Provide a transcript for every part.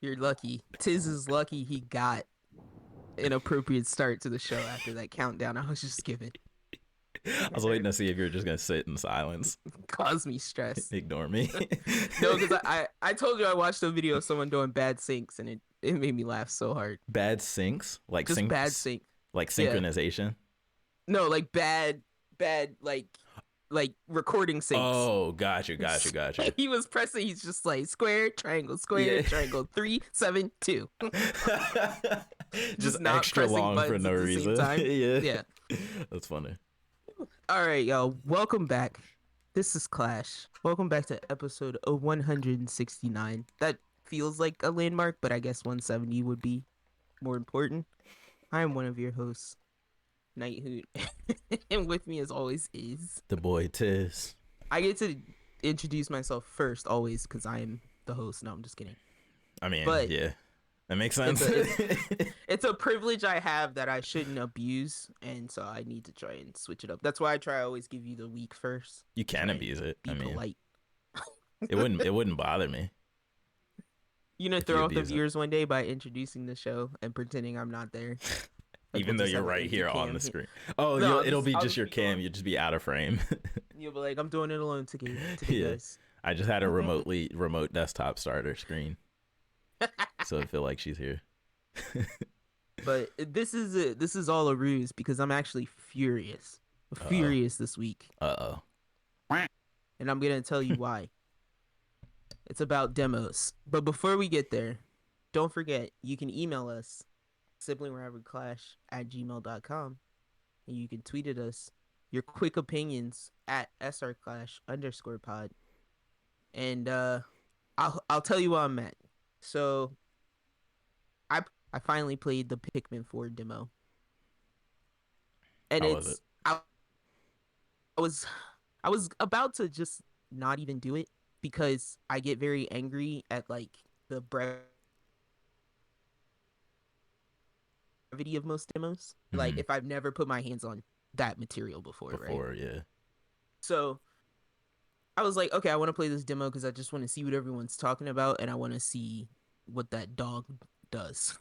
You're lucky. Tiz is lucky he got an appropriate start to the show after that countdown I was just giving. I was waiting to see if you were just gonna sit in silence, Caused me stress. ignore me. No, because I told you I watched a video of someone doing bad syncs and it made me laugh so hard. Bad syncs, like Just bad sync. like synchronization. No, like bad like recording syncs. Oh, gotcha. He was pressing. He's just like square, triangle, triangle, 3, 7, 2. Just not extra pressing long for buttons no at the same reason. time. Yeah, Yeah. that's funny. All right, y'all. Welcome back. This is Clash. Welcome back to episode 169. That feels like a landmark, but I guess 170 would be more important. I am one of your hosts, Night Hoot, and with me as always is The boy Tiz. I get to introduce myself first always because I am the host. No, I'm just kidding. I mean, But yeah, that makes sense. It's a privilege I have that I shouldn't abuse, and so I need to try and switch it up. That's why I try to always give you the week first. You can abuse it. Be I mean, polite. it wouldn't bother me. You know, if throw you off the abuse it. viewers one day by introducing the show and pretending I'm not there. Like, Even we'll though just you're have an right empty here cam on the here. screen. Oh, No, it'll be I'll just your be cam. on. You'll just be out of frame. You'll be like, I'm doing it alone today, Yeah. guys. I just had a remote desktop starter screen, so I feel like she's here. But this is all a ruse because I'm actually furious. Furious this week. Uh-oh. And I'm going to tell you why. It's about demos. But before we get there, don't forget, you can email us, siblingrivalryclash@gmail.com, and you can tweet at us your quick opinions at srclash_pod. And I'll tell you where I'm at. So I finally played the Pikmin 4 demo. And How was it? I was about to just not even do it because I get very angry at like the brevity of most demos. Like Mhm. if I've never put my hands on that material before, right? Yeah. So I was like, okay, I want to play this demo because I just want to see what everyone's talking about and I want to see what that dog does.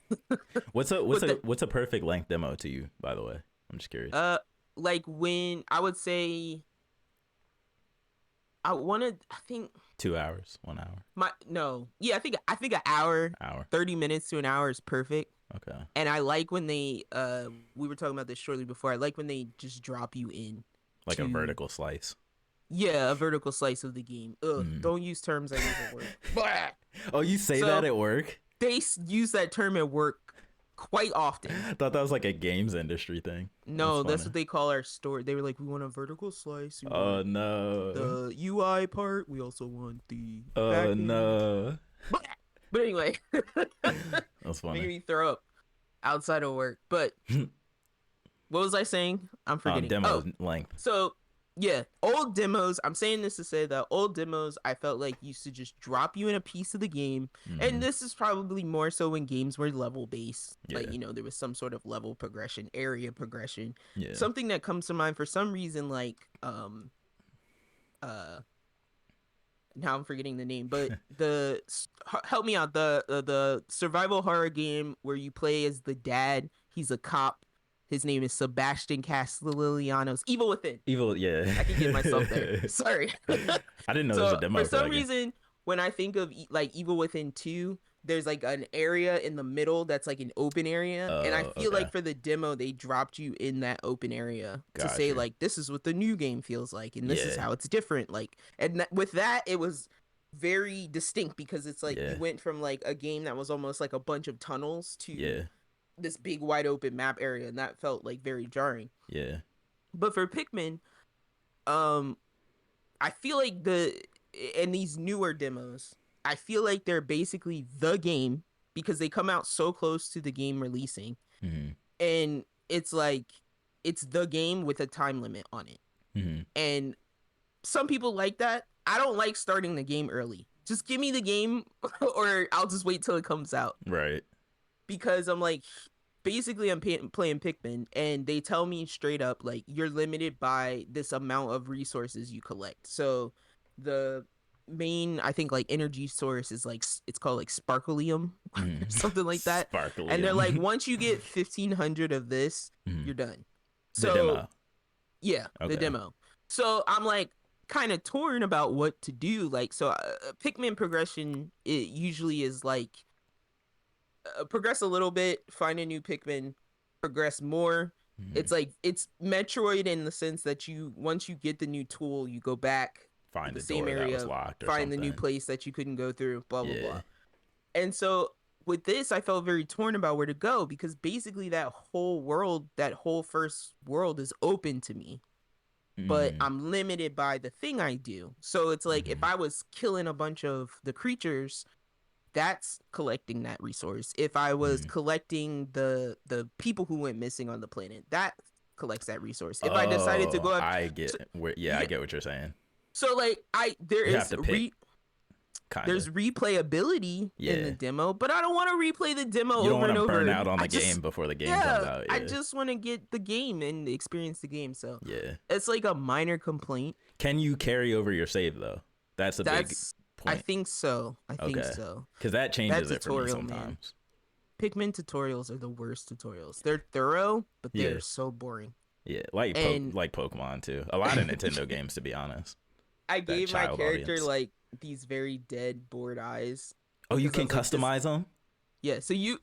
What's a perfect length demo to you, by the way? I'm just curious. Like when I would say I think 2 hours, 1 hour, I think an hour, hour. 30 minutes to an hour is perfect. Okay. And I like when they we were talking about this shortly before. I like when they just drop you in Like to, a vertical slice. Yeah, a vertical slice of the game. Don't use terms I use at work. Oh, you say So- that at work? They use that term at work quite often. I thought that was like a games industry thing. No, that's what they call our store. They were like, we want a vertical slice. We Oh want no. the UI part. We also want the Oh backend. no. But anyway, That's made funny. me throw up outside of work. But what was I saying? I'm forgetting. Demo length. So yeah, old demos. I'm saying this to say that old demos I felt like used to just drop you in a piece of the game, and this is probably more so when games were level based. Like Yeah. there was some sort of level progression, area progression. Yeah. Something that comes to mind for some reason, like now I'm forgetting the name, but help me out, the survival horror game where you play as the dad. He's a cop. His name is Sebastian Castellano's Evil Within. Evil, yeah. I can get myself there. Sorry. I didn't know there was a demo for for some that game. reason, when I think of like Evil Within 2, there's like an area in the middle that's like an open area, and I feel okay. like for the demo they dropped you in that open area to say Gotcha. like this is what the new game feels like, and this is Yeah. how it's different. Like, and with that it was very distinct because it's like Yeah. you went from like a game that was almost like a bunch of tunnels to Yeah. this big wide open map area, and that felt like very jarring. Yeah. But for Pikmin, I feel like in these newer demos, I feel like they're basically the game because they come out so close to the game releasing, and it's like it's the game with a time limit on it. And some people like that. I don't like starting the game early. Just give me the game, or I'll just wait till it comes out. Right. Because I'm like, basically I'm playing Pikmin, and they tell me straight up like you're limited by this amount of resources you collect. So the main, I think, like energy source is like it's called like sparklium or something like that. Sparklium. And they're like, once you get 1,500 of this, you're done. So the demo. Yeah, Okay. the demo. So I'm like kind of torn about what to do. Like, so Pikmin progression, it usually is like progress a little bit, find a new Pikmin, progress more. It's like it's Metroid in the sense that you once you get the new tool, you go back, Find the a same door area, that was locked or find something. the new place that you couldn't go through, blah blah Yeah. blah. And so with this, I felt very torn about where to go because basically that whole world, that whole first world is open to me, but I'm limited by the thing I do. So it's like if I was killing a bunch of the creatures, that's collecting that resource. If I was collecting the people who went missing on the planet, that collects that resource. If I decided to go up, I get I get what you're saying. So like there You is have to pick. There's replayability in the demo, but I don't want to replay the demo over and over. You don't want to burn out on the game before the game comes out. Yeah. I just want to get the game and experience the game. So yeah, it's like a minor complaint. Can you carry over your save though? That's big point. I think so. I think so. Because that changes it for me sometimes. Man. Pikmin tutorials are the worst tutorials. They're thorough, but they're so boring. Yeah, like Pokemon too. A lot of Nintendo games, to be honest. I gave my character like these very dead, bored eyes. Oh, you can customize them? Yeah, so you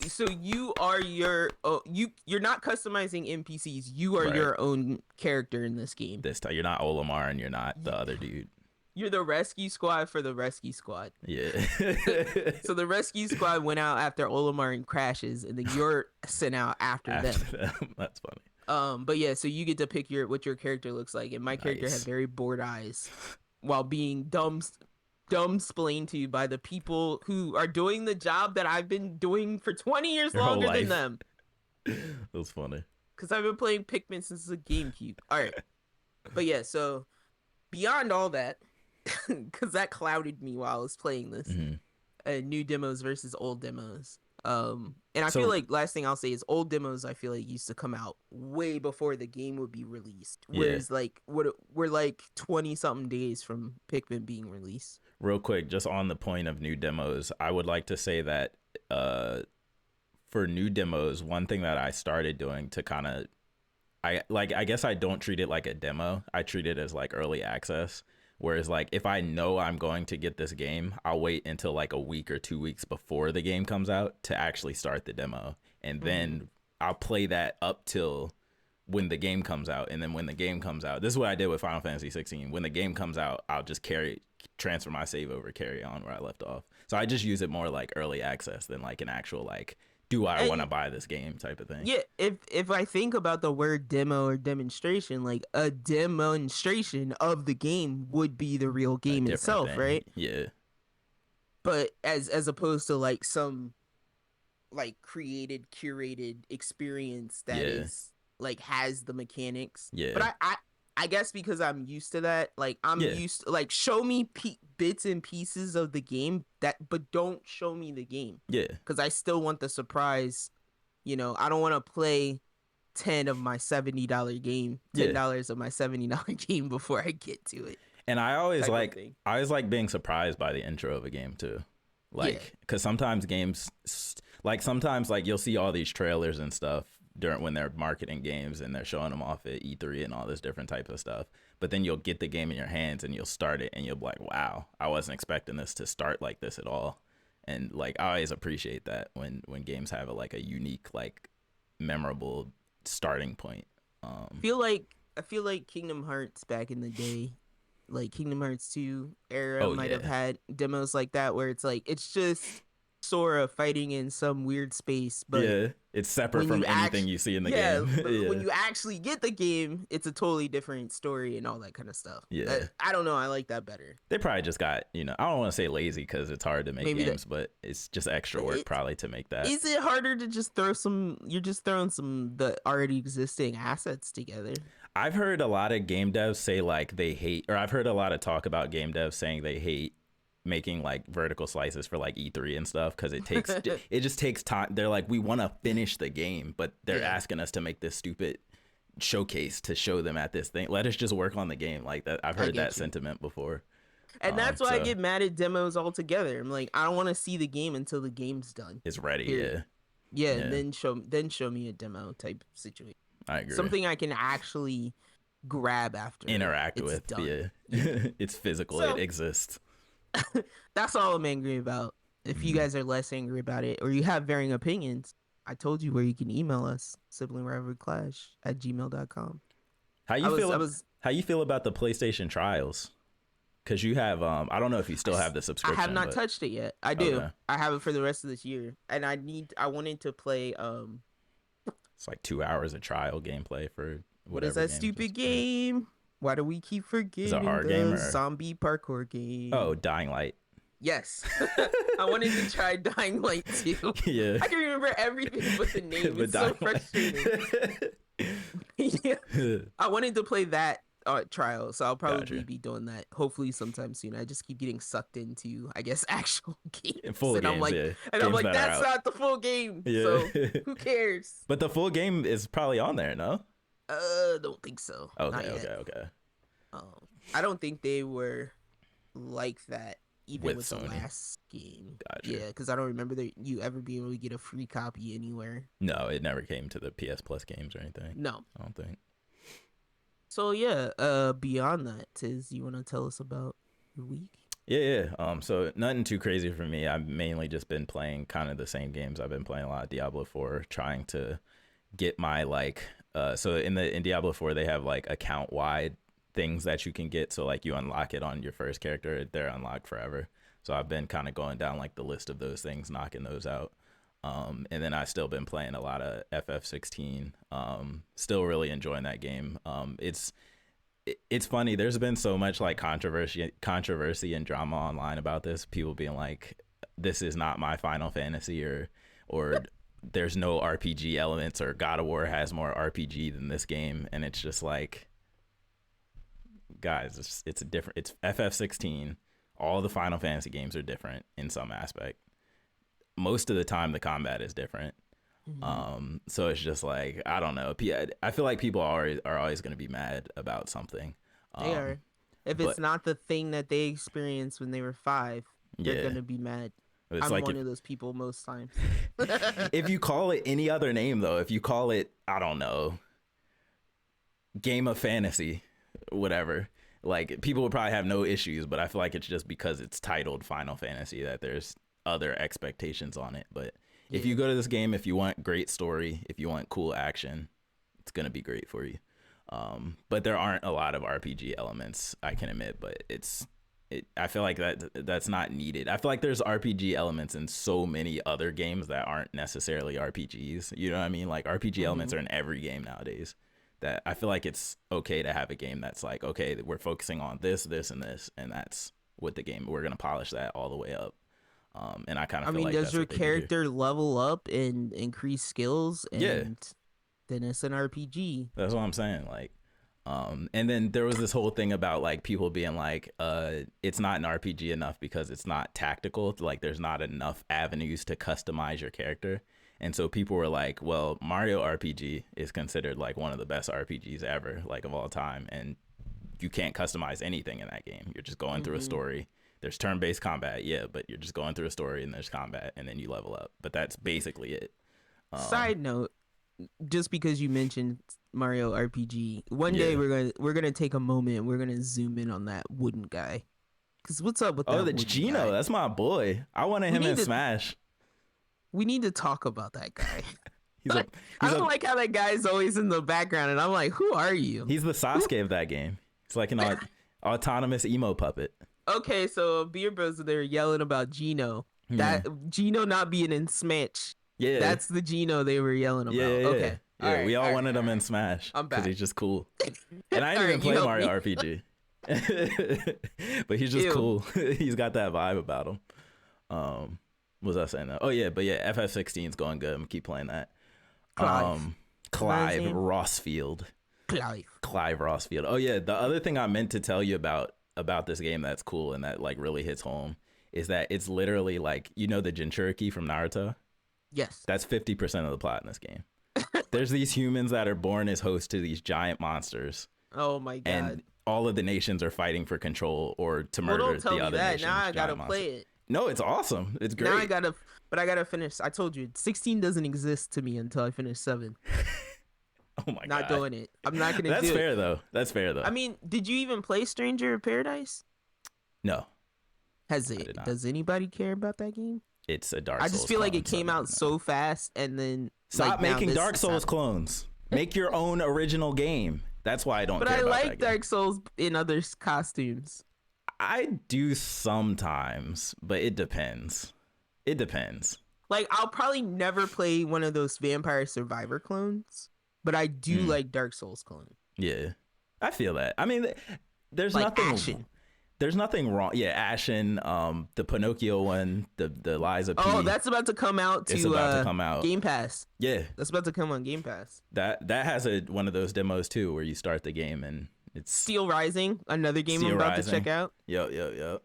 are you're not customizing NPCs. You are your own character in this game. This time, you're not Olimar and you're not the other dude. You're the rescue squad for the rescue squad. Yeah. So the rescue squad went out after Olimar and crashes, and then you're sent out after them. That's funny. But yeah, so you get to pick what your character looks like, and my character had very bored eyes, while being dumb splained to you by the people who are doing the job that I've been doing for 20 years longer than them. That was funny. Because I've been playing Pikmin since the GameCube. All right. But yeah, so beyond all that, because that clouded me while I was playing this, new demos versus old demos. And I feel like last thing I'll say is old demos I feel like used to come out way before the game would be released. Whereas like we're like 20 something days from Pikmin being released. Real quick, just on the point of new demos, I would like to say that for new demos, one thing that I started doing to kind of I guess I don't treat it like a demo. I treat it as like early access. Whereas like if I know I'm going to get this game, I'll wait until like a week or 2 weeks before the game comes out to actually start the demo. And then I'll play that up till when the game comes out. And then when the game comes out, this is what I did with Final Fantasy 16. When the game comes out, I'll just transfer my save over, carry on where I left off. So I just use it more like early access than like an actual like, do I want to buy this game type of thing? Yeah, if I think about the word demo or demonstration, like a demonstration of the game would be the real game itself, right? Yeah. But as opposed to like some like curated experience that is like has the mechanics. Yeah. But I guess because I'm used to that, like I'm used to like show me bits and pieces of the game but don't show me the game. Yeah. Because I still want the surprise. You know, I don't want to play $10 of my $70 game, $10 of my $70 game before I get to it. And I always like being surprised by the intro of a game too. Like, because sometimes games, like sometimes like you'll see all these trailers and stuff when they're marketing games and they're showing them off at E3 and all this different types of stuff. But then you'll get the game in your hands and you'll start it and you'll be like, wow, I wasn't expecting this to start like this at all. And like, I always appreciate that when games have a unique, like memorable starting point. I feel like Kingdom Hearts back in the day, like Kingdom Hearts 2 era might have had demos like that where it's like, it's just Sora fighting in some weird space, but it's separate from anything you see in the game. But when you actually get the game, it's a totally different story and all that kind of stuff. I don't know, I like that better. They probably just got, I don't want to say lazy because it's hard to make games, but it's just extra work probably to make that. Is it harder to just you're just throwing the already existing assets together? I've heard a lot of game devs say like they hate, or I've heard a lot of talk about game devs saying they hate making like vertical slices for like E3 and stuff because it just takes time. They're like, we want to finish the game, but they're asking us to make this stupid showcase to show them at this thing. Let us just work on the game like that. I've heard that sentiment before. And that's why I get mad at demos altogether. I'm like, I don't want to see the game until the game's done. It's ready. Yeah, and then show me a demo type situation. I agree. Something I can actually grab after interact with. Done. Yeah. It's physical. So, it exists. That's all I'm angry about. If you guys are less angry about it, or you have varying opinions, I told you where you can email us, siblingrivalryclash@gmail.com. How you feel about the PlayStation trials? Because you have, I don't know if you still have the subscription. I have not touched it yet. I do. Okay. I have it for the rest of this year, and I wanted to play. It's like 2 hours of trial gameplay for whatever. What is that stupid game? Why do we keep forgetting the zombie parkour game? Oh, Dying Light. Yes. I wanted to try Dying Light too. Yeah. I can remember everything but the name. It's so frustrating. Yeah. I wanted to play that trial, so I'll probably be doing that hopefully sometime soon. I just keep getting sucked into, I guess, actual games. Full and games, I'm like, yeah. And I'm like, that's not the full game. Yeah. So who cares? But the full game is probably on there, no? Don't think so. Okay. I don't think they were like that even with the last game. Gotcha. Yeah, because I don't remember you ever being able to get a free copy anywhere. No, it never came to the PS Plus games or anything. No, I don't think. So yeah, beyond that, Tiz, you want to tell us about your week? Yeah. So nothing too crazy for me. I've mainly just been playing kind of the same games. I've been playing a lot of Diablo 4, trying to get my so in Diablo 4 they have like account wide things that you can get. So like you unlock it on your first character, they're unlocked forever. So I've been kind of going down like the list of those things, knocking those out. And then I've still been playing a lot of FF16. Still really enjoying that game. It's funny. There's been so much like controversy and drama online about this. People being like, "This is not my Final Fantasy," or "There's no RPG elements," or "God of War has more RPG than this game," and it's just like, guys, it's different. It's FF16. All the Final Fantasy games are different in some aspect. Most of the time the combat is different. So it's just like, I don't know. I feel like people are always going to be mad about something. They are. If it's not the thing that they experienced when they were 5, they're going to be mad. I'm like one of those people most times. If you call it any other name though, if you call it, I don't know, Game of Fantasy, whatever, like people would probably have no issues, but I feel like it's just because it's titled Final Fantasy that there's other expectations on it. But if you go to this game, if you want great story, if you want cool action, it's gonna be great for you. But there aren't a lot of RPG elements, I can admit, but I feel like that's not needed. I feel like there's RPG elements in so many other games that aren't necessarily RPGs. You know what I mean? Like RPG elements are in every game nowadays. That I feel like it's okay to have a game that's like, okay, we're focusing on this, and this, and that's what the game, we're gonna polish that all the way up. And I kind of feel like does your character level up and increase skills? And then it's an RPG. That's what I'm saying. Like, and then there was this whole thing about like people being like, it's not an RPG enough because it's not tactical. Like, there's not enough avenues to customize your character. And so people were like, well, Mario RPG is considered like one of the best RPGs ever, like of all time. And you can't customize anything in that game. You're just going through a story. There's turn-based combat, but you're just going through a story and there's combat and then you level up. But that's basically it. Side note, just because you mentioned Mario RPG, one day we're gonna take a moment and we're gonna zoom in on that wooden guy. Cause what's up with that? Oh, that's Gino. Guy? That's my boy. I wanted him in Smash. We need to talk about that guy. I don't like how that guy's always in the background, and I'm like, who are you? He's the Sasuke of that game. It's like an autonomous emo puppet. Okay, so Beer Bros, they're yelling about Gino. That Gino not being in Smash. Yeah, that's the Gino they were yelling about. Okay, yeah, we all wanted him in Smash. I'm back because he's just cool. And I didn't even play Mario RPG, but he's just cool. He's got that vibe about him. What was I saying? Oh yeah, but yeah, FF16 is going good. I'm gonna keep playing that. Clive Rossfield. Clive Rossfield. Oh yeah, the other thing I meant to tell you about this game that's cool and that like really hits home is that it's literally like, you know, the Jinchuriki from Naruto? Yes. That's 50% of the plot in this game. There's these humans that are born as hosts to these giant monsters. Oh my god. And all of the nations are fighting for control or to Well, murder don't tell the me other that. nations. Now I gotta giant play monsters. it. No, it's awesome. It's great. Now I gotta finish. I told you, 16 doesn't exist to me until I finish 7. Oh my god. Not doing it. I'm not gonna do it. That's fair though. That's fair though. I mean, did you even play Stranger of Paradise? No. Does anybody care about that game? It's a Dark Souls. I just feel like it clone, came out so fast, and then stop making Dark Souls clones. Make your own original game. That's why I don't. But care I about like that game. Dark Souls in other costumes. I do sometimes, but it depends. It depends. Like, I'll probably never play one of those Vampire Survivor clones, but I do like Dark Souls clones. Yeah, I feel that. I mean, there's like nothing. Ashen. There's nothing wrong. Yeah, Ashen, the Pinocchio one, the Liza P. Oh, that's about to come out to, it's about to come out. Game Pass. Yeah, that's about to come on Game Pass. That has one of those demos too, where you start the game and it's Steel Rising, another game I'm about to check out. Yep.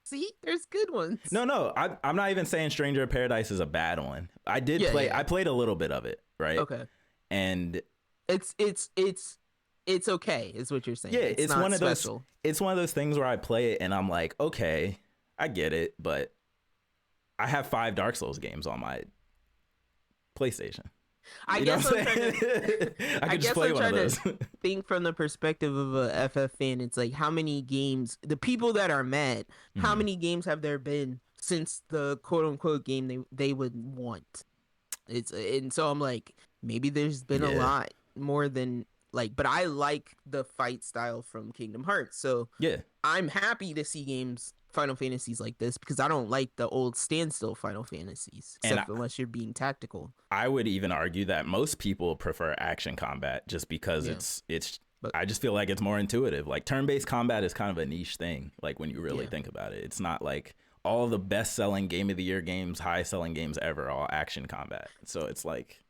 See, there's good ones. No, I'm not even saying Stranger of Paradise is a bad one. I did play. Yeah. I played a little bit of it, right? Okay. And it's okay, is what you're saying. Yeah, it's one of special. those. It's one of those things where I play it and I'm like, okay, I get it, but I have 5 Dark Souls games on my PlayStation. I guess I'm trying to think from the perspective of a FF fan. It's like, how many games, the people that are mad, how many games have there been since the quote unquote game they would want? And so I'm like, maybe there's been a lot more than like, but I like the fight style from Kingdom Hearts. So yeah, I'm happy to see games, Final Fantasies like this, because I don't like the old standstill Final Fantasies, except unless you're being tactical. I would even argue that most people prefer action combat just because I just feel like it's more intuitive. Like turn-based combat is kind of a niche thing. Like when you really think about it, it's not like all of the best-selling Game of the Year games, high-selling games ever, all action combat. So it's like,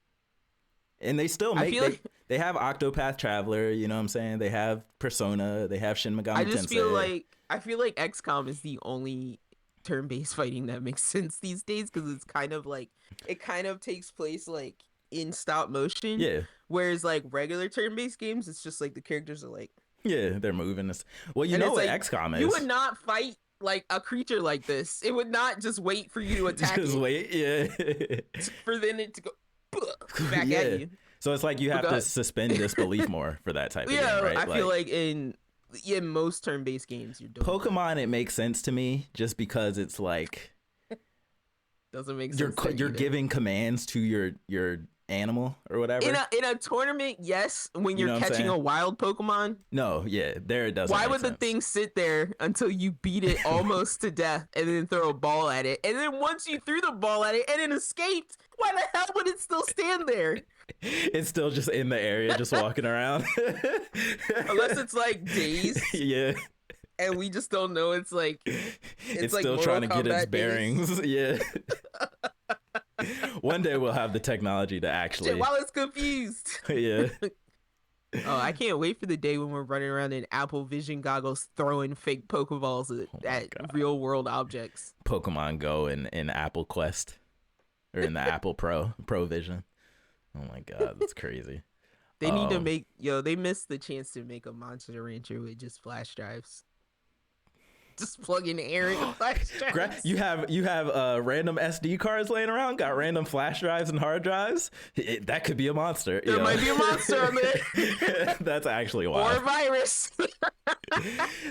and they still make they have Octopath Traveler, you know what I'm saying? They have Persona, they have Shin Megami Tensei. I feel like XCOM is the only turn-based fighting that makes sense these days, because it's kind of like, it kind of takes place like in stop motion. Yeah. Whereas like regular turn-based games, it's just like the characters are like, yeah, they're moving this. Well, you know what XCOM is. You would not fight like a creature like this. It would not just wait for you to attack just wait, yeah. For then it to go back at you. So it's like you have to suspend disbelief more for that type of game, right? I feel like in most turn-based games you're doing Pokemon, it makes sense to me just because it's like doesn't make sense. You're giving commands to your animal or whatever. In a tournament, yes, when you're catching a wild Pokemon. No, yeah, there it doesn't. Why would the thing sit there until you beat it almost to death and then throw a ball at it? And then once you threw the ball at it and it escaped, why the hell would it still stand there? It's still just in the area, just walking around. Unless it's like dazed. Yeah. And we just don't know. It's like it's like still trying to get its bearings. Yeah. One day we'll have the technology to actually. While it's confused. Yeah. Oh, I can't wait for the day when we're running around in Apple Vision goggles throwing fake Pokeballs at real world objects. Pokemon Go and Apple Quest, or in the Apple Pro Vision. Oh my god, that's crazy. They need to make they missed the chance to make a Monster Rancher with just flash drives. Just plug in air into flash drives. You have random SD cards laying around, got random flash drives and hard drives. That could be a monster. There might be a monster on there. That's actually wild. Or a virus.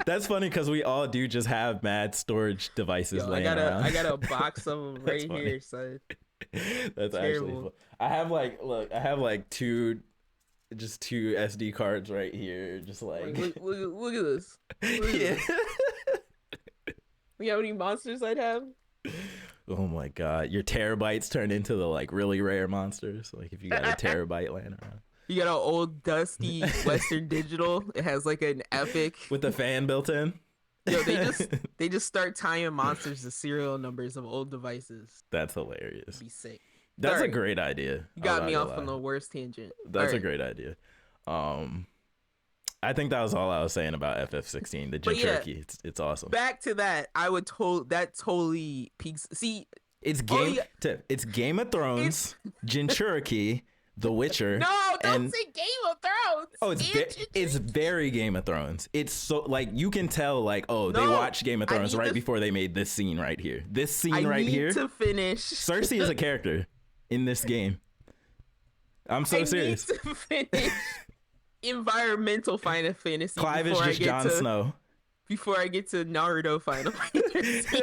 That's funny because we all do just have mad storage devices laying around. I got a box of them right here, son. That's actually fun. I have like two SD cards right here, just like look at this. This. You know how many monsters I'd have? Oh my god, your terabytes turn into the like really rare monsters. Like if you got a terabyte laying around. You got an old dusty Western Digital. It has like an Epic with the fan built in. Yo, they just start tying monsters to serial numbers of old devices. That's hilarious. Be sick. That's a great idea. You got me off on the worst tangent. That's a great idea. I think that was all I was saying about FF16. The Jinchuriki, it's awesome. Back to that, I would that totally peaks. See, it's Game of Thrones, Jinchuriki, The Witcher. No, don't say Game of Thrones. Oh, it's very Game of Thrones. It's so like you can tell like, oh, they watched Game of Thrones right before they made this scene right here. This scene right here. I need to finish. Cersei is a character in this game. I'm so serious. Need to finish environmental Final Fantasy. Clive is just Jon Snow. Before I get to Naruto Final Fantasy.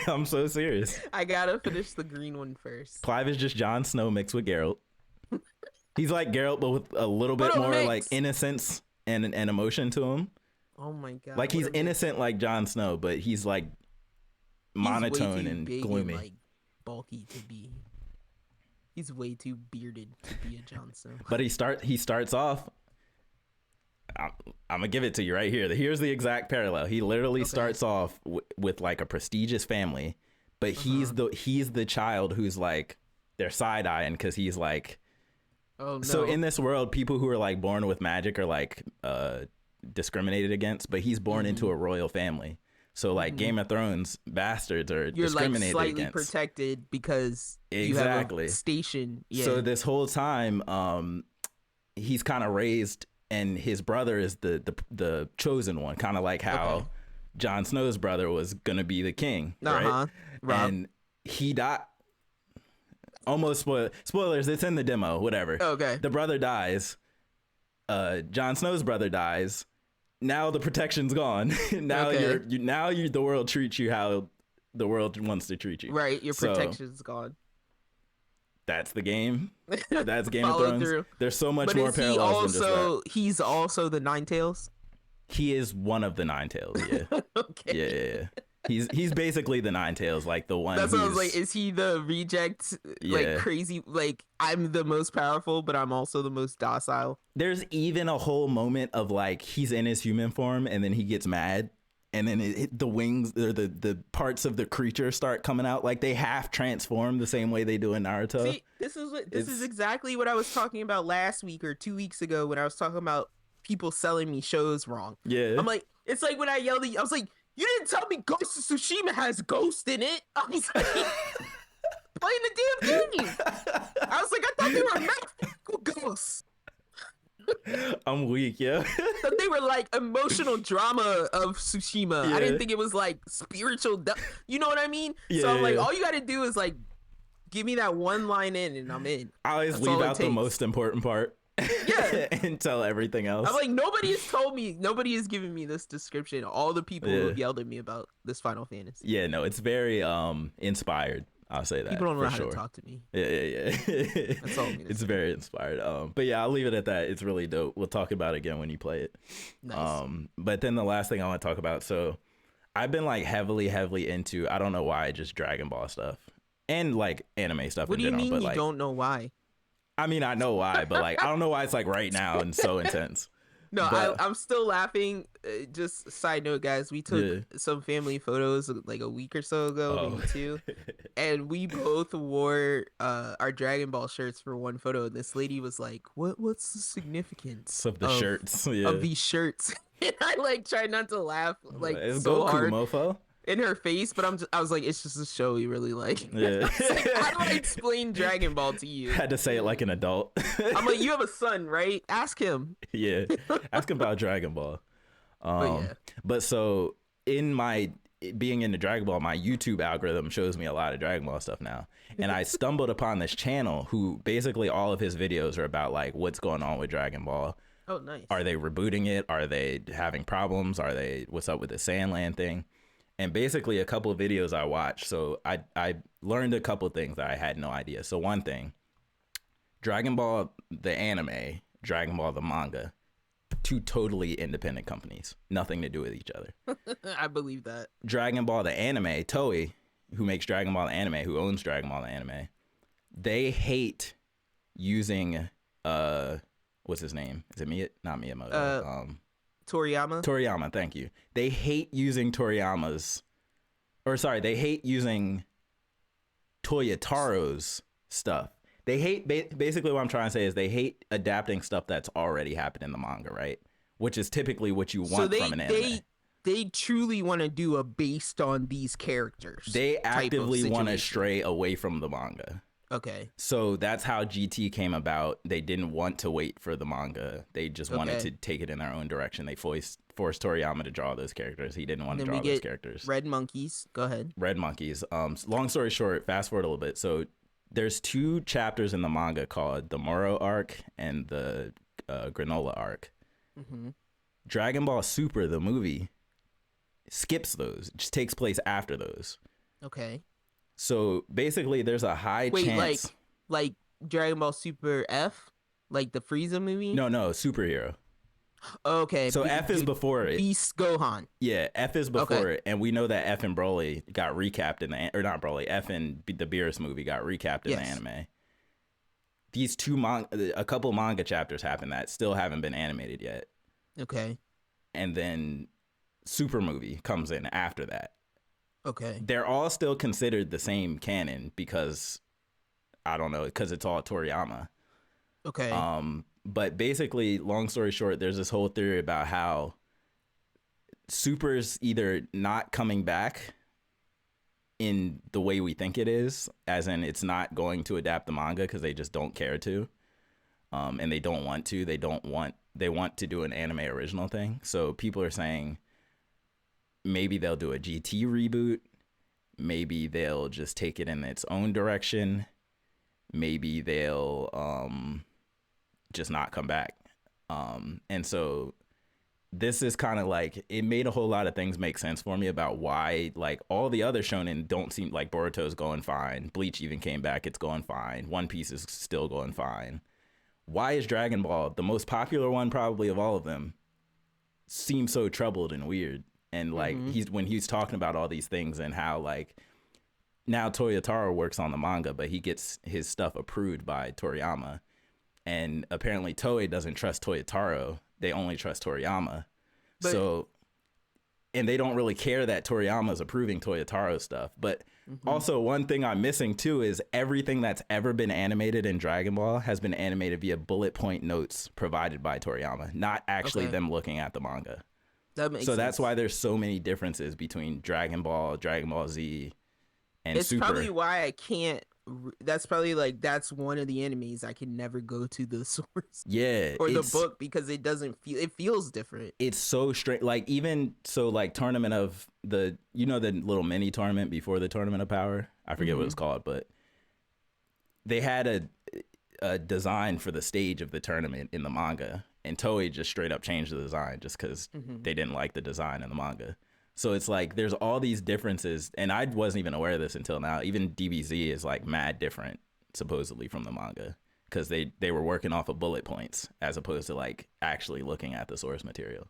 I'm so serious. I gotta finish the green one first. Clive is just Jon Snow mixed with Geralt. He's like Geralt, but with a little bit more like innocence and emotion to him. Oh my god! Like he's innocent like Jon Snow, but he's like monotone and gloomy. And, like, bulky to be. He's way too bearded to be a Jon Snow. But he starts off. I'm gonna give it to you right here. Here's the exact parallel. He literally starts off with like a prestigious family, but he's the child who's like they're side eyeing because he's like. Oh, no. So in this world, people who are like born with magic are like discriminated against, but he's born into a royal family. So like Game of Thrones bastards are discriminated like slightly against. Protected because you have a station. Yeah. So this whole time, he's kind of raised, and his brother is the chosen one, kind of like how Jon Snow's brother was gonna be the king, right? And he died. Almost spoilers. It's in the demo. Whatever. Okay. The brother dies. Jon Snow's brother dies. Now the protection's gone. Now the world treats you how the world wants to treat you. Right. Your protection's gone. That's the game. That's Game of Thrones. Through. There's so much more parallels than just that. He's also the Nine Tails. He is one of the Nine Tails. Yeah. Okay. Yeah. He's basically the Nine Tails, like the one. That's what I was like. Is he the reject? Like crazy? Like I'm the most powerful, but I'm also the most docile. There's even a whole moment of like he's in his human form, and then he gets mad, and then the wings or the parts of the creature start coming out. Like they half transform the same way they do in Naruto. See, this is exactly what I was talking about last week or 2 weeks ago when I was talking about people selling me shows wrong. Yeah, I'm like, it's like when I yelled at you, I was like. You didn't tell me Ghost of Tsushima has Ghost in it. I was like, playing the damn game. I was like, I thought they were magical ghosts. I'm weak, yeah. That they were like emotional drama of Tsushima. Yeah. I didn't think it was like spiritual. You know what I mean? Yeah, so I'm like, all you got to do is like, give me that one line in and I'm in. I always leave out the most important part. Yeah. And tell everything else. I'm like, nobody has told me, nobody has given me this description. All the people who yelled at me about this Final Fantasy. Yeah, no, it's very inspired. I'll say that. People don't know how to talk to me. Yeah. That's all I'm gonna say. Very inspired. But yeah, I'll leave it at that. It's really dope. We'll talk about it again when you play it. Nice. But then the last thing I want to talk about, so I've been like heavily into, I don't know why, just Dragon Ball stuff. And like anime stuff in general. What do you mean you don't know why? I mean, I know why, but like, I don't know why it's like right now and so intense. No, I'm still laughing. Just side note, guys, we took some family photos like a week or so ago, maybe two, and we both wore our Dragon Ball shirts for one photo. And this lady was like, "What's the significance of the shirts? Of these shirts?" And I like tried not to laugh, like it's so Goku, hard. Mofo. In her face, but I was like, it's just a show we really like. Yeah. Like, how do I explain Dragon Ball to you? Had to say it like an adult. I'm like, you have a son, right? Ask him. Yeah, ask him about Dragon Ball. But so in my being into Dragon Ball, my YouTube algorithm shows me a lot of Dragon Ball stuff now, and I stumbled upon this channel who basically all of his videos are about like what's going on with Dragon Ball. Oh, nice. Are they rebooting it? Are they having problems? What's up with the Sandland thing? And basically a couple of videos I watched. So I learned a couple of things that I had no idea. So one thing, Dragon Ball, the anime, Dragon Ball, the manga, two totally independent companies, nothing to do with each other. I believe that. Dragon Ball, the anime, Toei, who makes Dragon Ball, the anime, who owns Dragon Ball, the anime, they hate using, what's his name? Is it not Miyamoto? Toriyama, thank you. They hate using they hate using Toyotaro's stuff. They hate, basically what I'm trying to say is they hate adapting stuff that's already happened in the manga, right? Which is typically what you want from an anime. They truly want to do a based on these characters. They actively want to stray away from the manga. Okay. So that's how GT came about. They didn't want to wait for the manga. They just wanted to take it in their own direction. They forced Toriyama to draw those characters. He didn't want to Then we draw those get characters. Red Monkeys. Go ahead. Red Monkeys. Long story short, fast forward a little bit. So there's 2 chapters in the manga called the Moro arc and the Granola arc. Mm-hmm. Dragon Ball Super, the movie, skips those. It just takes place after those. Okay. So basically, there's a high chance. like Dragon Ball Super F, like the Frieza movie. No, superhero. Okay. So F is before it. Beast Gohan. Yeah, F is before it, and we know that F and Broly got recapped in the, or not Broly, F and the Beerus movie got recapped in the anime. These a couple manga chapters happen that still haven't been animated yet. Okay. And then Super movie comes in after that. Okay. They're all still considered the same canon because I don't know, because it's all Toriyama. Okay. But basically, long story short, there's this whole theory about how Super's either not coming back in the way we think it is, as in it's not going to adapt the manga because they just don't care to, and they don't want to. They want to do an anime original thing. So people are saying maybe they'll do a GT reboot. Maybe they'll just take it in its own direction. Maybe they'll just not come back. And so this is kind of like, it made a whole lot of things make sense for me about why, like, all the other shonen don't seem like Boruto's going fine. Bleach even came back. It's going fine. One Piece is still going fine. Why is Dragon Ball, the most popular one probably of all of them, seem so troubled and weird? And like, when he's talking about all these things and how like now Toyotaro works on the manga, but he gets his stuff approved by Toriyama. And apparently Toei doesn't trust Toyotaro. They only trust Toriyama. So, and they don't really care that Toriyama's approving Toyotaro stuff. But also one thing I'm missing too is everything that's ever been animated in Dragon Ball has been animated via bullet point notes provided by Toriyama, not actually them looking at the manga. That makes sense. That's why there's so many differences between Dragon Ball Z, and it's Super. Probably why I can't. That's probably like that's one of the enemies I can never go to the source. Yeah, or the book because it doesn't feel. It feels different. It's so strange. Like even so, like tournament of the the little mini tournament before the Tournament of Power. I forget what it's called, but they had a design for the stage of the tournament in the manga. And Toei just straight up changed the design just because they didn't like the design in the manga. So it's like there's all these differences. And I wasn't even aware of this until now. Even DBZ is like mad different, supposedly, from the manga. Because they were working off of bullet points as opposed to like actually looking at the source material.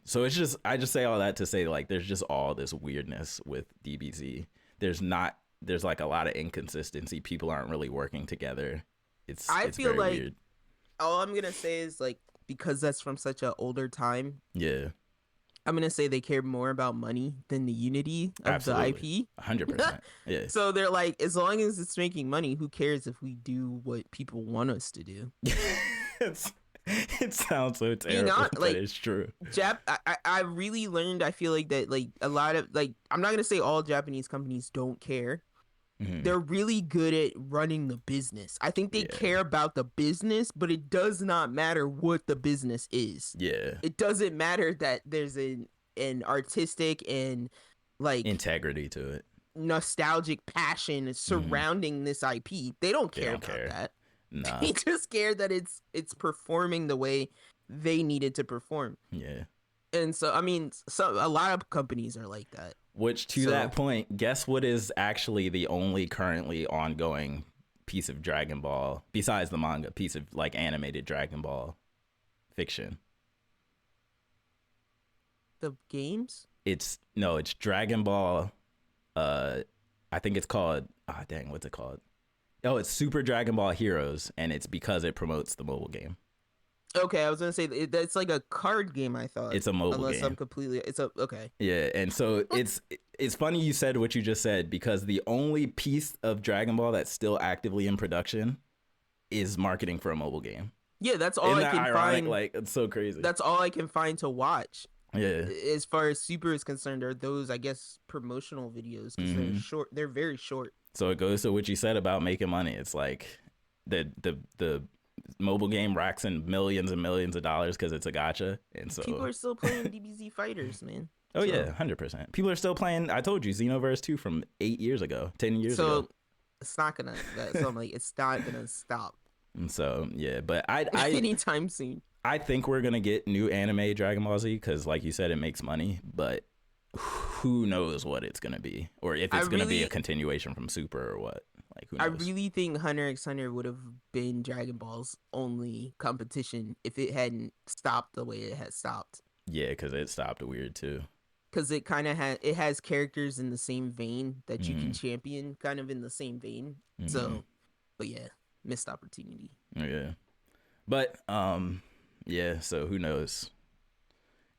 So it's just, I just say all that to say like there's just all this weirdness with DBZ. There's like a lot of inconsistency. People aren't really working together. It's feel very like weird. All I'm gonna say is like because that's from such an older time. Yeah, I'm gonna say they care more about money than the unity of the IP. 100%. Yeah. So they're like, as long as it's making money, who cares if we do what people want us to do? It sounds so terrible, but it's true. I really learned. I feel like that like a lot of like I'm not gonna say all Japanese companies don't care. They're really good at running the business. I think they care about the business, but it does not matter what the business is. Yeah. It doesn't matter that there's an artistic and like integrity to it. Nostalgic passion surrounding this IP. They don't care about that. Nah. They just care that it's performing the way they need it to perform. Yeah. And so I mean, a lot of companies are like that. Which, to that point, guess what is actually the only currently ongoing piece of Dragon Ball, besides the manga, piece of like animated Dragon Ball fiction? The games? It's Dragon Ball. I think it's called. What's it called? Oh, it's Super Dragon Ball Heroes, and it's because it promotes the mobile game. Okay, I was gonna say it's like a card game. I thought it's a mobile game. Unless I'm completely, okay. Yeah, and so it's funny you said what you just said because the only piece of Dragon Ball that's still actively in production is marketing for a mobile game. Yeah, that's all I can find. Like it's so crazy. That's all I can find to watch. Yeah. As far as Super is concerned, are those I guess promotional videos because they're short. They're very short. So it goes to what you said about making money. It's like the mobile game racks in millions and millions of dollars because it's a gacha, and so people are still playing DBZ Fighters, man. Oh so, yeah, 100%. People are still playing. I told you, Xenoverse 2 from 8 years ago, 10 years ago. So it's not gonna. So I'm like, it's not gonna stop. And so yeah, but I anytime soon. I think we're gonna get new anime Dragon Ball Z because, like you said, it makes money, but who knows what it's gonna be, or if it's gonna be a continuation from Super or what. Like, who knows? I really think Hunter x Hunter would have been Dragon Ball's only competition if it hadn't stopped the way it had stopped. Yeah, because it stopped weird too. Because it kind of has characters in the same vein that you can champion, kind of in the same vein. So, but yeah, missed opportunity. Yeah, but yeah. So who knows?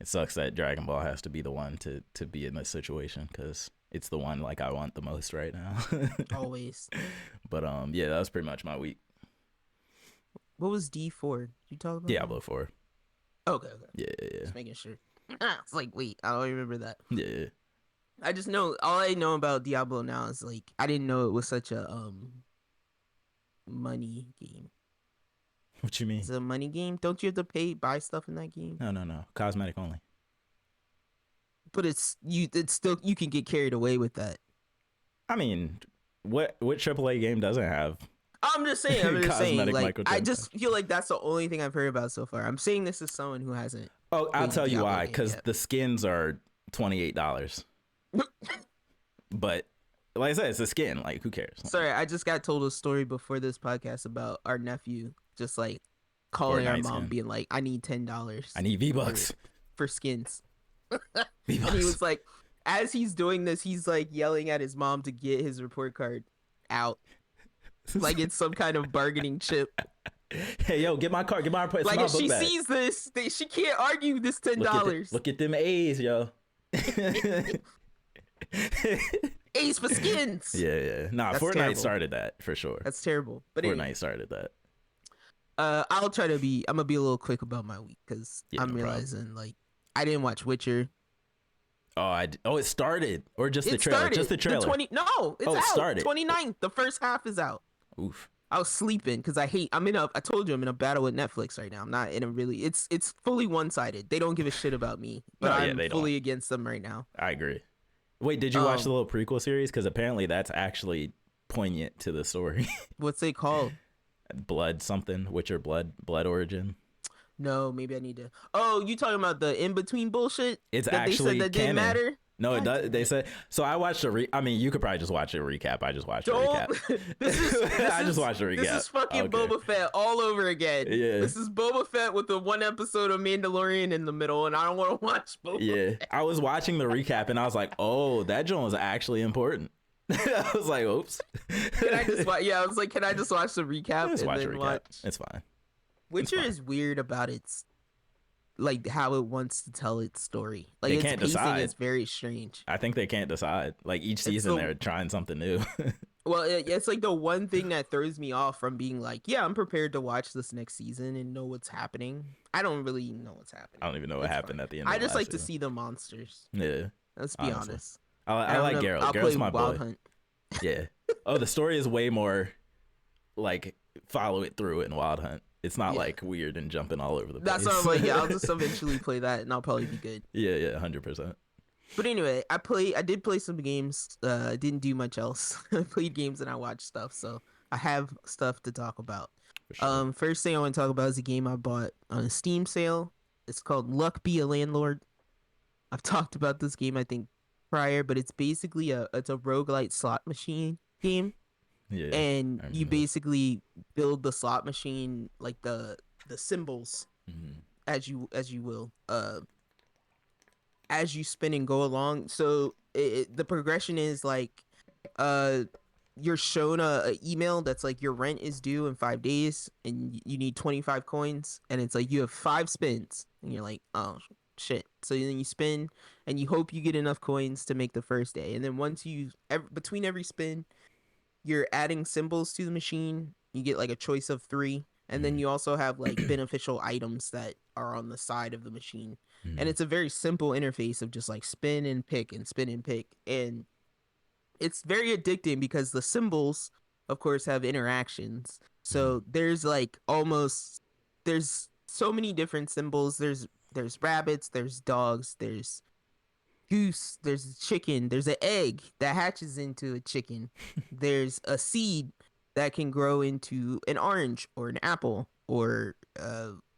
It sucks that Dragon Ball has to be the one to be in this situation because it's the one like I want the most right now. Always. But yeah, that was pretty much my week. What was D4? Did you talk about Diablo 4. Okay. Yeah. Just making sure. It's like, wait, I don't remember that. Yeah. I just know, all I know about Diablo now is like, I didn't know it was such a money game. What you mean? It's a money game? Don't you have to buy stuff in that game? No. Cosmetic only. But it's still, you can get carried away with that. I mean, what AAA game doesn't have? I'm just saying. Like, I just feel like that's the only thing I've heard about so far. I'm saying this as someone who hasn't. Oh, I'll tell you why. Because the skins are $28. But like I said, it's a skin. Like, who cares? Sorry, I just got told a story before this podcast about our nephew just like calling our mom, being like, "I need $10. I need V-Bucks for skins." V-Bucks. And he was like, as he's doing this, he's like yelling at his mom to get his report card out, like it's some kind of bargaining chip. Hey, yo, get my card, get my report. Like, if she sees this, she can't argue this $10. Look at them A's, yo. A's for skins. Yeah. Nah, that's Fortnite terrible. Started that for sure. That's terrible. But Fortnite started that. I'm gonna be a little quick about my week because I'm realizing like I didn't watch Witcher. Oh, it started, or just the trailer? Just the trailer. It's out. Started. 29th. The first half is out. Oof. I was sleeping because I told you I'm in a battle with Netflix right now. I'm not in a really. It's fully one-sided. They don't give a shit about me, but I'm fully against them right now. I agree. Wait, did you watch the little prequel series? Because apparently that's actually poignant to the story. What's it called? Blood something. Witcher Blood Origin. No, maybe I need to. Oh, you talking about the in between bullshit? It's that actually they said that canon. Didn't matter. No, it does. They said so. I watched I mean, you could probably just watch a recap. I just watched a recap. I just watched a recap. This is fucking Boba Fett all over again. Yeah. This is Boba Fett with the one episode of Mandalorian in the middle, and I don't want to watch Boba Fett. I was watching the recap, and I was like, oh, that joint was actually important. I was like, oops. Can I just watch? Yeah, I was like, can I just watch the recap? Just watch a recap. It's fine. Witcher is weird about its. Like how it wants to tell its story. Like they its can't pacing decide. is very strange. I think they can't decide. Like each season they're trying something new. Well, it's like the one thing that throws me off from being like, yeah, I'm prepared to watch this next season and know what's happening. I don't really know what's happening. I don't even know what happened at the end. I just like to see the monsters. Yeah. Let's be honest. I like Geralt. I'll Geralt's play my Wild boy. Hunt. Yeah. Oh, the story is way more like follow it through in Wild Hunt. It's not like weird and jumping all over the place. That's what I'm like. Yeah, I'll just eventually play that, and I'll probably be good. Yeah, 100%. But anyway, I did play some games. I didn't do much else. I played games and I watched stuff, so I have stuff to talk about. Sure. First thing I want to talk about is a game I bought on a Steam sale. It's called Luck Be a Landlord. I've talked about this game I think prior, but it's basically it's a roguelite slot machine game. Yeah, and you basically build the slot machine like the symbols as you will as you spin and go along. So the progression is like you're shown a email that's like your rent is due in 5 days and you need 25 coins, and it's like you have 5 spins and you're like, oh shit. So then you spin and you hope you get enough coins to make the first day, and then once between every spin you're adding symbols to the machine. You get like a choice of 3, and then you also have like beneficial items that are on the side of the machine. And it's a very simple interface of just like spin and pick and spin and pick. And it's very addicting because the symbols, of course, have interactions. Mhm. So there's like almost there's so many different symbols. There's rabbits, there's dogs, there's goose, there's a chicken, there's an egg that hatches into a chicken. There's a seed that can grow into an orange or an apple or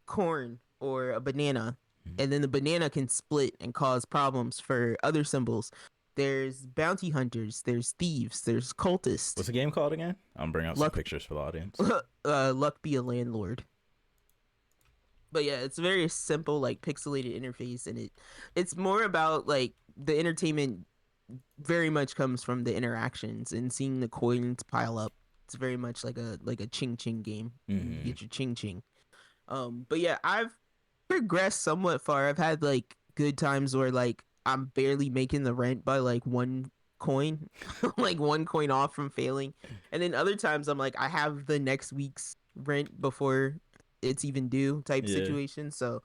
corn or a banana. Mhm. And then the banana can split and cause problems for other symbols. There's bounty hunters, there's thieves, there's What's cultists. the game called again? I'm bringing up some Luck, pictures for the audience. luck be a landlord. But yeah, it's a very simple, like pixelated interface, and it's more about like the entertainment very much comes from the interactions and seeing the coins pile up. It's very much like a ching ching game. You Hmm. get your ching ching. But yeah, I've progressed somewhat far. I've had like good times where like I'm barely making the rent by like one coin, like one coin off from failing, and then other times I'm like I have the next week's rent before it's even due type Yeah. situation. So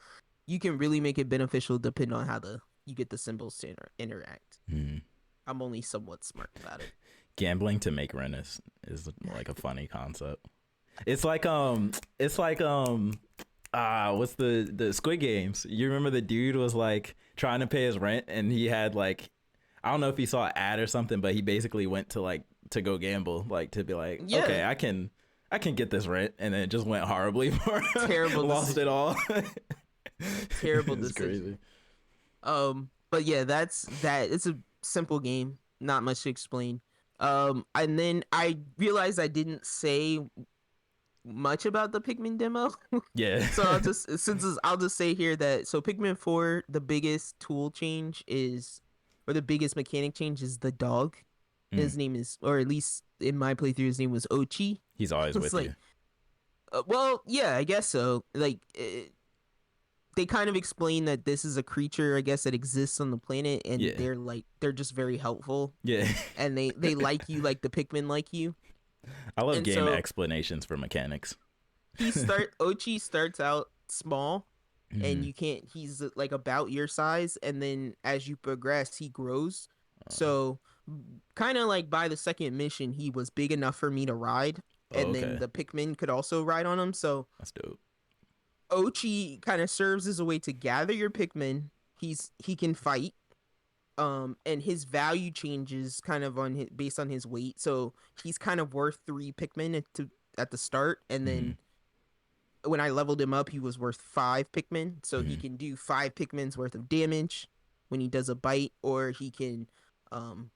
you can really make it beneficial depending on how the you get the symbols to interact. Hmm. I'm only somewhat smart about it. Gambling to make rent is like a funny concept. It's like what's the Squid Games? You remember the dude was like trying to pay his rent and he had like I don't know if he saw an ad or something, but he basically went to like to go gamble, like to be like, Yeah, okay, I can get this rent, and then it just went horribly for him. terrible Lost decision. it all. Terrible It's decision. crazy. But yeah, that's that. It's a simple game, not much to explain. And then I realized I didn't say much about the Pikmin demo, Yeah. so I'll just say here that so Pikmin 4, the biggest tool change is, or the biggest mechanic change is the dog. Mm. His name is, or at least in my playthrough, his name was Ochi. He's always It's with like, you. well, yeah, I guess so. Like, they kind of explain that this is a creature, I guess, that exists on the planet, and Yeah. they're just very helpful, Yeah. and they like you, like the Pikmin like you. I love And game so explanations for mechanics. Ochi starts out small, and Mm. you can't. He's like about your size, and then as you progress, he grows. Oh, So, kind of like by the second mission, he was big enough for me to ride, oh, and then okay. the Pikmin could also ride on him. So That's dope. Ochi kind of serves as a way to gather your Pikmin. He can fight. And his value changes kind of on his, based on his weight. So he's kind of worth 3 Pikmin at the start, and Mm. then when I leveled him up, he was worth 5 Pikmin. So he Mm. can do 5 Pikmin's worth of damage when he does a bite, or he can um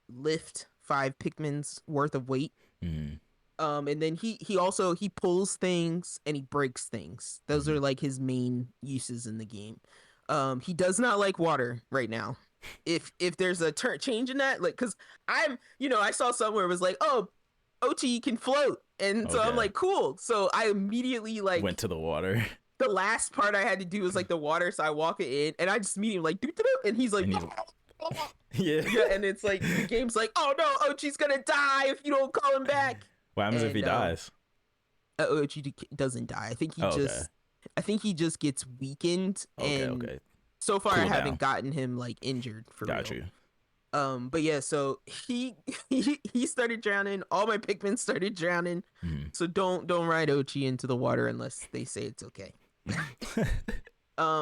lift 5 Pikmin's worth of weight. Mm. And then he also he pulls things and he breaks things. Those Mm. are like his main uses in the game. He does not like water right now. If there's a change in that, like, cause I saw somewhere it was like, oh, Ochi can float, and so I'm Okay. like, cool. So I immediately like Went to the water, the last part I had to do was like the water, so I walk it in, and I just meet him like, doo-doo-doo, and he's like, and he's yeah. yeah, and it's like the game's like, oh no, Ochi's gonna die if you don't call him back. What happens if he And dies? Ochi doesn't die. Oh, okay. I think he just gets weakened, Okay. and Okay. so far I Cool haven't down. gotten him like injured for Got real. you. But yeah, so he started drowning. All my Pikmin started drowning. Mm. So don't ride Ochi into the water unless they say it's okay.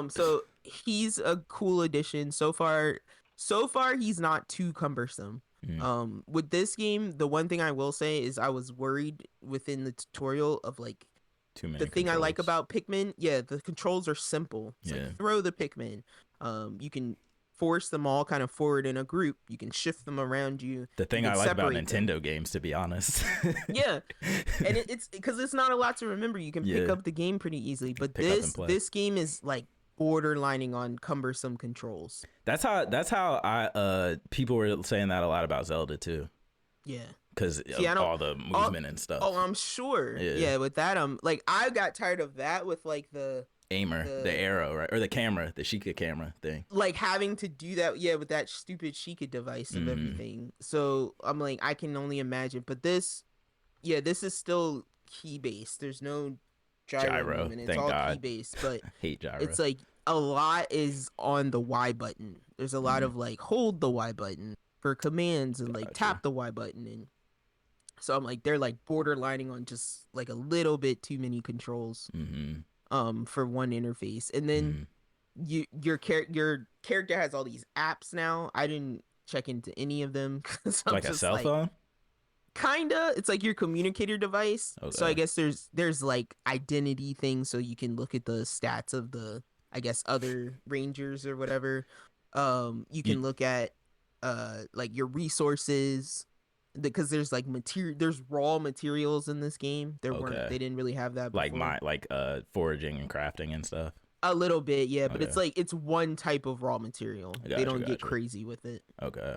So he's a cool addition so far. So far, he's not too cumbersome. Mm. With this game, the one thing I will say is I was worried within the tutorial of like Too many the thing I like controls. about Pikmin. Yeah, the controls are simple. It's Yeah. like throw the Pikmin. You can force them all kind of forward in a group. You can shift them around you. The You thing can I like about separate them. Nintendo games, to be honest. Yeah, and it's because it's not a lot to remember. You can pick Yeah. up the game pretty easily. But Pick up and play. this game is like borderlining on cumbersome controls. That's how I people were saying that a lot about Zelda too, Yeah. because See, I of don't. all the Oh, movement and stuff. oh, I'm sure. Yeah. Yeah. With that, like I got tired of that with like the Aimer, the arrow, right, or the camera, the Sheikah camera thing. like having to do that. Yeah, with that stupid Sheikah device of Mhm. everything. So I'm like, I can only imagine. But this, yeah, this is still key based. There's no gyro movement. It's Thank all God. key based, but Hate gyro. it's like a lot is on the Y button. There's a lot Mhm. of like hold the Y button, for commands and like Gotcha. tap the Y button. And so I'm like, they're like borderlining on just like a little bit too many controls for one interface. And then your character has all these apps now. I didn't check into any of them because I'm Like a just cell like, phone? kinda. It's like your communicator device. Okay. So I guess there's like identity things, so you can look at the stats of the, I guess, other rangers or whatever. You can look at like your resources, because there's like there's raw materials in this game. They didn't really have that before. Like foraging and crafting and stuff. A little bit, yeah, but it's like it's one type of raw material. They don't get crazy with it. Okay.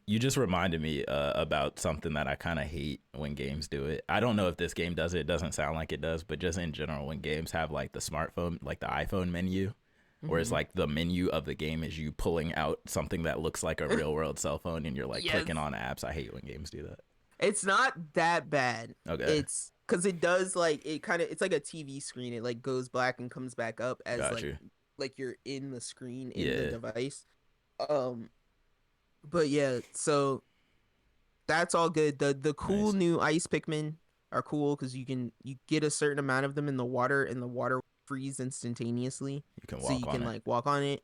You just reminded me about something that I kind of hate when games do it. I don't know if this game does it. It doesn't sound like it does, but just in general, when games have like the smartphone, like the iPhone menu, where it's like the menu of the game is you pulling out something that looks like a real world cell phone and you're like clicking on apps. I hate when games do that. It's not that bad. Okay. It's because it does like it's like a TV screen. It like goes black and comes back up as like you're in the screen in the device. But yeah, so that's all good. The cool new ice Pikmin are cool because you get a certain amount of them in the water, and the water freeze instantaneously. You can like walk on it,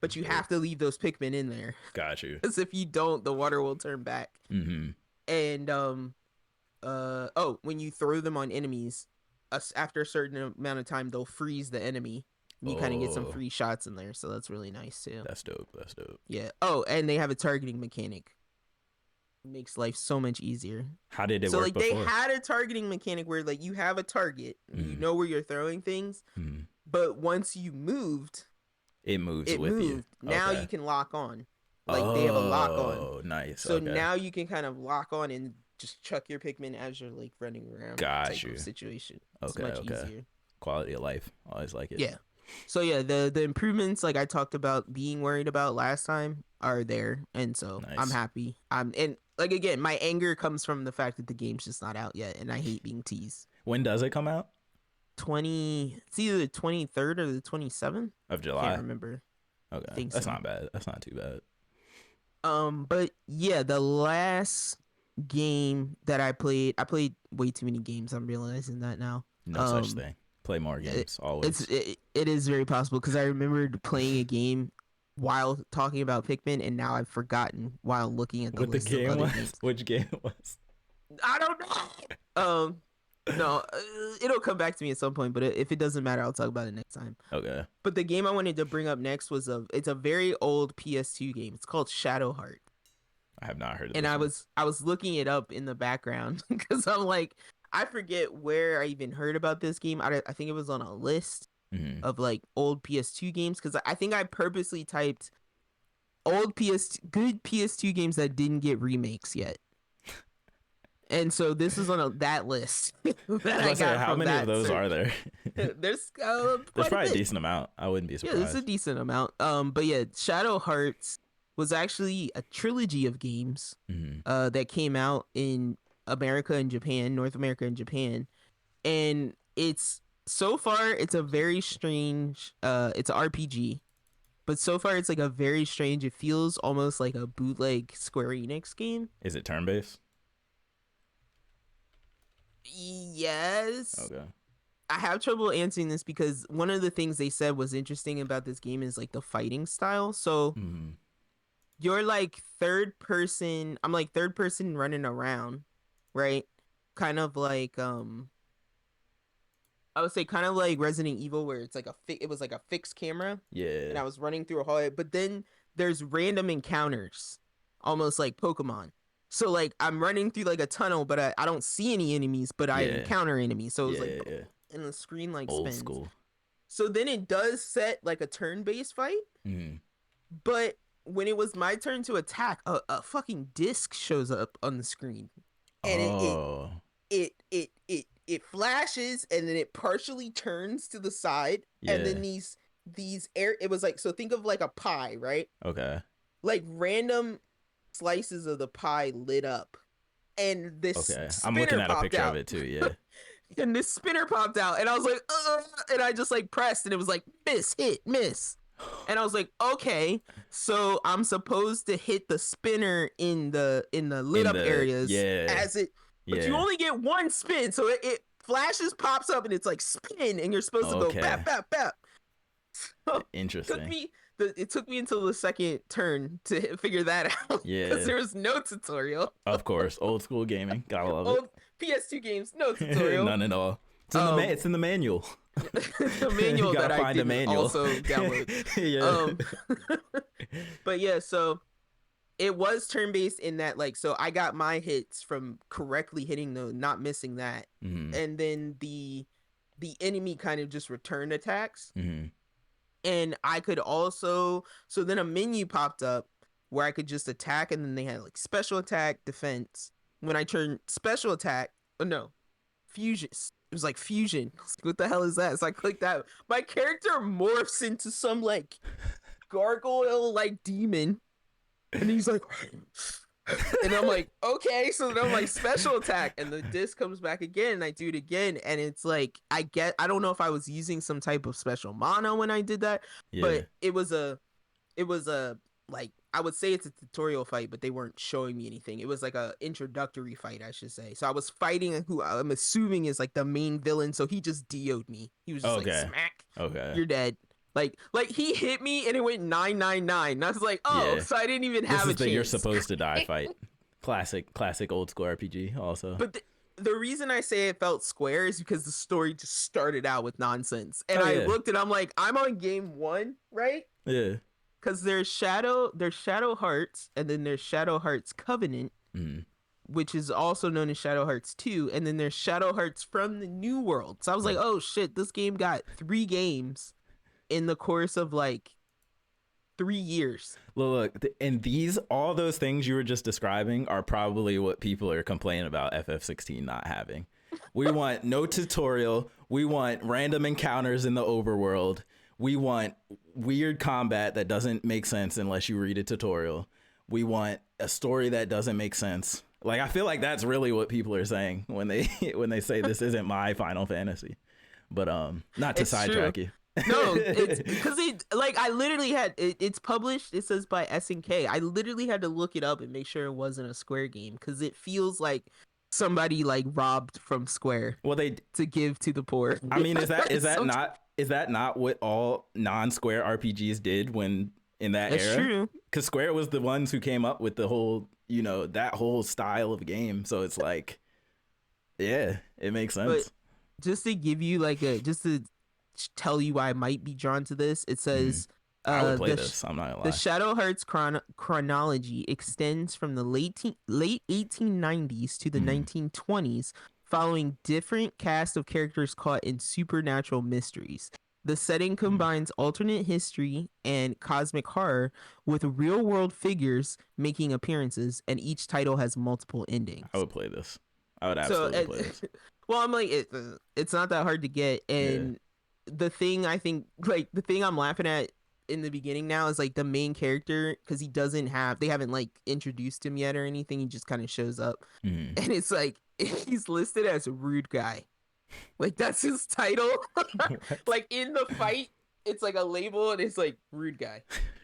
but you have to leave those Pikmin in there. Got you. Because if you don't, the water will turn back. And when you throw them on enemies, after a certain amount of time, they'll freeze the enemy. You kind of get some free shots in there, so that's really nice too. That's dope. Yeah. Oh, and they have a targeting mechanic. It makes life so much easier. How did it work before? They had a targeting mechanic where like you have a target, you know where you're throwing things, but once you moved, it moves with you. Now you can lock on. Like they have a lock on. Oh, nice. So now you can kind of lock on and just chuck your Pikmin as you're like running around. Got you. Situation. It's much easier. Quality of life. Always like it. Yeah. So yeah, the improvements like I talked about being worried about last time are there, and so I'm happy. And like again, my anger comes from the fact that the game's just not out yet, and I hate being teased. When does it come out? It's either the 23rd or the 27th of July. I can't remember. Okay, that's not bad. That's not too bad. But yeah, the last game that I played way too many games. I'm realizing that now. No such thing. Play more games, always. It is very possible, because I remembered playing a game while talking about Pikmin, and now I've forgotten while looking at the list of other games. Which game it was? I don't know. No, it'll come back to me at some point, but if it doesn't matter, I'll talk about it next time. Okay. But the game I wanted to bring up next was it's a very old PS2 game. It's called Shadowheart. I have not heard of it. And I was looking it up in the background because I'm like, I forget where I even heard about this game. I think it was on a list of like old PS2 games, because I think I purposely typed good PS2 games that didn't get remakes yet. And so this is on that list. How many of those are there? There's probably a decent amount. I wouldn't be surprised. Yeah, there's a decent amount. But yeah, Shadow Hearts was actually a trilogy of games that came out in America and Japan, North America and Japan, and it's a very strange. It's an RPG, but so far it's like a very strange. It feels almost like a bootleg Square Enix game. Is it turn-based? Yes. Okay. I have trouble answering this because one of the things they said was interesting about this game is like the fighting style. So you're like third person. I'm like third person running around, right? Kind of like I would say kind of like Resident Evil, where it's like it was like a fixed camera. Yeah. And I was running through a hallway, but then there's random encounters, almost like Pokemon. So like I'm running through like a tunnel, but I don't see any enemies, but I encounter enemies. So it's and the screen like old spins. School. So then it does set like a turn-based fight. But when it was my turn to attack, a fucking disc shows up on the screen, and it flashes, and then it partially turns to the side, and then these it was like, so think of like a pie, right? Okay. Like random slices of the pie lit up, and this I'm looking at a picture of it too. Yeah. And this spinner popped out, and I was like, and I just like pressed, and it was like miss, hit, miss. And I was like, okay, so I'm supposed to hit the spinner in the lit up areas as it, but you only get one spin, so it flashes, pops up, and it's like spin, and you're supposed to go bap bap bap. So Interesting. It took me until the second turn to figure that out. Yeah, because there was no tutorial. Of course, old school gaming, gotta love it. PS2 games, no tutorial. None at all. It's in the manual. The manual that I didn't also download. But yeah, so it was turn-based in that, like, so I got my hits from correctly hitting not missing that, and then the enemy kind of just returned attacks, and I could also, so then a menu popped up where I could just attack, and then they had like special attack, defense. When I turned special attack, fusion. It was like fusion. What the hell is that? So I clicked that. My character morphs into some like gargoyle like demon, and he's like, and I'm like, okay. So then I'm like special attack, and the disc comes back again, and I do it again, and it's like I don't know if I was using some type of special mana when I did that, but it was a like, I would say it's a tutorial fight, but they weren't showing me anything. It was like a introductory fight, I should say. So I was fighting who I'm assuming is like the main villain. So he just DO'd me. He was just like, smack. Okay. You're dead. Like he hit me and it went 999. And I was like, so I didn't even have a chance. You're supposed to die fight. Classic old school RPG also. But the reason I say it felt square is because the story just started out with nonsense. And I looked and I'm like, I'm on game 1, right? Yeah. Because there's Shadow Hearts, and then there's Shadow Hearts Covenant, which is also known as Shadow Hearts 2, and then there's Shadow Hearts from the New World. So I was like, oh shit, this game got 3 games in the course of like 3 years. Look, and all those things you were just describing are probably what people are complaining about FF16 not having. We want no tutorial. We want random encounters in the overworld. We want weird combat that doesn't make sense unless you read a tutorial. We want a story that doesn't make sense. Like, I feel like that's really what people are saying when they say this isn't my Final Fantasy. But not to sidetrack you. No, it's because I literally had it's published. It says by SNK. I literally had to look it up and make sure it wasn't a Square game, because it feels like somebody like robbed from Square. To give to the poor. I mean, is that not what all non-Square RPGs did when in that era? That's true. Because Square was the ones who came up with the whole, that whole style of game. So it's like, yeah, it makes sense. But just to give you just to tell you why I might be drawn to this, it says I would play this. I'm not gonna lie. The Shadow Hearts chronology extends from the late 1890s to the 1920s, following different cast of characters caught in supernatural mysteries. The setting combines alternate history and cosmic horror with real-world figures making appearances, and each title has multiple endings. I would play this. I would absolutely play this. Well, I'm like, it's not that hard to get, and the thing I think, like, the thing I'm laughing at in the beginning now is like the main character, because they haven't like introduced him yet or anything. He just kind of shows up, and it's like he's listed as a rude guy. Like, that's his title. Like, in the fight, it's like a label and it's like rude guy.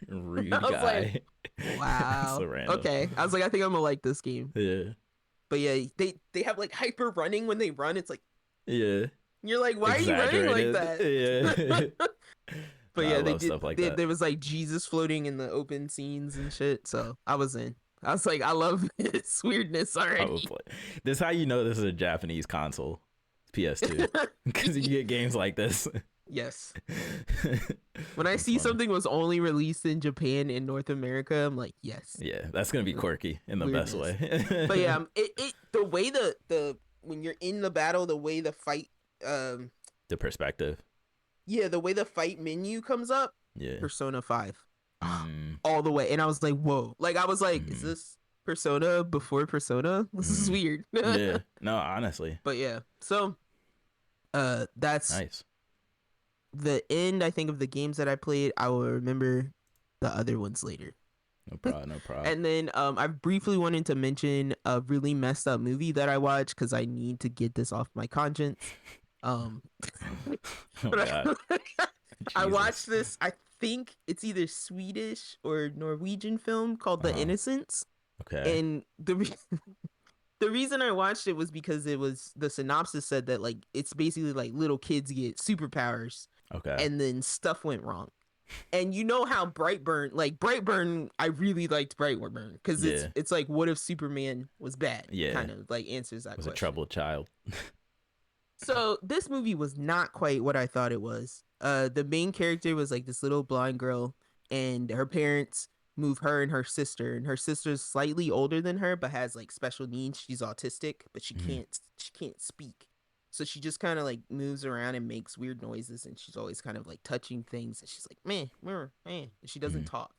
Rude guy. Like, wow. So okay. I was like, I think I'm gonna like this game. Yeah. But yeah, they have like hyper running when they run. It's like, yeah. You're like, why are you running like that? Yeah. But yeah, they did. Stuff like that. There was like Jesus floating in the open scenes and shit. So I was in. I was like, I love this weirdness already. This is how you know this is a Japanese console, PS2, because you get games like this. Yes. When I see something was only released in Japan and North America, I'm like, yes. Yeah, that's gonna be quirky in the best way. But yeah, the way the when you're in the battle, the way the fight, the perspective. Yeah, the way the fight menu comes up. Yeah. Persona 5. All the way. And I was like, whoa. Like, I was like, is this Persona before Persona? This is weird. Yeah. No, honestly. But yeah. So that's nice. The end, I think, of the games that I played. I will remember the other ones later. No problem. And then I briefly wanted to mention a really messed up movie that I watched, because I need to get this off my conscience. Oh, God. I watched this. I think it's either Swedish or Norwegian film called The Innocents. Okay. And the reason I watched it was because it was the synopsis said that like it's basically like little kids get superpowers. Okay. And then stuff went wrong. And you know how Brightburn, I really liked Brightburn because it's like, what if Superman was bad? Yeah. Kind of like answers that question. Was a troubled child. So this movie was not quite what I thought it was. The main character was like this little blind girl, and her parents move her and her sister's slightly older than her, but has like special needs. She's autistic, but she can't speak. So she just kind of like moves around and makes weird noises, and she's always kind of like touching things, and she's like, man, and she doesn't talk.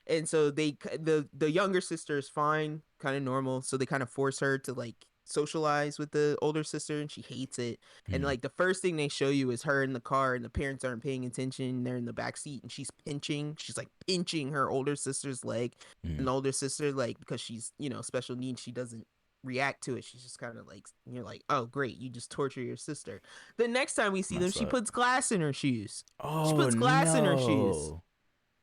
And so the younger sister is fine, kind of normal. So they kind of force her to like socialize with the older sister, and she hates it. And like the first thing they show you is her in the car, and the parents aren't paying attention. They're in the back seat, and she's like pinching her older sister's leg. And the older sister, like, because she's, you know, special needs, she doesn't react to it. She's just kind of like, you're like, oh great, you just torture your sister. The next time we see them, she puts glass in her shoes. She puts glass in her shoes.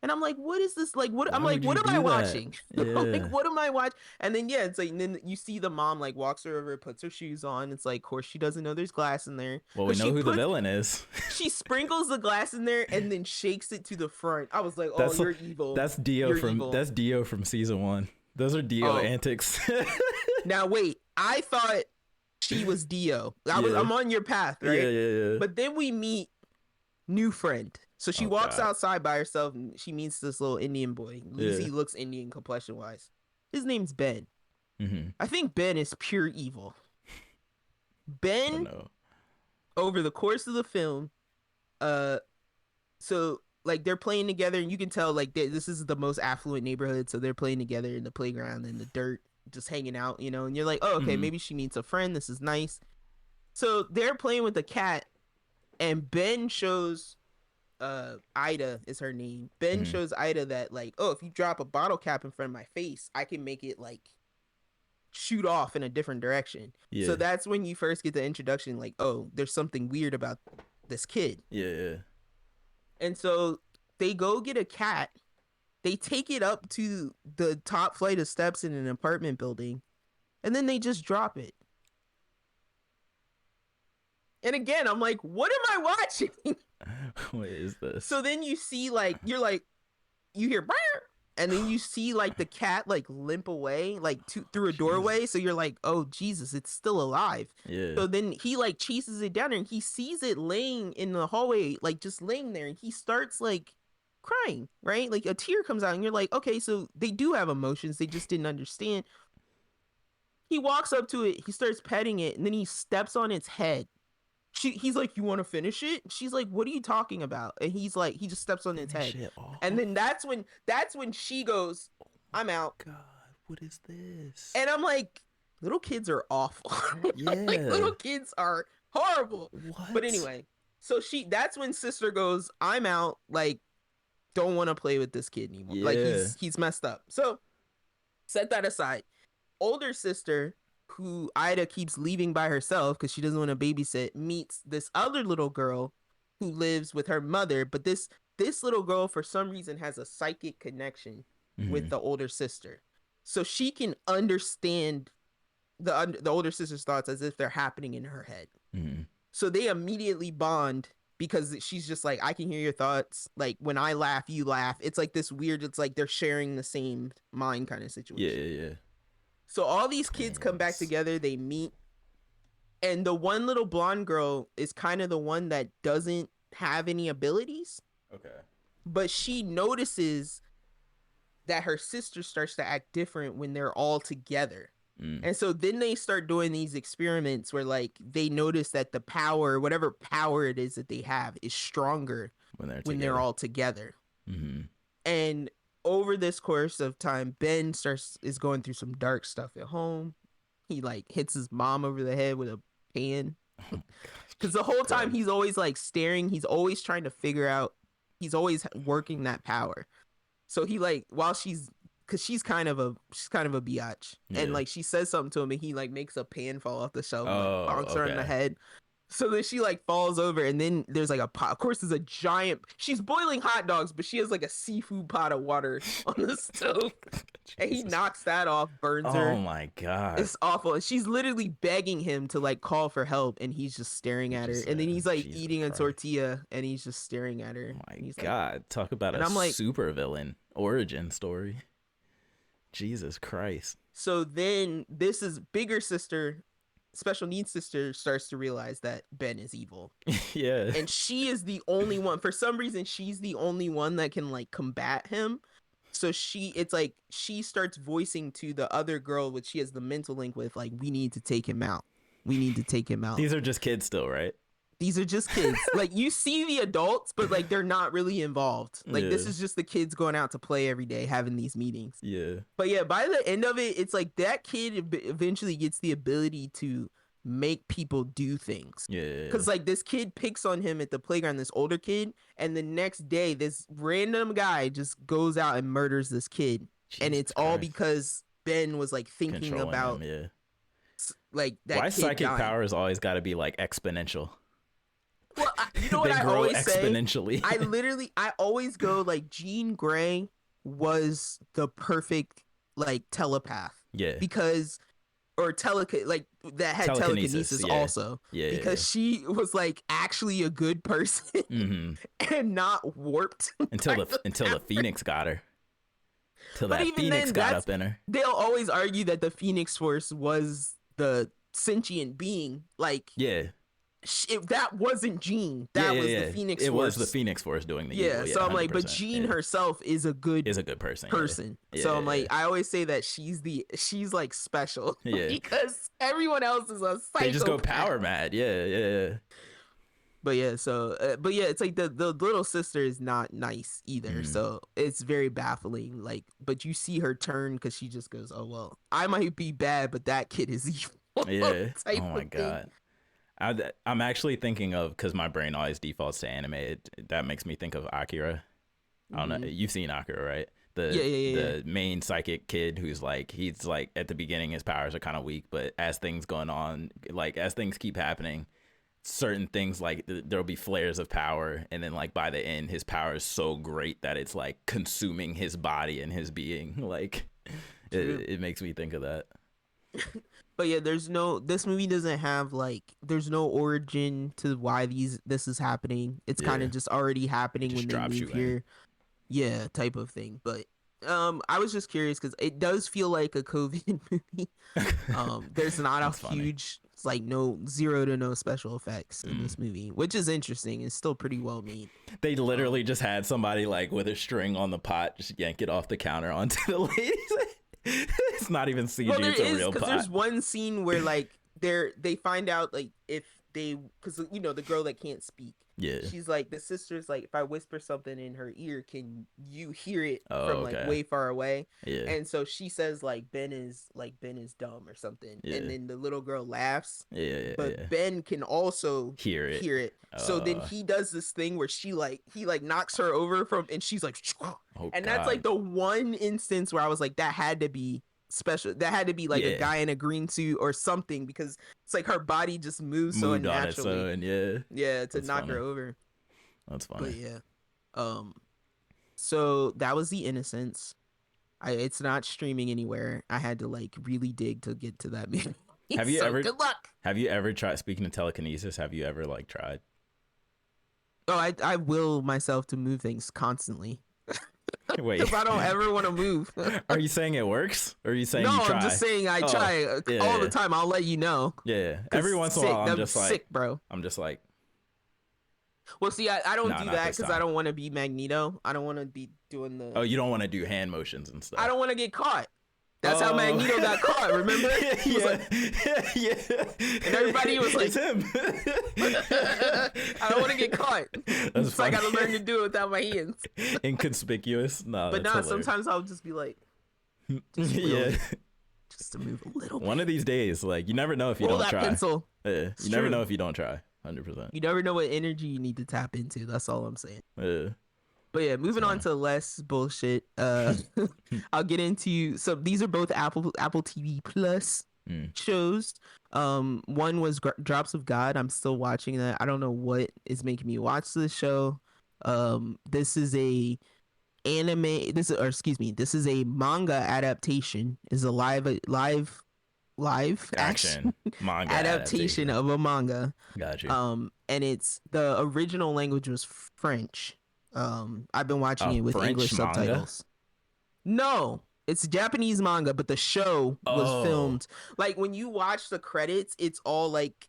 And I'm like, what is this? Like, what? I'm like, what am I watching? Like, what am I watching? And then, yeah, it's like, and then you see the mom, like, walks her over, puts her shoes on. It's like, of course, she doesn't know there's glass in there. Well, we know who the villain is. She sprinkles the glass in there and then shakes it to the front. I was like, oh, you're evil. That's Dio that's Dio from season 1. Those are Dio antics. Now, wait, I thought she was Dio. I'm on your path, right? Yeah. But then we meet new friend. So she walks outside by herself, and she meets this little Indian boy. He looks Indian complexion wise. His name's Ben. I think Ben is pure evil. Ben, over the course of the film, so like they're playing together, and you can tell like this is the most affluent neighborhood, so they're playing together in the playground in the dirt, just hanging out, you know. And you're like, oh, okay, maybe she meets a friend. This is nice. So they're playing with the cat, and Ben shows. Ida is her name. Ben shows Ida that like, oh, if you drop a bottle cap in front of my face, I can make it like shoot off in a different direction. So that's when you first get the introduction, like, oh, there's something weird about this kid. And so they go get a cat. They take it up to the top flight of steps in an apartment building, and then they just drop it. And again, I'm like, what am I watching? What is this? So then you see, like, you hear, Brr! And then you see, like, the cat, like, limp away, like, through a doorway. So you're like, oh, Jesus, it's still alive. So then he, like, chases it down there, and he sees it laying in the hallway, like, just laying there. And he starts, like, crying, right? Like, a tear comes out, and you're like, okay, so they do have emotions. They just didn't understand. He walks up to it. He starts petting it, and then he steps on its head. He's like, you want to finish it? She's like, what are you talking about? And he's like, he just steps on its head. And then that's when she goes, I'm out. God, what is this? And I'm like, little kids are awful. Like, little kids are horrible. What? But anyway, so that's when sister goes, I'm out. Like, don't want to play with this kid anymore. Like, he's messed up. So set that aside. Older sister, who Ida keeps leaving by herself because she doesn't want to babysit, meets this other little girl who lives with her mother. But this little girl, for some reason, has a psychic connection with the older sister. So she can understand the older sister's thoughts as if they're happening in her head. So they immediately bond because she's just like, I can hear your thoughts. Like, when I laugh, you laugh. It's like this weird, it's like they're sharing the same mind kind of situation. Yeah. So all these kids come back together, they meet, and the one little blonde girl is kind of the one that doesn't have any abilities. Okay. But she notices that her sister starts to act different when they're all together. And so then they start doing these experiments where, like, they notice that the power, whatever power it is that they have, is stronger when they're all together. And over this course of time, Ben is going through some dark stuff at home. He like hits his mom over the head with a pan. Because the whole time he's always like staring. He's always trying to figure out. He's always working that power. So he like, because she's kind of a biatch, and like she says something to him, and he like makes a pan fall off the shelf, and bonks her in the head. So then she like falls over, and then there's like a pot. Of course, there's a giant. She's boiling hot dogs, but she has like a seafood pot of water on the stove, and he knocks that off, burns her. Oh my god, it's awful. And she's literally begging him to like call for help, and he's just staring at her. And then he's like Jesus eating Christ. a tortilla, and he's just staring at her. Oh my he's god, like, talk about a super villain origin story. Jesus Christ. So then this is bigger sister. Special needs sister starts to realize that Ben is evil. Yeah. And she is the only one. For some reason, she's the only one that can like combat him. So it's like she starts voicing to the other girl, which she has the mental link with, like, we need to take him out. We need to take him out. These are just kids still, right? These are just kids. Like, you see the adults, but like they're not really involved. Like, Yeah. this is just the kids going out to play every day, having these meetings. Yeah. But yeah, by the end of it, it's like that kid eventually gets the ability to make people do things. Yeah. Because like this kid picks on him at the playground, this older kid, and the next day this random guy just goes out and murders this kid. And it's all because Ben was like thinking Controlling about him, like that. Why kid psychic dying. powers always got to be like exponential? Well, you know what They I grow always exponentially. say? I always go like Jean Grey was the perfect like telepath. Yeah. Because or that had telekinesis yeah. also. Yeah. Because she was like actually a good person and not warped until the Phoenix got her. Till that Phoenix got up in her. They'll always argue that the Phoenix Force was the sentient being. Like, yeah. That wasn't Jean. That was the Phoenix Force. It was the Phoenix Force doing the evil. Yeah, so I'm like, 100%. but Jean herself is a good person. Yeah. So I'm like, I always say that she's like special. Yeah. Because everyone else is a psychopath. They just go power mad. Yeah. But yeah, it's like the little sister is not nice either. So it's very baffling. Like, but you see her turn because she just goes, "Oh well, I might be bad, but that kid is evil." Yeah. Oh my god. I'm actually thinking of, because my brain always defaults to anime. That makes me think of Akira. I don't know. You've seen Akira, right? The main psychic kid who's like, he's like at the beginning his powers are kind of weak, but as things going on, like as things keep happening, certain things like there'll be flares of power, and then like by the end his power is so great that it's like consuming his body and his being. Like it makes me think of that. But yeah, this movie doesn't have like, there's no origin to why this is happening. It's kind of just already happening when they move here. Yeah, type of thing. But I was just curious because it does feel like a COVID movie. There's not a huge, it's like zero to no special effects in this movie, which is interesting. It's still pretty well made. They literally just had somebody like with a string on the pot just yank it off the counter onto the ladies. It's not even CG. Well, it's a real pot. There's one scene where like they find out like if because the girl that can't speak. Yeah. She's like, the sister's like, if I whisper something in her ear, can you hear it from like way far away? Yeah. And so she says like Ben is dumb or something. Yeah. And then the little girl laughs. Yeah. But Ben can also hear it. So then he does this thing where he knocks her over and she's like, and that's like the one instance where I was like, that had to be special. That had to be like a guy in a green suit or something, because it's like her body just moves so unnaturally. To knock her over. That's funny. But yeah, so that was The Innocents. It's not streaming anywhere. I had to like really dig to get to that movie. Have you ever? Good luck. Have you ever tried? Speaking of telekinesis, have you ever like tried? Oh, I will myself to move things constantly. Wait, because I don't ever want to move. Are you saying it works, or are you saying no? You try? I'm just saying I try all the time. I'll let you know. Yeah. Every once in a while, I'm just like, sick, bro. I'm just like. Well, see, I don't do that because I don't want to be Magneto. I don't want to be doing the. Oh, you don't want to do hand motions and stuff. I don't want to get caught. That's how Magneto got caught, remember? Yeah. And everybody was like, it's him. I don't want to get caught. So I got to learn to do it without my hands. Inconspicuous? No. But nah, sometimes I'll just be like, just to move a little bit. One of these days, like, you never know if you don't try. Pencil. You never know if you don't try. 100%. You never know what energy you need to tap into. That's all I'm saying. Yeah. But yeah, moving on to less bullshit. I'll get into. So these are both Apple TV Plus shows. One was Drops of God. I'm still watching that. I don't know what is making me watch this show. This is a anime. This is a manga adaptation. Is a live action manga adaptation of a manga. Gotcha. And it's the original language was French. I've been watching it with French English manga? subtitles. No, it's Japanese manga, but the show was filmed. Like when you watch the credits, it's all like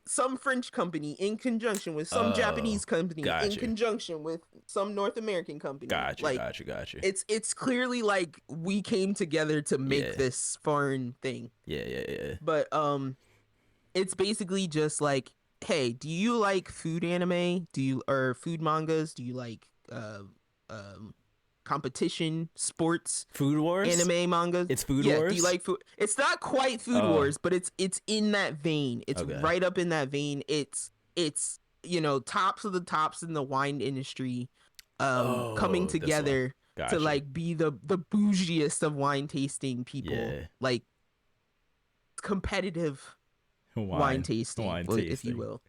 some French company in conjunction with some Japanese company in conjunction with some North American company. Gotcha. It's clearly like we came together to make this foreign thing. Yeah. But it's basically just like, hey, do you like food anime? Or food mangas? Do you like competition sports food wars anime mangas? It's food wars. Do you like food? It's not quite food wars, but it's in that vein. It's right up in that vein. It's tops of the tops in the wine industry coming together to like be the bougiest of wine tasting people, like competitive wine tasting, if you will.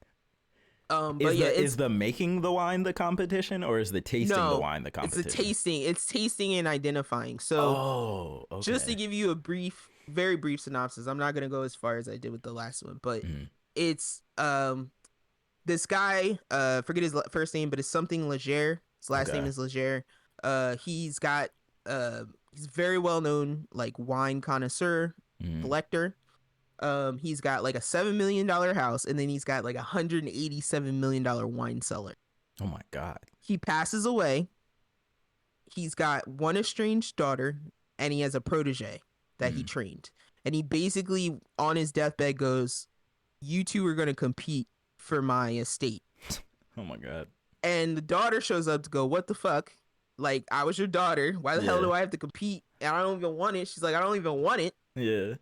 Is the making the wine the competition, or is the tasting the wine the competition? It's the tasting. It's tasting and identifying. So, just to give you a very brief synopsis, I'm not gonna go as far as I did with the last one, but it's this guy, forget his first name, but it's something Leger. His last name is Leger. He's very well known, like wine connoisseur, collector. He's got like a $7 million house, and then he's got like $187 million wine cellar. Oh my God. He passes away. He's got one estranged daughter, and he has a protege that he trained. And he basically, on his deathbed, goes, "You two are going to compete for my estate." Oh my God. And the daughter shows up to go, "What the fuck? Like, I was your daughter. Why the hell do I have to compete? And I don't even want it." She's like, "I don't even want it." Yeah.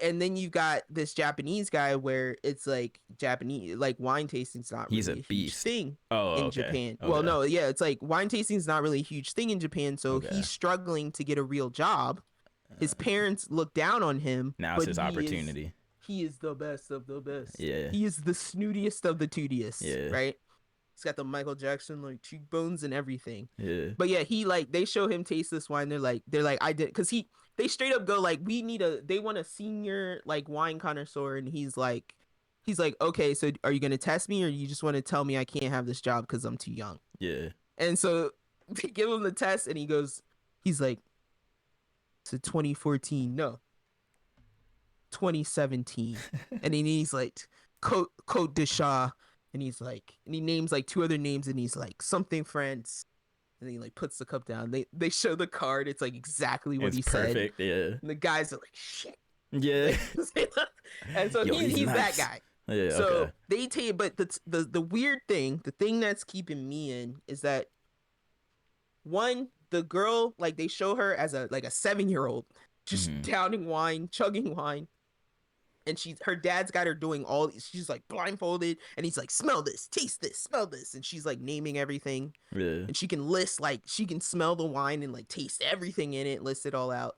And then you've got this Japanese guy where it's like Japanese, like wine tasting's not really a huge thing in Japan. Okay. Well, no, yeah, it's like wine tasting's not really a huge thing in Japan. So he's struggling to get a real job. His parents look down on him. Now it's his opportunity. He is the best of the best. Yeah. He is the snootiest of the tootiest. Yeah. Right? He's got the Michael Jackson like cheekbones and everything. Yeah. But yeah, they show him taste this wine. They're like, I did, because they straight up go like, they want a senior like wine connoisseur, and he's like, okay, so are you gonna test me, or you just want to tell me I can't have this job because I'm too young? Yeah. And so they give him the test, and he's like, "So 2014, no, 2017," and then he's like, Cote de Chat, and he's like, and he names like two other names, and he's like something France. And then he like puts the cup down. They show the card. It's like exactly what he said. Perfect, yeah. And the guys are like, shit. Yeah. And so he's nice. That guy. Yeah. So they take, but the weird thing, the thing that's keeping me in is that one, the girl, like they show her as a 7-year-old, just downing wine, chugging wine. And her dad's got her doing all these. She's like blindfolded, and he's like, "Smell this, taste this, smell this," and she's like naming everything. Yeah. And she can she can smell the wine and like taste everything in it, list it all out.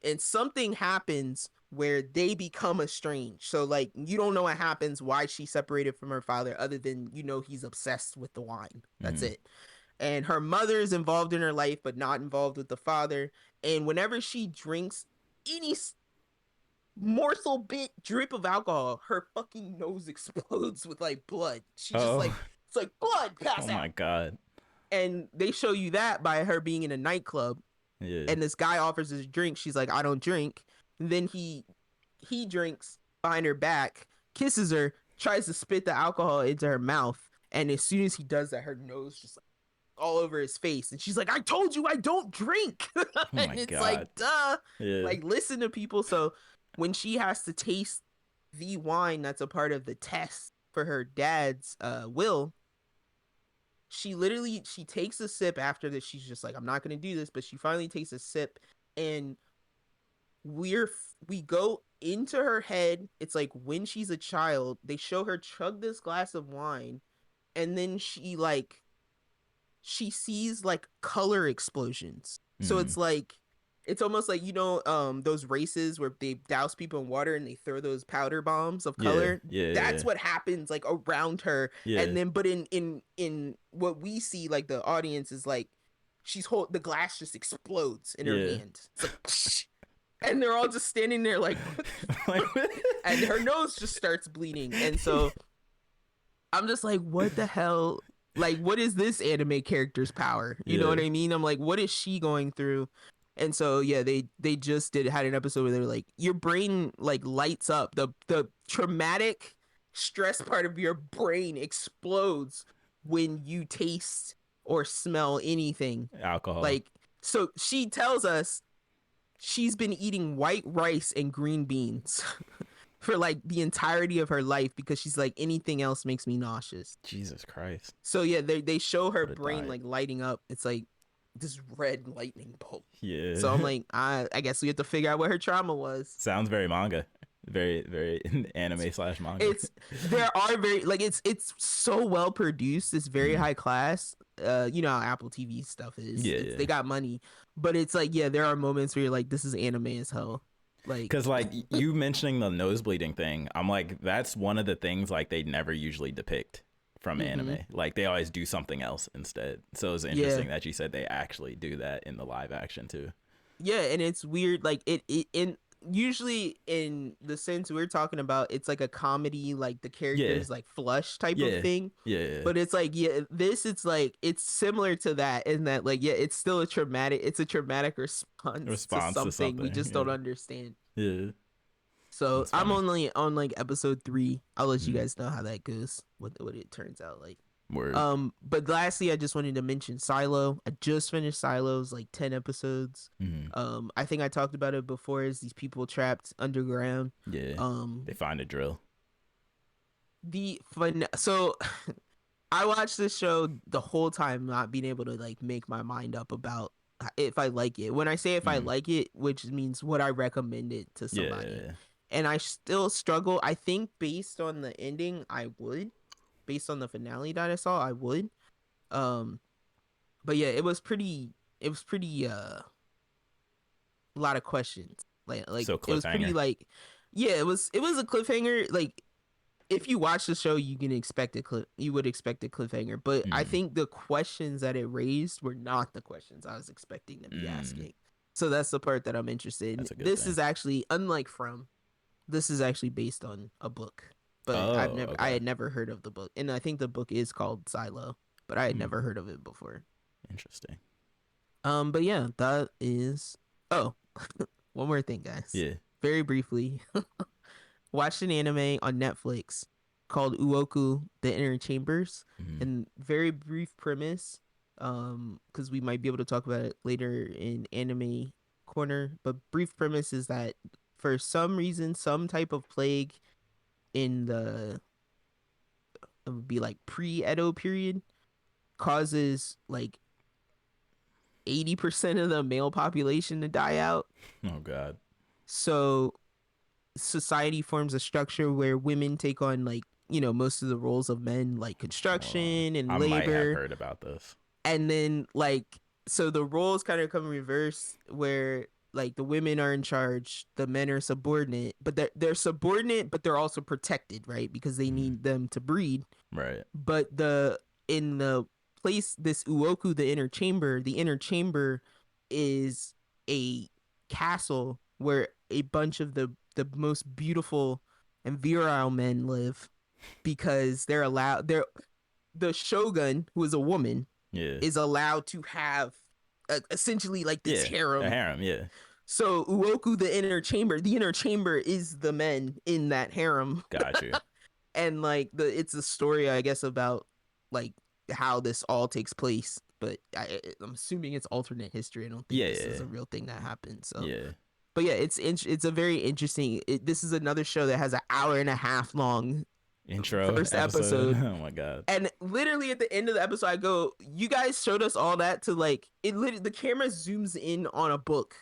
And something happens where they become estranged. So like you don't know what happens, why she separated from her father, other than he's obsessed with the wine. That's it. And her mother is involved in her life, but not involved with the father. And whenever she drinks any morsel bit drip of alcohol, her fucking nose explodes with like blood. She just like, it's like blood pass out. Oh my God. And they show you that by her being in a nightclub. Yeah. And this guy offers her a drink. She's like, "I don't drink." And then he drinks behind her back, kisses her, tries to spit the alcohol into her mouth. And as soon as he does that, her nose just like all over his face. And she's like, "I told you I don't drink." And it's God. Like, duh. Yeah. Like, listen to people. So when she has to taste the wine that's a part of the test for her dad's will, she takes a sip after this. She's just like, "I'm not going to do this." But she finally takes a sip, and we go into her head. It's like when she's a child, they show her chug this glass of wine, and then she sees like color explosions. So it's like It's almost like, those races where they douse people in water and they throw those powder bombs of Yeah, color. yeah, That's yeah, what happens like around her. yeah, And then, but in what we see, like the audience is like, the glass just explodes in her yeah. hand. It's like, and they're all just standing there like, Like, and her nose just starts bleeding. And so I'm just like, what the hell? Like, what is this anime character's power? You know yeah, what I mean? I'm like, what is she going through? And so yeah, they just had an episode where they're like, your brain like lights up. The traumatic stress part of your brain explodes when you taste or smell anything. alcohol. Like, so she tells us she's been eating white rice and green beans for like the entirety of her life because she's like, anything else makes me nauseous. Jesus Christ. So yeah, they show her What a brain diet. like lighting up. It's like this red lightning bolt. Yeah. So I'm like, I guess we have to figure out what her trauma was. Sounds very manga. Very, very anime slash manga. There are very like it's so well produced. It's very high class. You know how Apple TV stuff is. Yeah. They got money, but it's like, yeah, there are moments where you're like, this is anime as hell. Like, Because like you mentioning the nose bleeding thing, I'm like, that's one of the things like they never usually depict from anime. Like they always do something else instead. So it's interesting that you said they actually do that in the live action too. Yeah, and it's weird. Like it in usually in the sense we're talking about, it's like a comedy, like the characters like flush type of thing. Yeah. But it's like, yeah, it's like it's similar to that in that, like, yeah, it's still a traumatic response to something we just don't understand. Yeah. So That's I'm funny. only on like episode 3. I'll let you guys know how that goes, what it turns out like. Word. But lastly, I just wanted to mention Silo. I just finished Silo's like 10 episodes. I think I talked about it before, is these people trapped underground. Yeah. They find a drill. So I watched this show the whole time not being able to like make my mind up about if I like it. When I say if I like it, which means would I recommend it to somebody. Yeah. And I still struggle. I think based on the ending, I would. Based on the finale that I saw, I would. But yeah, it was pretty a lot of questions. Like So it was pretty cliffhanger. like, yeah, it was a cliffhanger. Like if you watch the show, you would expect a cliffhanger. But I think the questions that it raised were not the questions I was expecting to be asking. So that's the part that I'm interested in. That's a good This thing. is actually, unlike this is actually based on a book. But I had never heard of the book. And I think the book is called Silo, but I had never heard of it before. Interesting. But yeah, that is one more thing, guys. Yeah. Very briefly. Watched an anime on Netflix called Uoku the Inner Chambers. And very brief premise, because we might be able to talk about it later in anime corner, but brief premise is that for some reason, some type of plague in it would be like pre-Edo period causes like 80% of the male population to die out. Oh God. So society forms a structure where women take on like, most of the roles of men, like construction and I labor. might have heard about this. And then like, so the roles kind of come in reverse, where like the women are in charge, the men are subordinate, but they're subordinate, but they're also protected, right? Because they need them to breed. Right. But in the place, this Uoku, the inner chamber is a castle where a bunch of the most beautiful and virile men live, because the shogun, who is a woman, is allowed to have essentially like this harem. A harem, yeah. So Uoku, the inner chamber is the men in that harem. Got you. And like it's a story, I guess, about like how this all takes place. But I'm assuming it's alternate history. I don't think this is a real thing that happened. So yeah. But yeah, it's a very interesting. This is another show that has an hour and a half long intro first episode. Oh my God. And literally at the end of the episode, I go, you guys showed us all that to like the camera zooms in on a book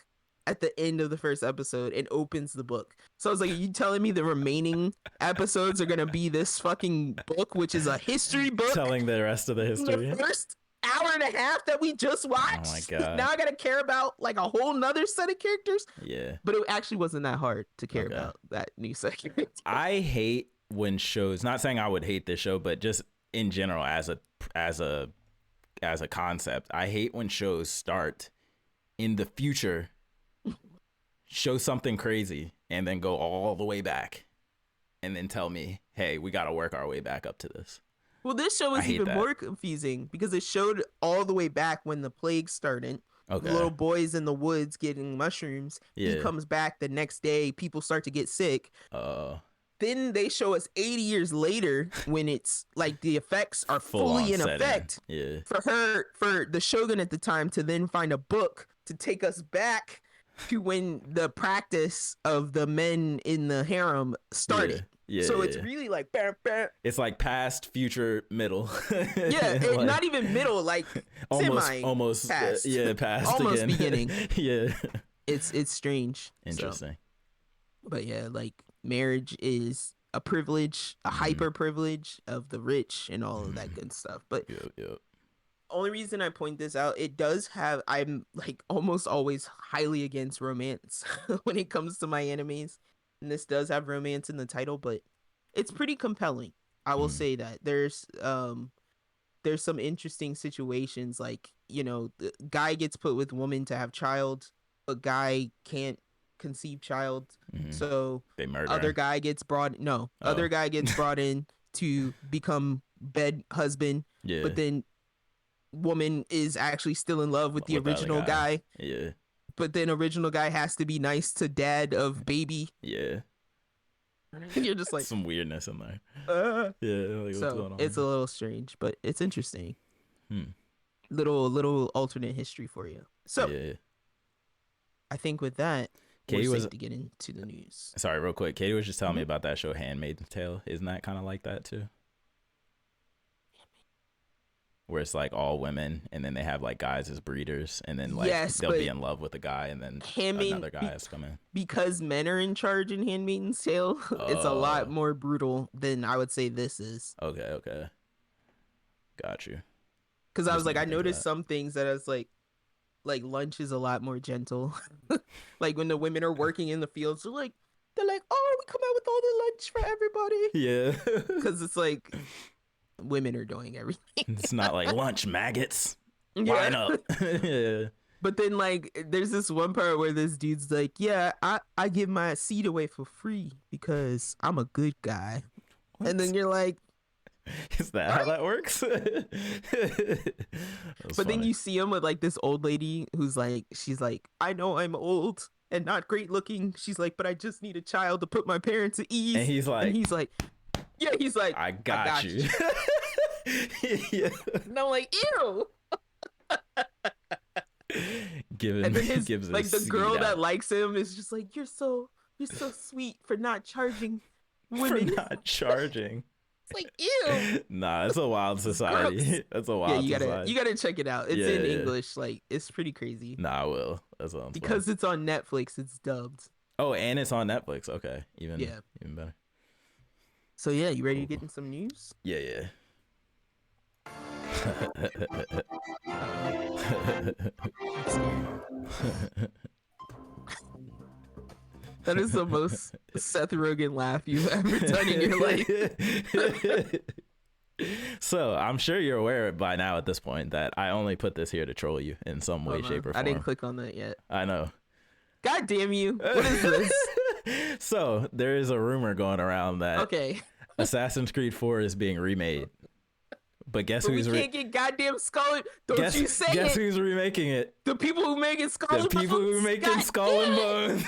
at the end of the first episode and opens the book. So I was like, are you telling me the remaining episodes are gonna be this fucking book, which is a history book, Telling the rest of the history. the first hour and a half that we just watched. Oh my god! Now I gotta care about like a whole nother set of characters. Yeah, but it actually wasn't that hard to care about that new set of characters. I hate when shows. Not saying I would hate this show, but just in general, as a concept, I hate when shows start in the future, show something crazy, and then go all the way back, and then tell me, "Hey, we got to work our way back up to this." Well, this show was even more confusing because it showed all the way back when the plague started. Okay. The little boys in the woods getting mushrooms. Yeah. He comes back the next day. People start to get sick. Then they show us 80 years later when it's like the effects are fully in effect. Yeah. For the Shogun at the time to then find a book to take us back to when the practice of the men in the harem started. Yeah, so it's really like it's like past, future, middle. Yeah, like, not even middle, like almost past. Past, almost again. Beginning. Yeah, it's strange. Interesting. So, but yeah, like marriage is a privilege, a hyper privilege of the rich and all of that good stuff. But only reason I point this out, it does have. I'm like almost always highly against romance when it comes to my animes. And this does have romance in the title, but it's pretty compelling. I will say that there's some interesting situations, like, you know, the guy gets put with woman to have child, but guy can't conceive child, so they murder other him. Guy gets brought other guy gets brought in to become bed husband, but then woman is actually still in love with the original guy. Yeah. But then original guy has to be nice to dad of baby. Yeah. You're just like some weirdness in there. Yeah. Like, so going on it's here? a little strange, but it's interesting. Little alternate history for you. So I think with that, Katie we're safe to get into the news. Sorry, real quick. Katie was just telling me about that show Handmaid's Tale. Isn't that kind of like that too? Where it's like all women, and then they have like guys as breeders, and then like they'll be in love with a guy, and then another guy has come in. Because men are in charge in Handmaid's Tale, it's a lot more brutal than I would say this is. Okay. Got you. Because I was like, I noticed some things that I was like lunch is a lot more gentle. Like when the women are working in the fields, they're like, oh, we come out with all the lunch for everybody. Yeah. Because it's like, women are doing everything. It's not like lunch, maggots. Line up. Yeah. But then like there's this one part where this dude's like, yeah, I give my seed away for free because I'm a good guy. What? And then you're like, is that how that works? But then you see him with like this old lady who's like, she's like, I know I'm old and not great looking. She's like, but I just need a child to put my parents at ease. And he's like, I got you. Yeah. And I'm like, ew. Gives like the girl that likes him is just like, you're so sweet for not charging women. For not charging. It's like, ew. Nah, that's a wild society. That's a wild society. You gotta check it out. It's in English. Like, it's pretty crazy. Nah, I will. That's what I'm because it's on Netflix. It's dubbed. Oh, and it's on Netflix. Okay, even better. So yeah, you ready to get in some news? Yeah. That is the most Seth Rogen laugh you've ever done in your life. So I'm sure you're aware by now at this point that I only put this here to troll you in some way, shape, or form. I didn't click on that yet. I know. God damn you. What is this? So there is a rumor going around that Assassin's Creed 4 is being remade. But guess who's can't get goddamn Skull. Don't you say Guess who's remaking it? The people who making Skull and Bones. The people who making Skull and Bones.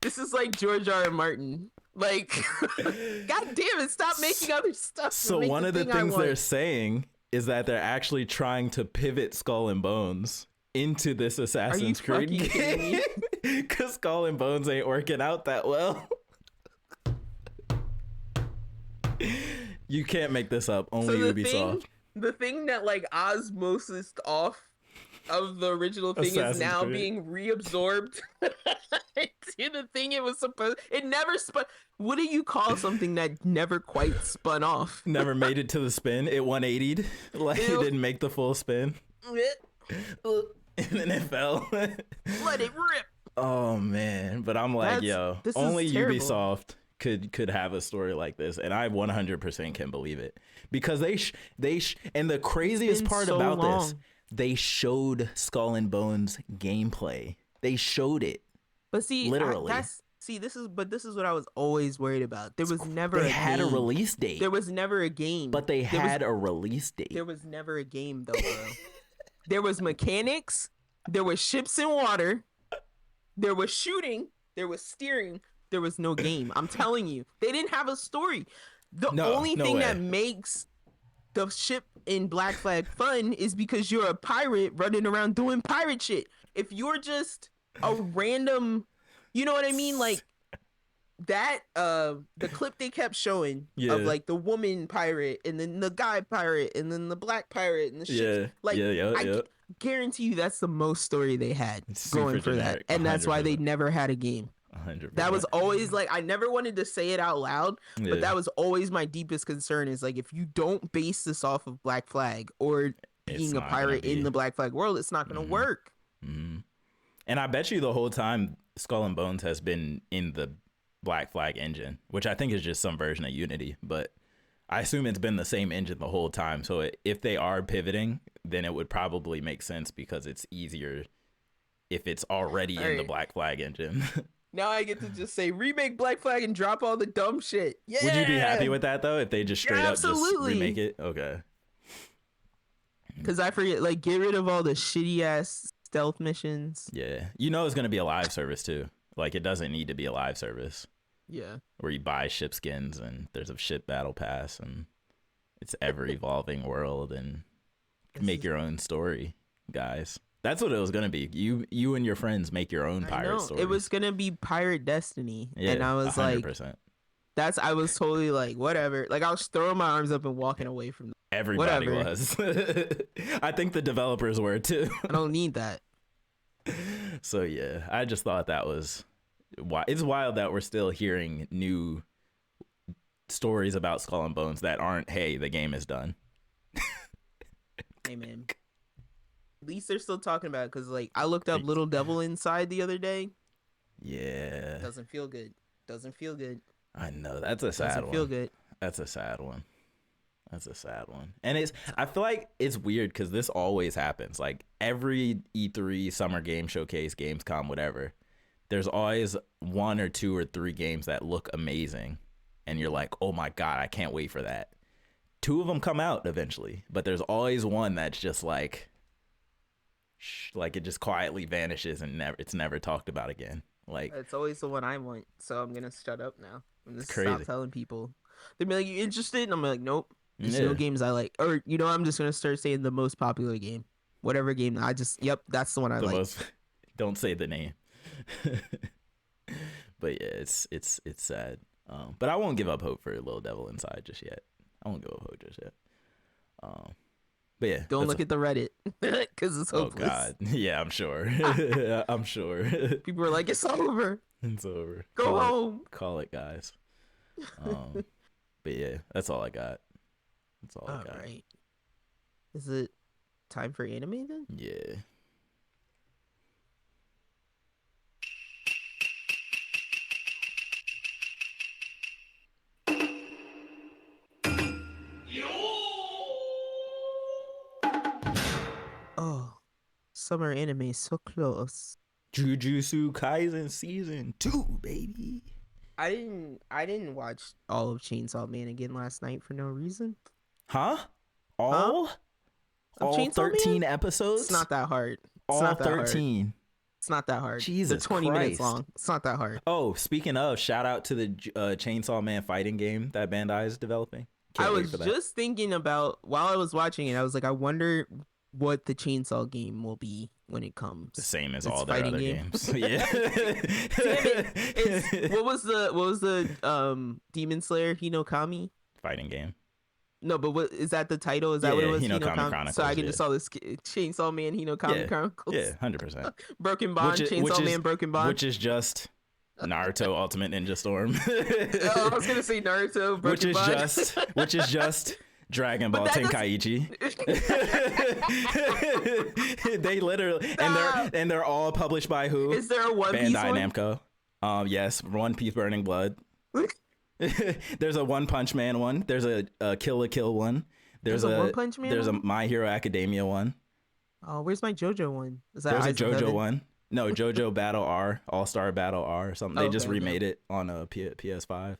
This is like George R. R. Martin. Like, god damn it, stop making other stuff. So one of the things they're saying is that they're actually trying to pivot Skull and Bones into this Assassin's Creed game. Because Skull and Bones ain't working out that well. You can't make this up. Only Ubisoft. The thing that like osmosised off of the original thing Assassin's is now Creed. being reabsorbed into the thing it was supposed. It never spun. What do you call something that never quite spun off? Never made it to the spin. It 180'd. Like it didn't make the full spin. And then it fell. Let it rip. Oh man, but I'm like, this only is terrible. Ubisoft could have a story like this, and I 100% can believe it because and the craziest part so about long. this, they showed Skull and Bones gameplay. They showed it. But see, literally. this is what I was always worried about. There was never They had a release date. There was never a game. But they had a release date. There was never a game though, bro. There was mechanics, there was ships in water, there was shooting, there was steering, there was no game. I'm telling you. They didn't have a story. The only thing that makes the ship in Black Flag fun is because you're a pirate running around doing pirate shit. If you're just a random, you know what I mean? Like that, the clip they kept showing of like the woman pirate and then the guy pirate and then the black pirate and the shit. I guarantee you that's the most story they had going for generic, that. And 100%. that's why they never had a game. 100%. That was always like, I never wanted to say it out loud, but that was always my deepest concern is like, if you don't base this off of Black Flag or being a pirate in the Black Flag world, it's not going to work. Mm-hmm. And I bet you the whole time Skull and Bones has been in the Black Flag engine, which I think is just some version of Unity, but I assume it's been the same engine the whole time. So if they are pivoting, then it would probably make sense because it's easier if it's already in the Black Flag engine. Now I get to just say remake Black Flag and drop all the dumb shit. Yeah. Would you be happy with that though? If they just straight up just remake it? Okay. Because I forget, like, get rid of all the shitty ass stealth missions. Yeah. You know it's going to be a live service too. Like it doesn't need to be a live service. Yeah. Where you buy ship skins and there's a ship battle pass and it's ever evolving world and make your own story, guys. That's what it was gonna be. You and your friends make your own pirate story. It was gonna be Pirate Destiny, yeah, and I was 100%. like, I was totally like, whatever. Like I was throwing my arms up and walking away from them. Everybody was. I think the developers were too. I don't need that. So yeah, I just thought that was it's wild that we're still hearing new stories about Skull and Bones that aren't, hey, the game is done. Hey man. At least they're still talking about it because, like, I looked up Little Devil Inside the other day. Yeah. Doesn't feel good. Doesn't feel good. I know. That's a sad one. Doesn't feel good. That's a sad one. That's a sad one. And I feel like it's weird because this always happens. Like, every E3, Summer Game Showcase, Gamescom, whatever, there's always 1 or 2 or 3 games that look amazing. And you're like, oh my God, I can't wait for that. 2 of them come out eventually. But there's always one that's just like it just quietly vanishes and it's never talked about again. Like, it's always the one I want, so I'm gonna shut up now. I'm gonna crazy. stop telling people. They'll be like, "You interested?" And I'm like, "Nope." There's no games I like, or I'm just gonna start saying the most popular game, whatever game. That's the one I like. Don't say the name. But yeah, it's sad. But I won't give up hope for Little Devil Inside just yet. I won't give up hope just yet. But yeah, don't look at the Reddit because it's hopeless. Oh God, yeah, I'm sure. I'm sure. People are like, it's over. It's over. Go home. Call it, guys. But yeah, that's all I got. That's all I got. Right. Is it time for anime then? Yeah. Oh, summer anime so close. Jujutsu Kaisen season 2, baby. I didn't watch all of Chainsaw Man again last night for no reason. Huh? All Chainsaw 13 Man? episodes? It's not that hard. All 13. It's not that hard. Jesus They're 20 Christ. minutes long. It's not that hard. Oh, speaking of, shout out to the Chainsaw Man fighting game that Bandai is developing. I was just thinking about, while I was watching it, I was like, I wonder what the Chainsaw game will be when it comes. The same as It's all their other game. games. Yeah. Damn it. What was the Demon Slayer Hinokami? Fighting game. No, but what is that the title? Is that what it was? Hinokami Chronicles. So I can yeah. just saw this Chainsaw Man Hinokami Chronicles. Yeah, 100%. Broken Bond, Chainsaw Man Broken Bond. Which is just Naruto Ultimate Ninja Storm. Oh, I was gonna say Naruto Broken Bond. which is just Dragon Ball Tenkaichi. They literally and they're all published by who? Is there a One Piece one? Bandai Namco. Yes, One Piece Burning Blood. There's a One Punch Man one. There's a Kill la Kill one. There's a One Punch Man. There's a My Hero Academia one. Oh, where's my JoJo one? Is that There's Eyes a of JoJo Heaven? one. No, JoJo Battle R, All Star Battle R or something. They just Okay, remade it on a PS5.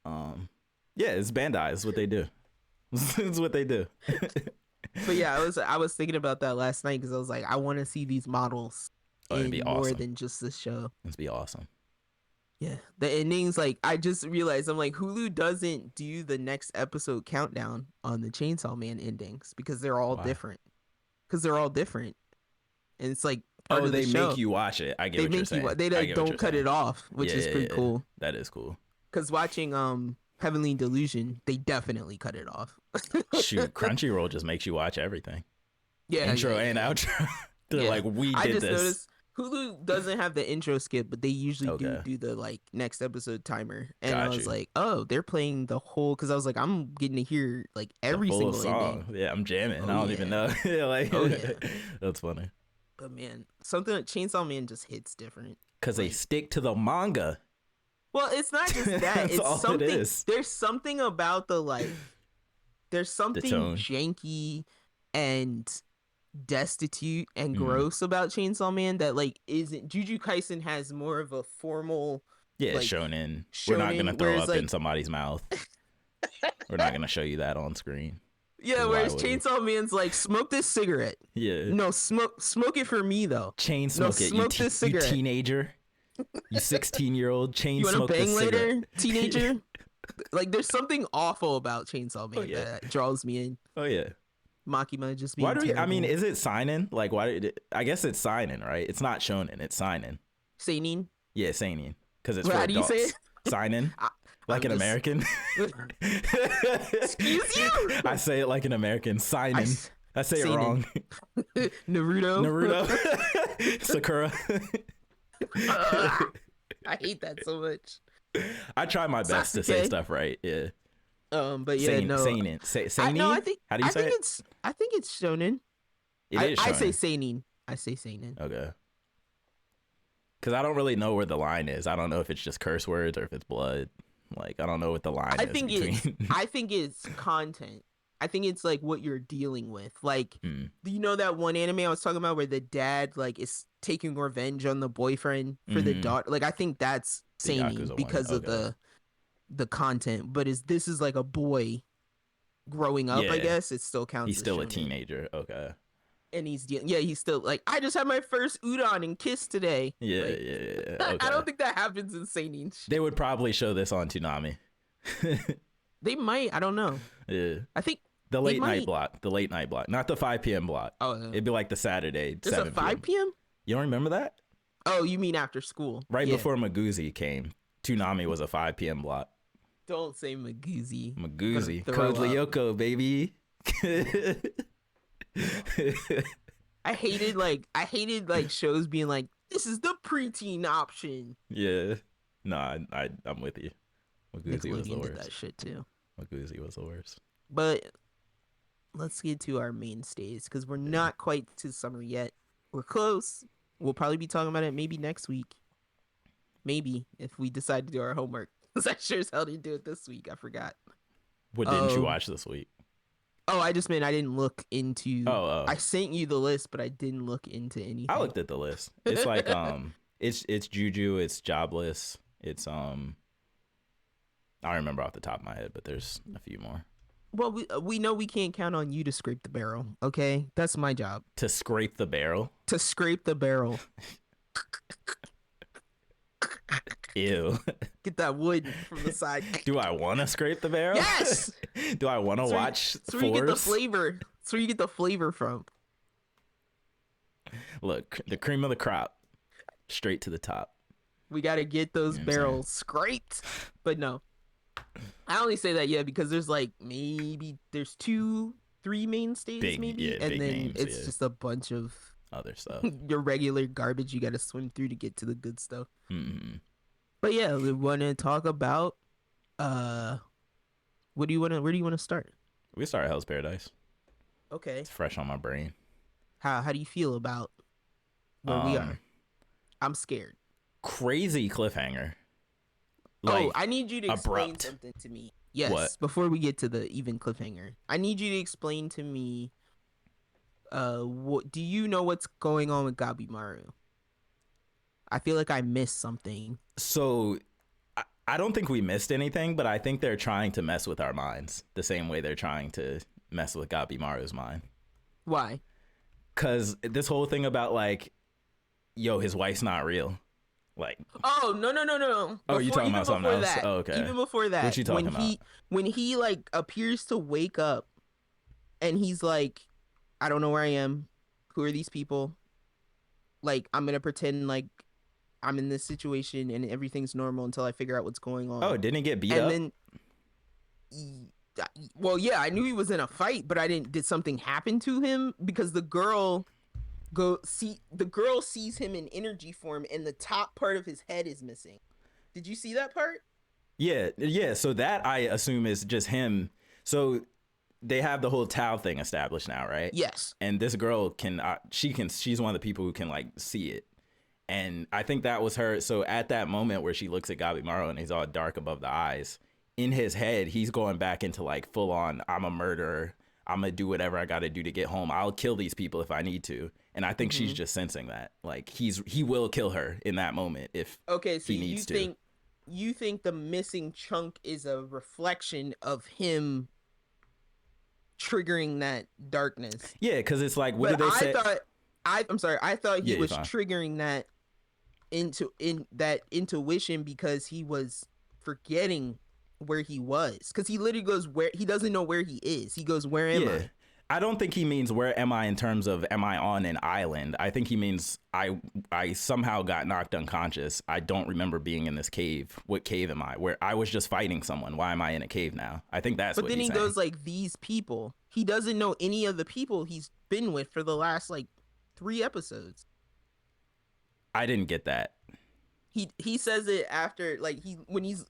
Yeah, it's Bandai. It's what they do. It's what they do. But yeah, I was thinking about that last night because I was like, I want to see these models It'd be more awesome. than just this show. It'd be awesome. Yeah, the endings, like, I just realized, I'm like, Hulu doesn't do the next episode countdown on the Chainsaw Man endings because they're all different. Because they're all different. And it's like part of the show. Make you watch it. I get what you're saying. They like, don't cut it off, which is pretty cool. That is cool. Because watching Heavenly Delusion, they definitely cut it off. Shoot, Crunchyroll just makes you watch everything. Yeah, intro and outro. They're like, we did this. Noticed Hulu doesn't have the intro skip, but they usually do the like next episode timer. And I was like, oh, they're playing the whole, because I was like, I'm getting to hear like every single song. ending. Yeah, I'm jamming. I don't even know. That's funny. But man, something like Chainsaw Man just hits different. Because they stick to the manga. Well, it's not just that. It's all something. It is. There's something about the like. There's something janky and destitute and gross about Chainsaw Man that like isn't. Jujutsu Kaisen has more of a formal. Yeah, like, shonen. We're not gonna throw up in somebody's mouth. We're not gonna show you that on screen. Yeah, whereas Chainsaw Man's like, smoke this cigarette. Yeah. No, smoke it for me though. Chain smoke it. Smoke this cigarette. You teenager. You 16-year-old chain smoke this cigarette. You wanna bang later, teenager? Like, there's something awful about Chainsaw Man that draws me in. Oh yeah. Makima just being I mean, is it seinen? Like, I guess it's seinen, right? It's not shonen. It's seinen. Seinen? Yeah, seinen. Because it's for adults. How do you say it? Seinen. Like an American. Excuse you? I say it like an American. Seinen. I say it wrong. Naruto. Sakura. I hate that so much. I try my best to say stuff right. Yeah. But yeah, seinen. Seinen. No, I think. How do you say it? I think it's shonen. It is shonen. I say seinen. I say seinen. Okay. Because I don't really know where the line is. I don't know if it's just curse words or if it's blood. Like, I don't know what the line is between. I think it's content. I think it's like what you're dealing with. Like, do you know that one anime I was talking about where the dad like is taking revenge on the boyfriend for the daughter? Like, I think that's seinen because of the content. But this is like a boy growing up. I guess it still counts. He's still a shonen. Teenager. Okay. And he's still like, I just had my first udon and kiss today. Yeah, like, yeah. Okay. I don't think that happens in seinen. They would probably show this on Toonami. They might. I don't know. Yeah. I think the late night block, not the 5 p.m. block. Oh, no. It'd be like the Saturday. There's 7 a 5 p.m. You don't remember that? Oh, you mean after school? Right before Maguzi came, Toonami was a 5 p.m. block. Don't say Maguzi. Code Lyoko, baby. I hated shows being like, this is the preteen option. Yeah. No, I'm with you. Maguzi was the worst. Did that shit too. Maguzi was the worst. But let's get to our mainstays because we're not quite to summer yet. We're close. We'll probably be talking about it maybe next week. Maybe if we decide to do our homework. Because I sure as hell didn't do it this week. I forgot. What didn't you watch this week? Oh, I just meant I didn't look into. Oh. I sent you the list, but I didn't look into anything. I looked at the list. It's like it's Juju. It's Jobless. It's I don't remember off the top of my head, but there's a few more. Well, we know we can't count on you to scrape the barrel. Okay, that's my job. To scrape the barrel. To scrape the barrel. Ew. Get that wood from the side. Do I want to scrape the barrel? Yes. Do I want to watch? That's where you get the flavor. That's where you get the flavor from. Look, the cream of the crop, straight to the top. We got to get those barrels scraped. But no. I only say that because there's like maybe there's 2, 3 mainstays maybe, and big then names, it's yeah. just a bunch of Other stuff. your regular garbage you got to swim through to get to the good stuff. Mm-hmm. But yeah, we want to talk about uh, what do you want to? Where do you want to start? We start Hell's Paradise. Okay, It's fresh on my brain. how do you feel about where we are? I'm scared. Crazy cliffhanger. Oh, Like, I need you to explain abrupt. something to me. Yes, What? before we get to the even cliffhanger, I need you to explain to me. What do you know what's going on with Gabimaru? I feel like I missed something. So I don't think we missed anything, but I think they're trying to mess with our minds the same way they're trying to mess with Gabimaru's mind. Why? Because this whole thing about like, yo, his wife's not real. Like, Oh no! oh, you talking about something else? That, Oh, okay. even before that, What you talking about? When he like appears to wake up, and he's like, I don't know where I am. Who are these people? Like, I'm gonna pretend like I'm in this situation and everything's normal until I figure out what's going on. Oh, didn't he get beat and up? then, well, yeah, I knew he was in a fight, but I didn't. Did something happen to him? Because the girl sees him in energy form, and the top part of his head is missing. Did you see that part? Yeah. So that I assume is just him. So they have the whole Tao thing established now, right? Yes. And this girl she's one of the people who can like see it. And I think that was her. So at that moment where she looks at Gabimaru and he's all dark above the eyes, in his head, he's going back into like full on, I'm a murderer. I'm going to do whatever I got to do to get home. I'll kill these people if I need to. And I think she's just sensing that. Like he will kill her in that moment if he needs to. You think the missing chunk is a reflection of him triggering that darkness? Yeah, because it's like, what did they say? I'm sorry. I thought he was fine. triggering that in that intuition because he was forgetting where he was. Because he literally goes where he doesn't know where he is. He goes, where am I? I don't think he means where am I in terms of am I on an island. I think he means I somehow got knocked unconscious. I don't remember being in this cave. What cave am I? Where I was just fighting someone. Why am I in a cave now? I think that's what he's saying. But then he goes like, these people. He doesn't know any of the people he's been with for the last like 3 episodes. I didn't get that. He says it after, like, when he's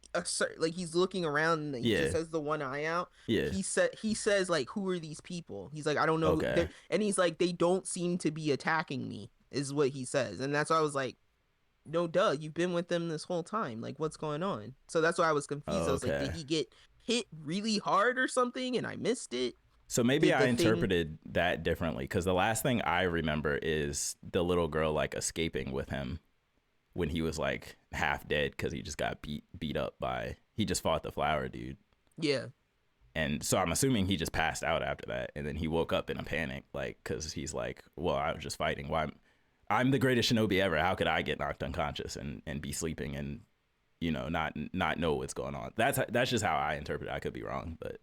looking around and he just has the one eye out. Yeah. He says like, who are these people? He's like, I don't know. Okay. And he's like, they don't seem to be attacking me, is what he says. And that's why I was like, no, duh, you've been with them this whole time. Like, what's going on? So that's why I was confused. I was like, did he get hit really hard or something and I missed it? So maybe I interpreted that differently, because the last thing I remember is the little girl like escaping with him when he was like half dead because he just got beat up by, he just fought the flower dude. Yeah. And so I'm assuming he just passed out after that, and then he woke up in a panic, like, because he's like, well, I was just fighting. Why? I'm the greatest shinobi ever. How could I get knocked unconscious and be sleeping and, you know, not know what's going on? That's just how I interpret it. I could be wrong, but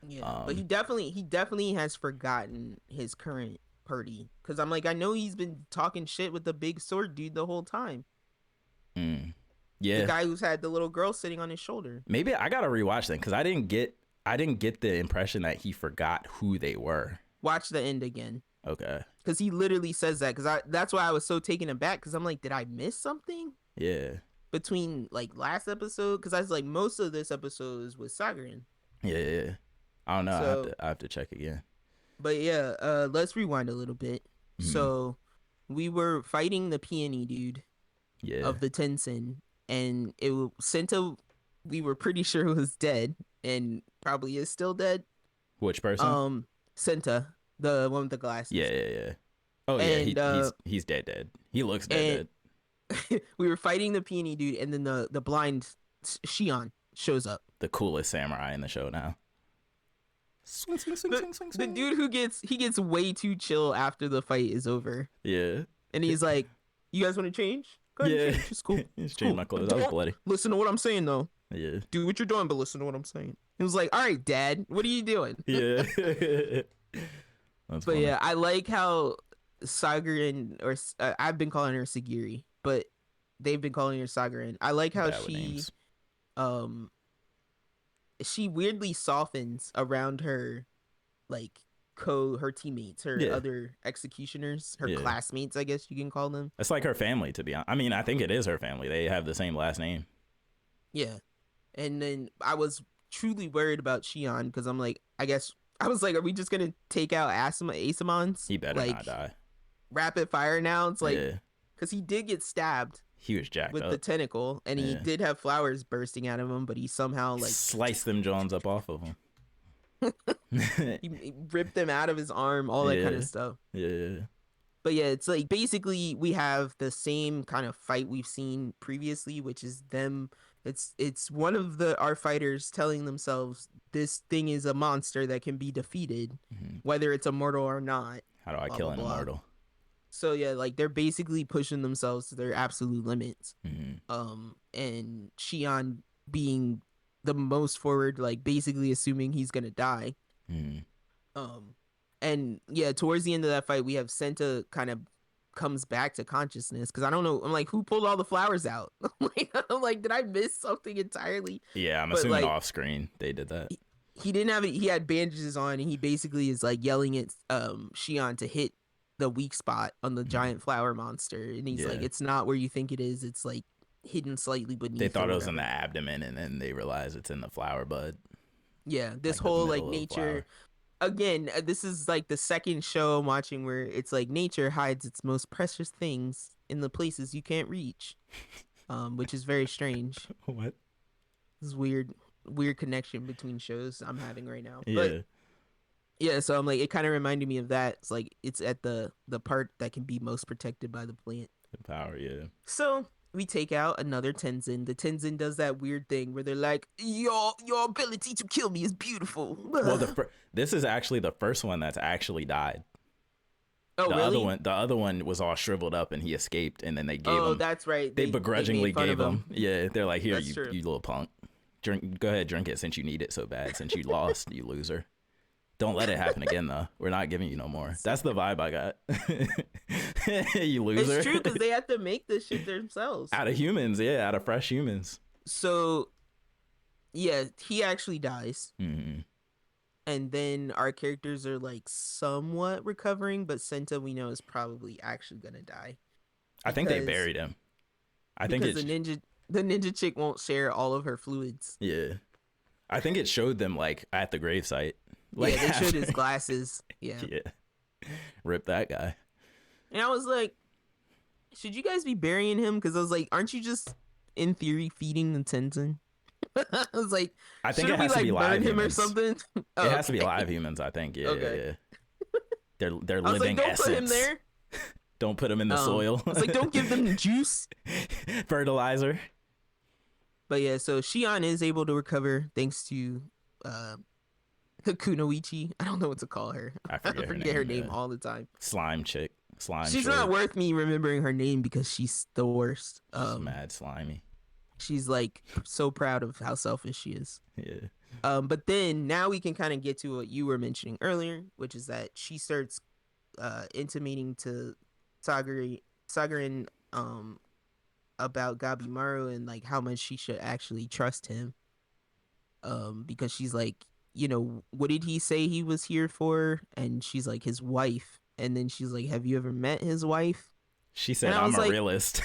yeah. But he definitely has forgotten his current party, because I'm like, I know he's been talking shit with the big sword dude the whole time. Yeah, the guy who's had the little girl sitting on his shoulder. Maybe I gotta rewatch that, because I didn't get the impression that he forgot who they were. Watch the end again. Okay. Because he literally says that. That's why I was so taken aback, because I'm like, did I miss something? Yeah. Between like last episode, because I was like, most of this episode is with Sagarin. Yeah. I don't know. So, I have to check again. But yeah, let's rewind a little bit. So we were fighting the peony dude. Yeah. Of the Tensen, and Senta, we were pretty sure was dead and probably is still dead. Which person? Senta, the one with the glasses. Yeah. Oh, and, yeah, he's dead. He looks dead. We were fighting the peony dude, and then the blind Shion shows up. The coolest samurai in the show now. Swing. The dude who gets way too chill after the fight is over. Yeah. And he's like, you guys want to change? Yeah, it's cool. Just change my clothes. I was bloody. Listen to what I'm saying, though. Yeah. Do what you're doing, but listen to what I'm saying. He was like, all right, Dad, what are you doing? Yeah. But funny. Yeah, I like how Sagarin, or I've been calling her Sagiri, but they've been calling her Sagarin. I like how she she weirdly softens around her, like, her teammates, her Yeah. other executioners, her Yeah. classmates, I guess you can call them. It's like her family, to be honest. I mean, I think it is her family. They have the same last name. Yeah. And then I was truly worried about Shion because I'm like, I guess I was like, are we just gonna take out Asamon's He better like not die. rapid fire now? It's like, Yeah. because he did get stabbed He was jacked with up. the tentacle, and he Yeah. did have flowers bursting out of him, but he somehow like sliced them Jones up off of him. he ripped them out of his arm, all that kind of stuff. Yeah. But yeah, it's like basically we have the same kind of fight we've seen previously, which is them. It's one of our fighters telling themselves this thing is a monster that can be defeated, whether it's immortal or not. How do I kill an immortal? So yeah, like they're basically pushing themselves to their absolute limits. Mm-hmm. And Shion being the most forward, like basically assuming he's gonna die. And yeah, towards the end of that fight, we have Senta kind of comes back to consciousness because I don't know. I'm like, who pulled all the flowers out? I'm like, did I miss something entirely? Yeah, I'm assuming off screen they did that. He didn't have it. He had bandages on, and he basically is like yelling at Shion to hit the weak spot on the giant flower monster, and he's like, it's not where you think it is. It's like hidden slightly beneath. They thought it was in the abdomen, and then they realized it's in the flower bud. Yeah, this whole like nature. Again, this is like the second show I'm watching where it's like nature hides its most precious things in the places you can't reach, which is very strange. What? This is weird connection between shows I'm having right now. Yeah. But yeah, so I'm like, it kind of reminded me of that. It's like it's at the part that can be most protected by the plant. The power, yeah. So we take out another Tenzin. The Tenzin does that weird thing where they're like, your ability to kill me is beautiful. Well, this is actually the first one that's actually died. Oh, really? The other one was all shriveled up and he escaped, and then they gave him. Oh, that's right. They begrudgingly gave him. Yeah, they're like, here, you true. little punk. Go ahead, drink it since you need it so bad. Since you lost, you loser. Don't let it happen again, though. We're not giving you no more. That's the vibe I got. You loser. It's true because they have to make this shit themselves. Out of humans, yeah, out of fresh humans. So, yeah, he actually dies. Mm-hmm. And then our characters are like somewhat recovering, but Senta we know is probably actually gonna die. I think they buried him. I think the ninja chick won't share all of her fluids. Yeah, I think it showed them like at the gravesite. Like, yeah, they showed his glasses. Yeah. Yeah. Rip that guy. And I was like, should you guys be burying him? Because I was like, aren't you just in theory feeding the Tenzin? I was like, I think it has to be live him humans or something. Oh, it has to be live humans. I think. Yeah, okay. Yeah. They're I was living like, don't essence. put him there. Don't put him in the soil. It's like, don't give them the juice. Fertilizer. But yeah, so Shion is able to recover thanks to Kunoichi. I don't know what to call her. I forget her name all the time. Slime chick. She's not worth me remembering her name because she's the worst. She's mad slimy. She's like so proud of how selfish she is. Yeah. But then now we can kind of get to what you were mentioning earlier, which is that she starts intimating to Sagarin about Gabimaru and like how much she should actually trust him. Because she's like, you know, what did he say he was here for? And she's like, his wife. And then she's like, have you ever met his wife? She said, I'm a realist.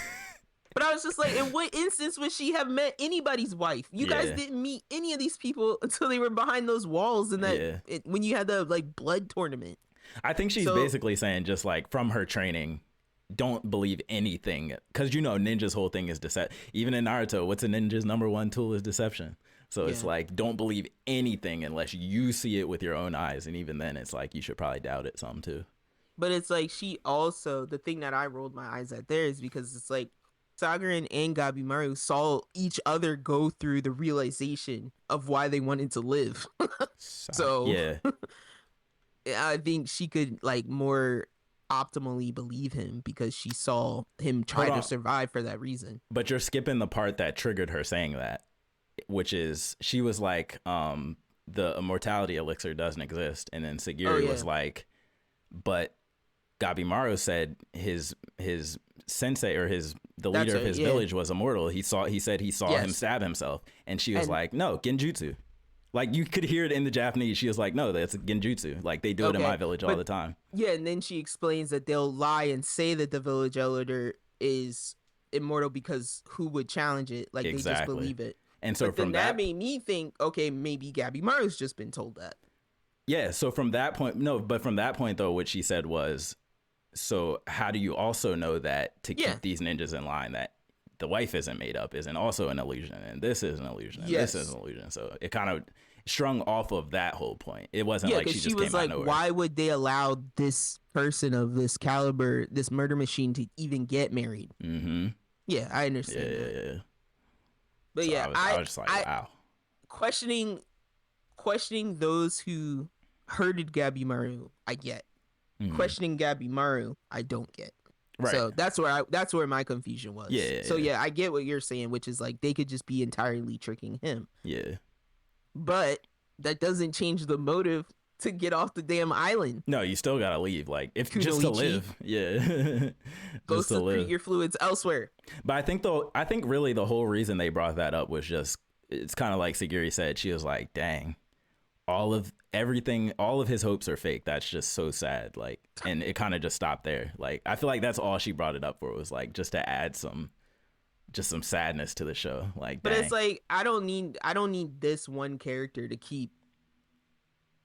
But I was just like, in what instance would she have met anybody's wife? You guys didn't meet any of these people until they were behind those walls and when you had the like blood tournament. I think she's basically saying just like from her training, don't believe anything. Because, you know, ninja's whole thing is deception. Even in Naruto, what's a ninja's number one tool is deception. So it's like, don't believe anything unless you see it with your own eyes. And even then, it's like, you should probably doubt it some too. But it's like, she also, the thing that I rolled my eyes at there is because it's like, Sagarin and Gabimaru saw each other go through the realization of why they wanted to live. So yeah, I think she could like more optimally believe him because she saw him try to survive for that reason. But you're skipping the part that triggered her saying that, which is she was like, the immortality elixir doesn't exist. And then Sagiri was like, but Gabimaru said his sensei or the leader of his village was immortal. He said he saw him stab himself, and she was like, no, genjutsu. Like, you could hear it in the Japanese. She was like, no, that's genjutsu. Like, they do it in my village all the time. Yeah, and then she explains that they'll lie and say that the village elder is immortal because who would challenge it? Like, they just believe it. And so then that made me think, okay, maybe Gabimaru's just been told that. Yeah, so from that point, though, what she said was, so how do you also know that to keep these ninjas in line, that the wife isn't made up, isn't also an illusion, and this is an illusion, and this is an illusion. So it kind of strung off of that whole point. It wasn't like she just came out of nowhere. Why would they allow this person of this caliber, this murder machine, to even get married? Mm-hmm. Yeah, I understand. Yeah. But so yeah, I was just like, wow. Questioning those who hurted Gabimaru, I get. Mm-hmm. Questioning Gabimaru, I don't get. Right. So that's where my confusion was. Yeah, I get what you're saying, which is like they could just be entirely tricking him. Yeah. But that doesn't change the motive to get off the damn island. No, you still gotta leave. Like, if just to live. Yeah. Go secrete your fluids elsewhere. But I think really the whole reason they brought that up was just, it's kind of like Siguri said. She was like, dang, all of his hopes are fake. That's just so sad. Like, and it kind of just stopped there. Like, I feel like that's all she brought it up for, was like just to add some sadness to the show. Like, but dang. It's like I don't need this one character to keep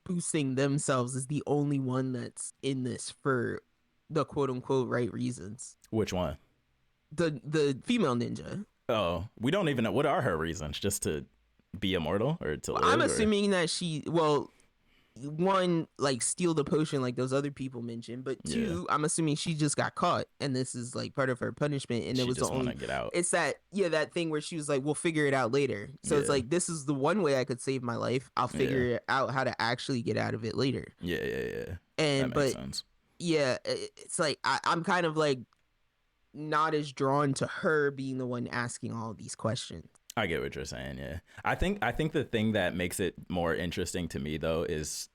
boosting themselves as the only one that's in this for the quote unquote right reasons. Which one? The female ninja. Oh, we don't even know what are her reasons. Just to be immortal or to live? I'm assuming that one, like, steal the potion like those other people mentioned, but two, I'm assuming she just got caught and this is like part of her punishment, and it was just want to get out. It's that thing where she was like, we'll figure it out later. So it's like, this is the one way I could save my life. I'll figure out how to actually get out of it later. Yeah. And that makes sense. Yeah, it's like I'm kind of like not as drawn to her being the one asking all of these questions. I get what you're saying. Yeah, I think the thing that makes it more interesting to me though is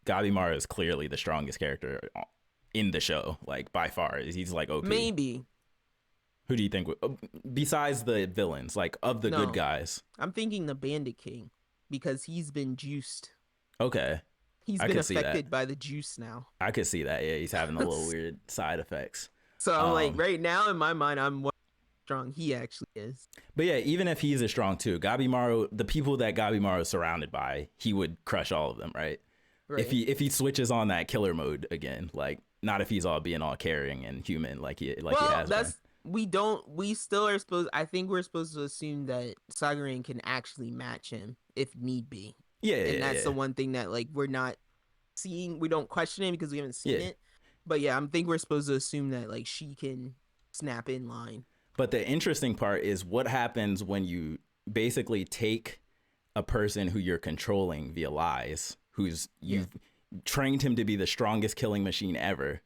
Gabimaru is clearly the strongest character in the show, like by far. He's like OP. Maybe. Who do you think besides the villains, like of the good guys? I'm thinking the Bandit King, because he's been juiced. Okay. He's been affected by the juice now. I could see that. Yeah, he's having a little weird side effects. So I'm like, right now in my mind, I'm strong he actually is. But yeah, even if he's as strong too, Gabimaru, the people that Gabimaru is surrounded by, he would crush all of them, right? If he switches on that killer mode again, like, not if he's all being all caring and human like he has been. We still are supposed, I think we're supposed to assume that Sagarin can actually match him if need be. And that's the one thing that, like, we're not seeing. We don't question it because we haven't seen it. But yeah, I think we're supposed to assume that, like, she can snap in line. But the interesting part is what happens when you basically take a person who you're controlling via lies, you've trained him to be the strongest killing machine ever.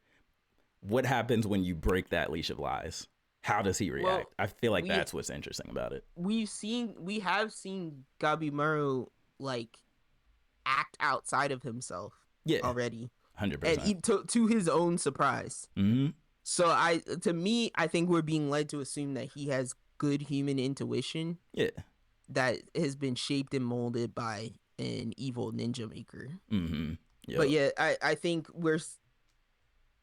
What happens when you break that leash of lies? How does he react? Well, I feel like that's what's interesting about it. We have seen Gabimaru, like, act outside of himself already. 100%. And to his own surprise. Mm-hmm. So I think we're being led to assume that he has good human intuition. Yeah. That has been shaped and molded by an evil ninja maker. Mm-hmm. Yep. But yeah, I think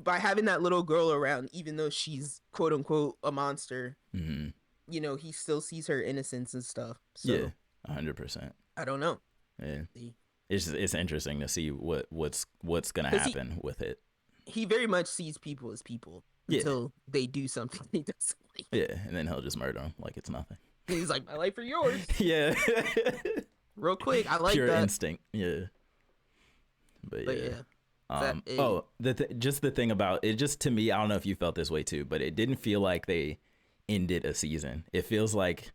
by having that little girl around, even though she's quote unquote a monster, you know, he still sees her innocence and stuff. So, yeah, 100%. I don't know. Yeah. It's interesting to see what's gonna happen with it. He very much sees people as people until they do something he doesn't like. Yeah, and then he'll just murder them like it's nothing. He's like, my life or yours. Yeah. Real quick, I like pure that. instinct. Yeah. But yeah. Just the thing about it, just to me, I don't know if you felt this way too, but it didn't feel like they ended a season. It feels like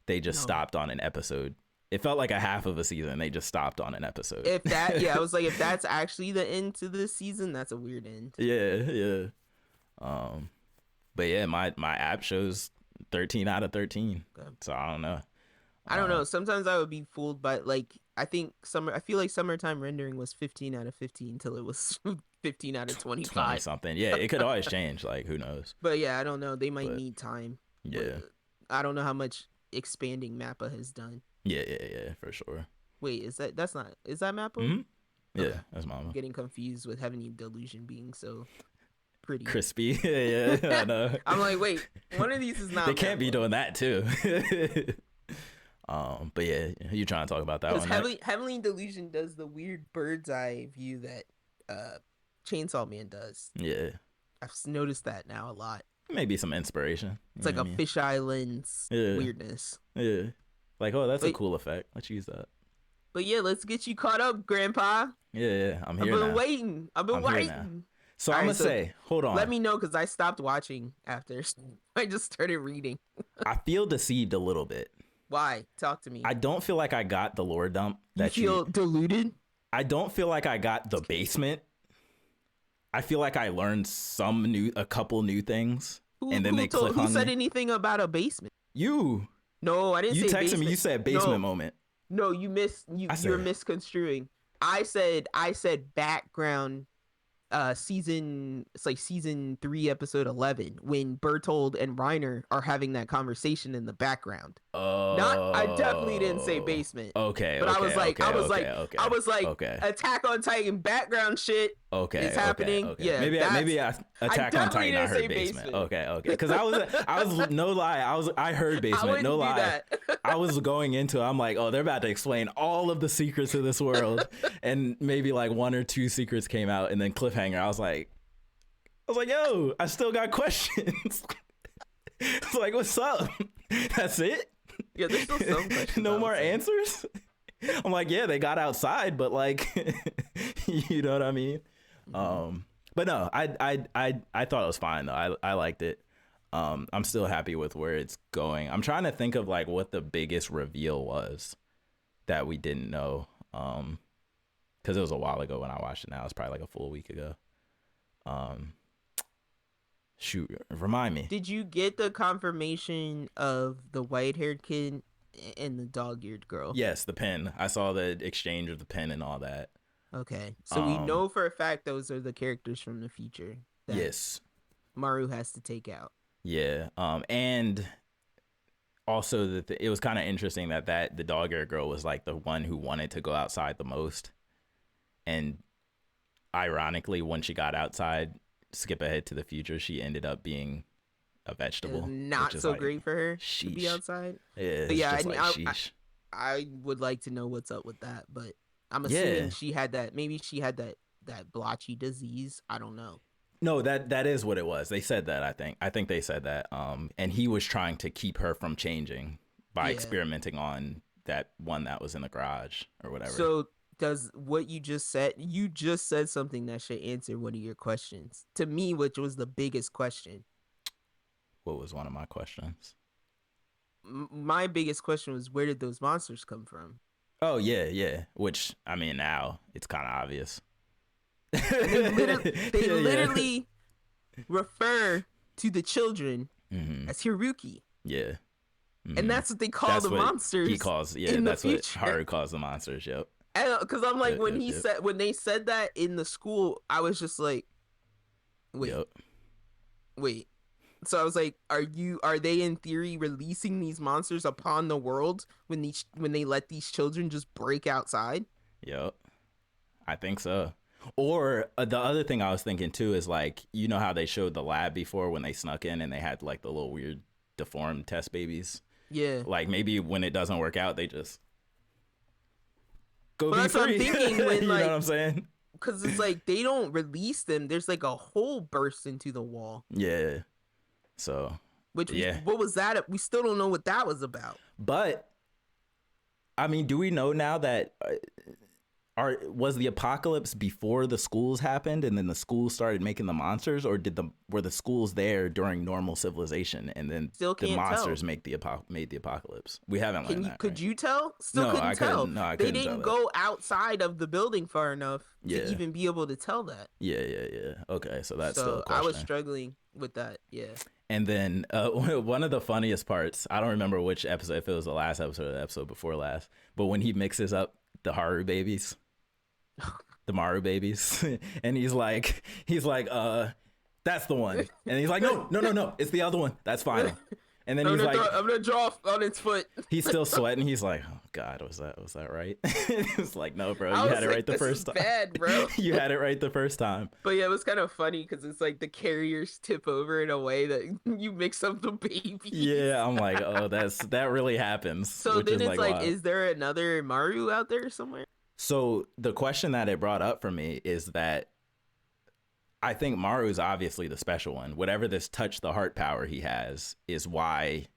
they just stopped on an episode. It felt like a half of a season. They just stopped on an episode. I was like, if that's actually the end to this season, that's a weird end. Yeah. But yeah, my app shows 13 out of 13. Okay. So I don't know. I don't know. Sometimes I would be fooled by, like, I feel like summertime rendering was 15 out of 15 till it was 15 out of 25. 20 something. Yeah, it could always change. Like, who knows? But yeah, I don't know. They might need time. Yeah. I don't know how much expanding Mappa has done. Yeah, for sure. Wait, is that Mappa? Mm-hmm. Yeah, Okay. that's Mama. I'm getting confused with Heavenly Delusion being so pretty. Crispy. Yeah, I know. I'm like, wait, one of these is not. They can't Mappa. be doing that too. But yeah, you trying to talk about that one? Because Heavenly Delusion does the weird bird's eye view that Chainsaw Man does. Yeah, I've noticed that now a lot. Maybe some inspiration. It's like a fisheye lens weirdness. Yeah, like, oh, that's a cool effect. Let's use that. But yeah, let's get you caught up, Grandpa. Yeah, I'm here now. I've been waiting. So I'm gonna say, hold on. Let me know, because I stopped watching after. I just started reading. I feel deceived a little bit. Why? Talk to me. I don't feel like I got the lore dump. That you feel deluded? I don't feel like I got the basement. I feel like I learned a couple new things, and then who said anything about a basement? You. No, I didn't say basement. You texted me. You said basement moment. No, you're misconstruing. I said background. Season 3 episode 11 when Bertold and Reiner are having that conversation in the background. I definitely didn't say basement. Okay, but okay, I was like Attack on Titan background shit. Okay, it's happening. Okay. Yeah, maybe Attack on Titan. I heard basement. Okay, because I was no lie. I heard basement. No lie. I was going into. I'm like, oh, they're about to explain all of the secrets of this world, and maybe like 1 or 2 secrets came out, and then cliffhanger. I was like, yo, I still got questions. It's like, what's up? That's it? Yeah, there's still some questions. No more answers? I'm like, yeah, they got outside, but like, you know what I mean? But no, I thought it was fine though. I liked it. I'm still happy with where it's going. I'm trying to think of like what the biggest reveal was that we didn't know. Because it was a while ago when I watched it. Now it's probably like a full week ago. Shoot, remind me. Did you get the confirmation of the white-haired kid and the dog-eared girl? Yes, the pen. I saw the exchange of the pen and all that. Okay, so we know for a fact those are the characters from the future. That yes. Maru has to take out. Yeah. And also it was kind of interesting that the dog-eared girl was like the one who wanted to go outside the most. And ironically, when she got outside, skip ahead to the future, she ended up being a vegetable. Not so like, great for her to be outside. Yeah, yeah. I would like to know what's up with that, but I'm assuming she had that. Maybe she had that blotchy disease. I don't know. No, that is what it was. They said that. I think they said that. And he was trying to keep her from changing by experimenting on that one that was in the garage or whatever. So does what you just said something that should answer one of your questions to me, which was the biggest question. What was one of my questions? My biggest question was, where did those monsters come from? Oh yeah, which I mean, now it's kind of obvious. They literally refer to the children as Hiruki. Yeah. Mm-hmm. And that's what they call the monsters. He calls, that's what Haru calls the monsters. Yep. Because I'm like, when they said that in the school, I was just like, wait. So I was like, are they in theory releasing these monsters upon the world when they let these children just break outside? Yep. I think so. Or the other thing I was thinking too is like, you know how they showed the lab before when they snuck in and they had like the little weird deformed test babies? Yeah. Like maybe when it doesn't work out, they just go be free. That's what I'm thinking. When, you know what I'm saying? Because it's like they don't release them. There's like a hole burst into the wall. Yeah. So. What was that? We still don't know what that was about. But, I mean, do we know now that was the apocalypse before the schools happened and then the schools started making the monsters, or were the schools there during normal civilization and then the monsters made the apocalypse? We haven't learned that. Could you tell? Couldn't tell. No, I couldn't. They didn't didn't go outside of the building far enough to even be able to tell that. Yeah. Okay, so that's still a question. I was struggling with that. Yeah. And then one of the funniest parts, I don't remember which episode, if it was the last episode or the episode before last, but when he mixes up the Haru babies, the Maru babies, and he's like, that's the one. And he's like, no, it's the other one. That's final. And then he's like, I'm gonna draw on its foot. he's still sweating. He's like, oh God, was that right? It's like, no, bro, I you was had it like, right the this first is time. bad, bro. You had it right the first time. But yeah, it was kind of funny because it's like the carriers tip over in a way that you mix up the babies. Yeah, I'm like, oh, that really happens. So which then is it's like, wild. is there another Maru out there somewhere? So the question that it brought up for me is that I think Maru is obviously the special one. Whatever this touch the heart power he has is why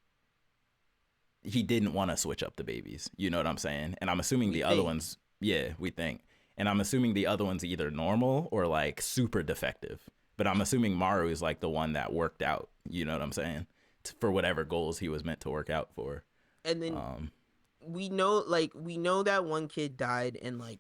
he didn't want to switch up the babies. You know what I'm saying? And I'm assuming the other ones, yeah, we think. And I'm assuming the other one's either normal or like super defective. But I'm assuming Maru is like the one that worked out. You know what I'm saying? For whatever goals he was meant to work out for. And then we know that one kid died and like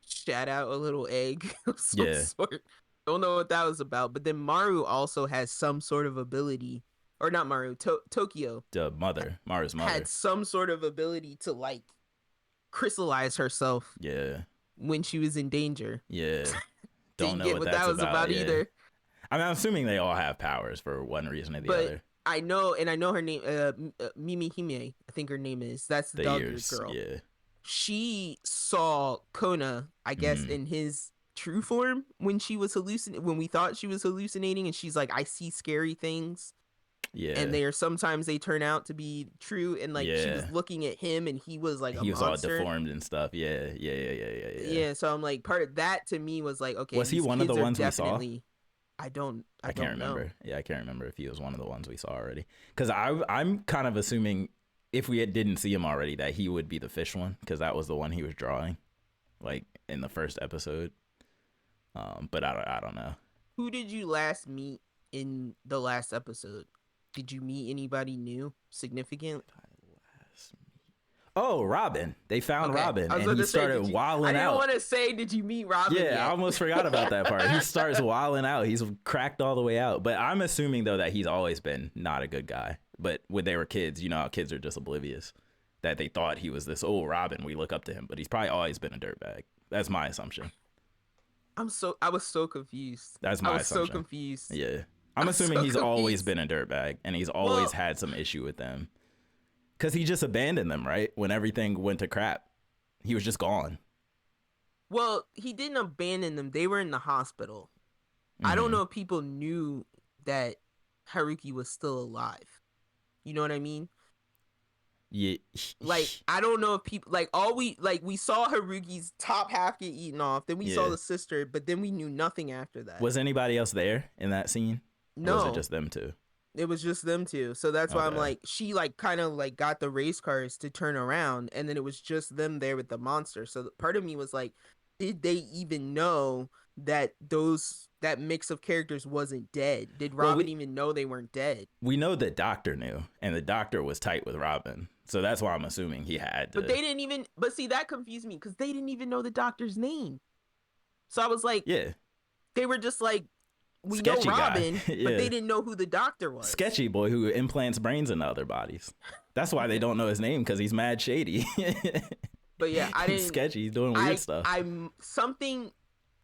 shat out a little egg of some sort. Don't know what that was about. But then Maru also has some sort of ability, or not Maru, Tokyo. The mother, Maru's mother, had some sort of ability to like crystallize herself. Yeah. When she was in danger. Yeah. Don't know what that was about either. I mean, I'm assuming they all have powers for one reason or the other. I know her name, Mimi Hime, I think her name is. That's the dog girl. Yeah. She saw Kona, I guess, in his true form when she was when we thought she was hallucinating, and she's like, I see scary things. Yeah. And sometimes they turn out to be true, and like she was looking at him and he was like a monster. Was all deformed and stuff. Yeah. Yeah, so I'm like, part of that to me was like, okay, was he one of the ones we saw? I can't remember. Know. Yeah, I can't remember if he was one of the ones we saw already. Because I'm kind of assuming if we didn't see him already that he would be the fish one, because that was the one he was drawing, like in the first episode. But I don't know. Who did you last meet in the last episode? Did you meet anybody new, significant? Oh, Robin. They found Robin, and he started wilding out. I didn't want to say, did you meet Robin yet? I almost forgot about that part. He starts wilding out. He's cracked all the way out. But I'm assuming, though, that he's always been not a good guy. But when they were kids, you know how kids are just oblivious, that they thought he was this, Robin, we look up to him. But he's probably always been a dirtbag. That's my assumption. I was so confused. That's my assumption. I was so confused. Yeah. I'm assuming he's always been a dirtbag, and he's always had some issue with them. Because he just abandoned them, right? When everything went to crap. He was just gone. Well, he didn't abandon them. They were in the hospital. I don't know if people knew that Haruki was still alive. You know what I mean? Yeah. Like, I don't know if people, like, we saw Haruki's top half get eaten off. Then we saw the sister, but then we knew nothing after that. Was anybody else there in that scene? No. Or was it just them two? It was just them two. So that's why I'm like, she like kind of like got the race cars to turn around, and then it was just them there with the monster. So part of me was like, did they even know that that mix of characters wasn't dead? Did Robin even know they weren't dead? We know the doctor knew, and the doctor was tight with Robin. So that's why I'm assuming he had to. But they didn't even, but see, that confused me because they didn't even know the doctor's name. So I was like, yeah, they were just like, we sketchy know Robin, yeah. But they didn't know who the doctor was. Sketchy boy who implants brains into other bodies. That's why they don't know his name, because he's mad shady. But yeah, I didn't. Sketchy, he's doing weird stuff. Something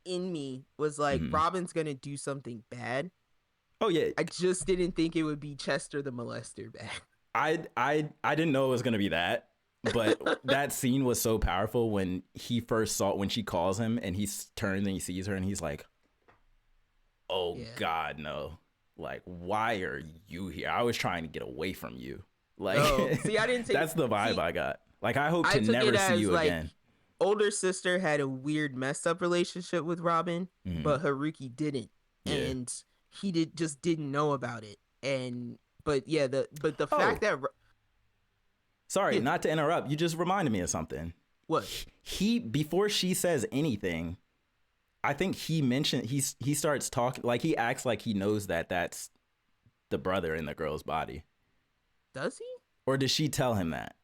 in me was like, Robin's gonna do something bad. Oh yeah. I just didn't think it would be Chester the molester bad. I didn't know it was gonna be that, but that scene was so powerful when when she calls him and he turns and he sees her and he's like, oh yeah. God, no. Like, why are you here? I was trying to get away from you. Like, see, I didn't take that's the vibe I got. Like, I hope to never see you again. Older sister had a weird messed up relationship with Robin, but Haruki didn't. Yeah. And he just didn't know about it. But the fact that sorry, not to interrupt, you just reminded me of something. What? Before she says anything, I think he mentioned he starts talking, like he acts like he knows that that's the brother in the girl's body. Does he? Or does she tell him that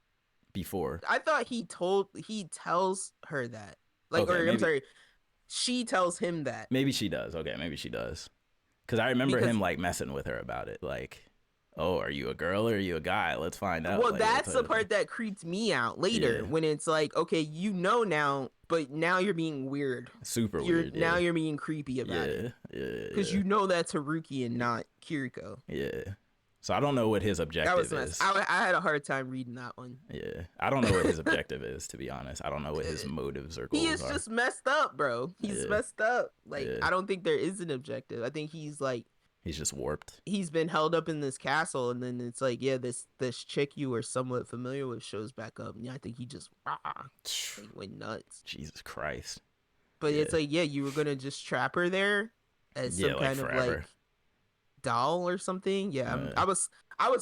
before? I thought he tells her that. Like, okay, or I'm sorry, she tells him that. Maybe she does. Okay, maybe she does. Because I remember him like messing with her about it. Like, oh, are you a girl or are you a guy? Let's find out. Well, that's the part that creeped me out later when it's like, okay, you know now, but now you're being weird. Super weird. Now you're being creepy about it. Yeah. Because you know that's Haruki and not Kiriko. Yeah. So I don't know what his That objective was nice. is. I had a hard time reading that one. Yeah, I don't know what his objective is, to be honest. I don't know what his motives or goals are. He is just messed up, bro. He's messed up. Like, Yeah. I don't think there is an objective. I think he's like, He's just warped. he's been held up in this castle, and then it's like, yeah, this chick you were somewhat familiar with shows back up, and yeah, I think he just like, went nuts. Jesus Christ. But it's like, yeah, you were gonna just trap her there as some kind of like doll or something. Yeah, I was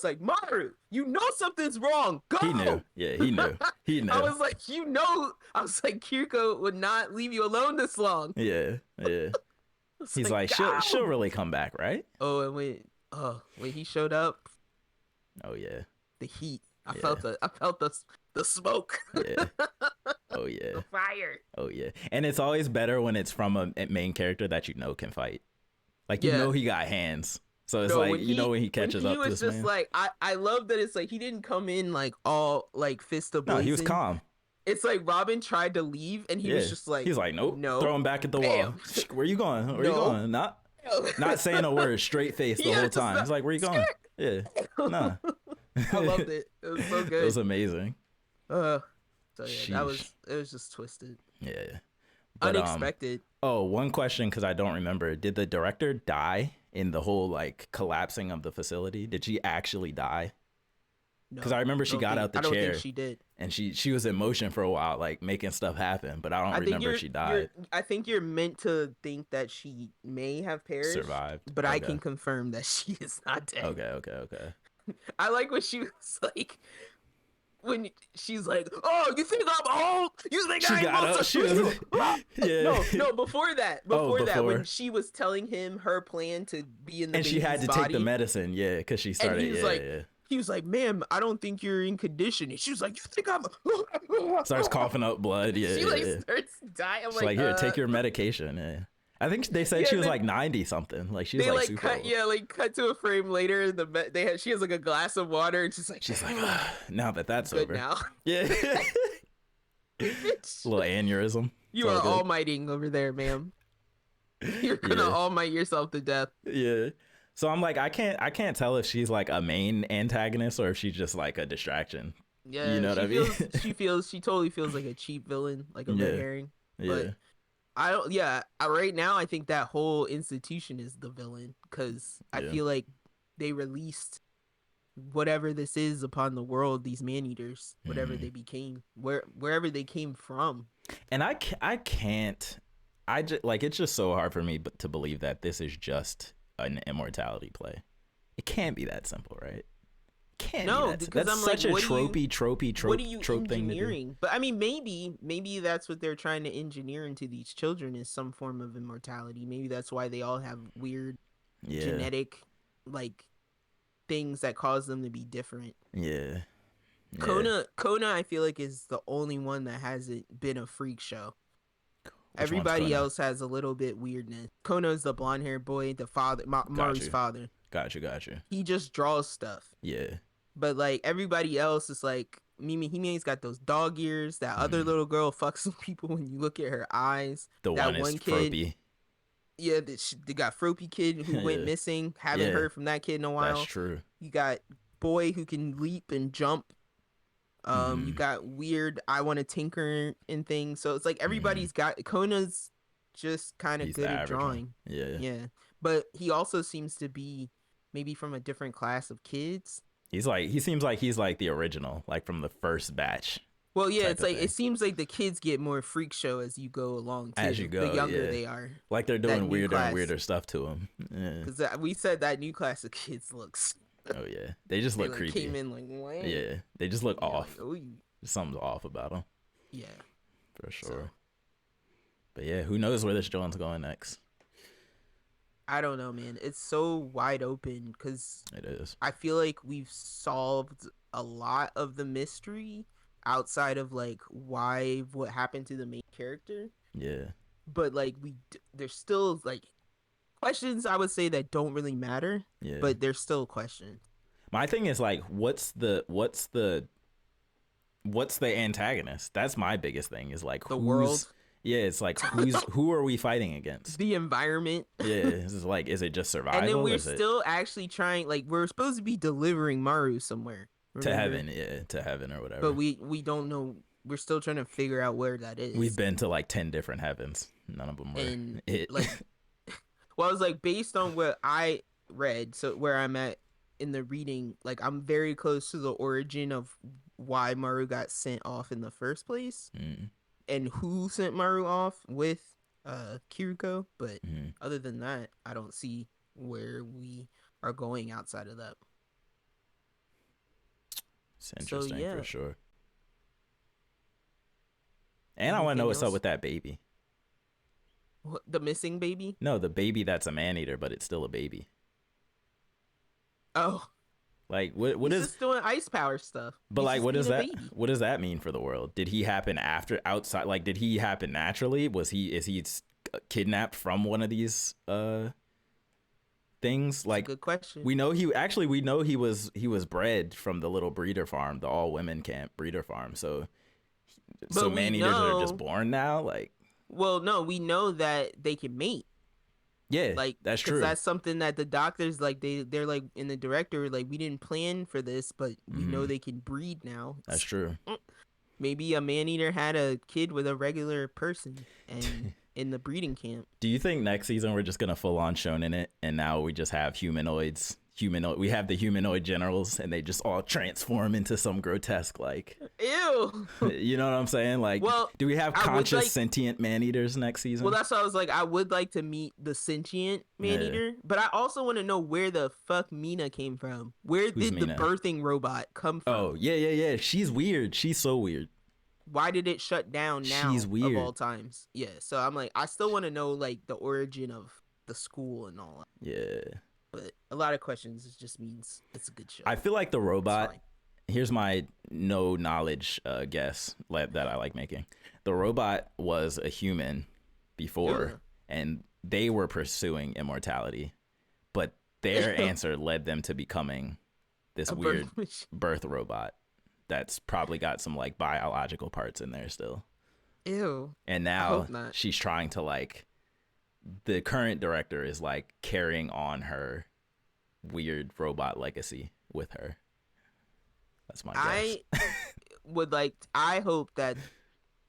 like, Maru, you know something's wrong. Go. He knew. Yeah, he knew. He knew. I was like, Kiriko would not leave you alone this long. Yeah. He's like, she'll really come back, right? Oh, and when he showed up. Oh yeah. The heat. I felt the smoke. Yeah. Oh yeah. The fire. Oh yeah. And it's always better when it's from a main character that you know can fight. Like you know he got hands. So it's like when he catches up to this man. He was just like, I love that it's like he didn't come in like all like fist of blazing. No, he was calm. It's like Robin tried to leave and he was just like, he's like, nope, no, throw him back at the wall. Where you going? Where you going? Not saying a word, straight face the whole time. He's like, where you going? Yeah, nah. I loved it. It was so good. It was amazing. So yeah, it was just twisted. Yeah, but, unexpected. One question, because I don't remember. Did the director die in the whole like collapsing of the facility? Did she actually die? Because I remember she got out the chair. I don't think she did. And she was in motion for a while, like making stuff happen. But I don't remember if she died. I think you're meant to think that she may have perished. Survived. But I can confirm that she is not dead. Okay. I like when she was like, when she's like, "Oh, you think I'm old? You think I ain't supposed to?" Yeah. No, before that, when she was telling him her plan to be in the baby's and she had to take the medicine, because she started. And he was like, "Ma'am, I don't think you're in condition." And she was like, "You think I'm?" Starts coughing up blood. She starts dying. I'm she's like, "Here, take your medication." Yeah. I think they said she was like 90 something. Like she was like super old. Cut to a frame later. She has like a glass of water, and she's like, now that's good over. Now, yeah. Little aneurysm. You are all-mighting over there, ma'am. You're gonna all-might yourself to death. Yeah. So I'm like, I can't tell if she's like a main antagonist or if she's just like a distraction. Yeah, you know what I mean? She totally feels like a cheap villain, like a red herring. But I don't. Yeah, right now I think that whole institution is the villain because I feel like they released whatever this is upon the world. These man-eaters, whatever they became, wherever they came from. And I can't. It's just so hard for me to believe that this is just an immortality play. It can't be that simple, right? Can't be because that's such a trope thing to do. But I mean, maybe that's what they're trying to engineer into these children is some form of immortality. Maybe that's why they all have weird genetic like things that cause them to be different. Yeah. Kona, I feel like is the only one that hasn't been a freak show. Everybody else has a little bit weirdness. Kono's the blonde-haired boy, the father, Maru's father. Gotcha. He just draws stuff. Yeah. But like everybody else is like Himi's got those dog ears. That other little girl fucks with people when you look at her eyes. That one kid, Froppy. Yeah, they got Froppy kid who went missing. Haven't heard from that kid in a while. That's true. You got boy who can leap and jump. You got weird I want to tinker and things. So it's like everybody's got Kona's just kind of good at drawing. Yeah. But he also seems to be maybe from a different class of kids. He seems like he's like the original, like from the first batch. Well, yeah, it's like it seems like the kids get more freak show as you go along. Too. As you go, the younger they are, like they're doing weirder and weirder stuff to them. Because we said that new class of kids looks. Oh yeah, they just look creepy. Came in like what? Yeah, they just look off. Like, something's off about them. Yeah, for sure. But yeah, who knows where this joint's going next? I don't know, man. It's so wide open because it is. I feel like we've solved a lot of the mystery outside of like what happened to the main character. Yeah. But like there's still like questions I would say that don't really matter. Yeah. But there's still questions. My thing is like, what's the antagonist? That's my biggest thing. Is like the world. Yeah, it's like who are we fighting against? The environment. Yeah, it's like, is it just survival? And then we're is still actually trying, like, we're supposed to be delivering Maru somewhere. to Remember? heaven? Yeah, to heaven or whatever. But we don't know. We're still trying to figure out where that is. We've been to like 10 different heavens. None of them were and it. like, well, I was like, based on what I read, so where I'm at in the reading, like, I'm very close to the origin of why Maru got sent off in the first place, and who sent Maru off with Kiriko. But other than that, I don't see where we are going outside of that. It's interesting, so, yeah. for sure. And I want to know what's up with that baby. What, the missing baby? No, the baby that's a man-eater, but it's still a baby. Oh, like what he's is just doing ice power stuff? But He's like, just what does being a that? baby. What does that mean for the world? Did he happen outside? Like, did he happen naturally? Is he kidnapped from one of these things? Like, good question. we know he was bred from the little breeder farm, the all women camp breeder farm. So man eaters are just born now. Like, well, no, we know that they can mate. Yeah, like, that's true. That's something that the doctors, like, they're like, in the director, like, we didn't plan for this, but we know they can breed now. That's true. Maybe a man-eater had a kid with a regular person and in the breeding camp. Do you think next season we're just gonna full on shonen it, and now we just have humanoids? We have the humanoid generals, and they just all transform into some grotesque, like, ew. You know what I'm saying? Like, well, do we have conscious sentient man-eaters next season? Well, that's why I was like, I would like to meet the sentient man-eater, but I also want to know where the fuck Mina came from. Where did the birthing robot come from? Oh, yeah. She's weird. She's so weird. Why did it shut down now? She's weird. Of all times. Yeah, so I'm like, I still want to know, like, the origin of the school and all that. Yeah. But a lot of questions, it just means it's a good show. I feel like the robot, here's my no knowledge guess that I like making. The robot was a human before, and they were pursuing immortality, but their answer led them to becoming this weird birth robot that's probably got some, like, biological parts in there still. Ew. And now she's trying to, like, the current director is, like, carrying on her weird robot legacy with her. That's my guess. I hope that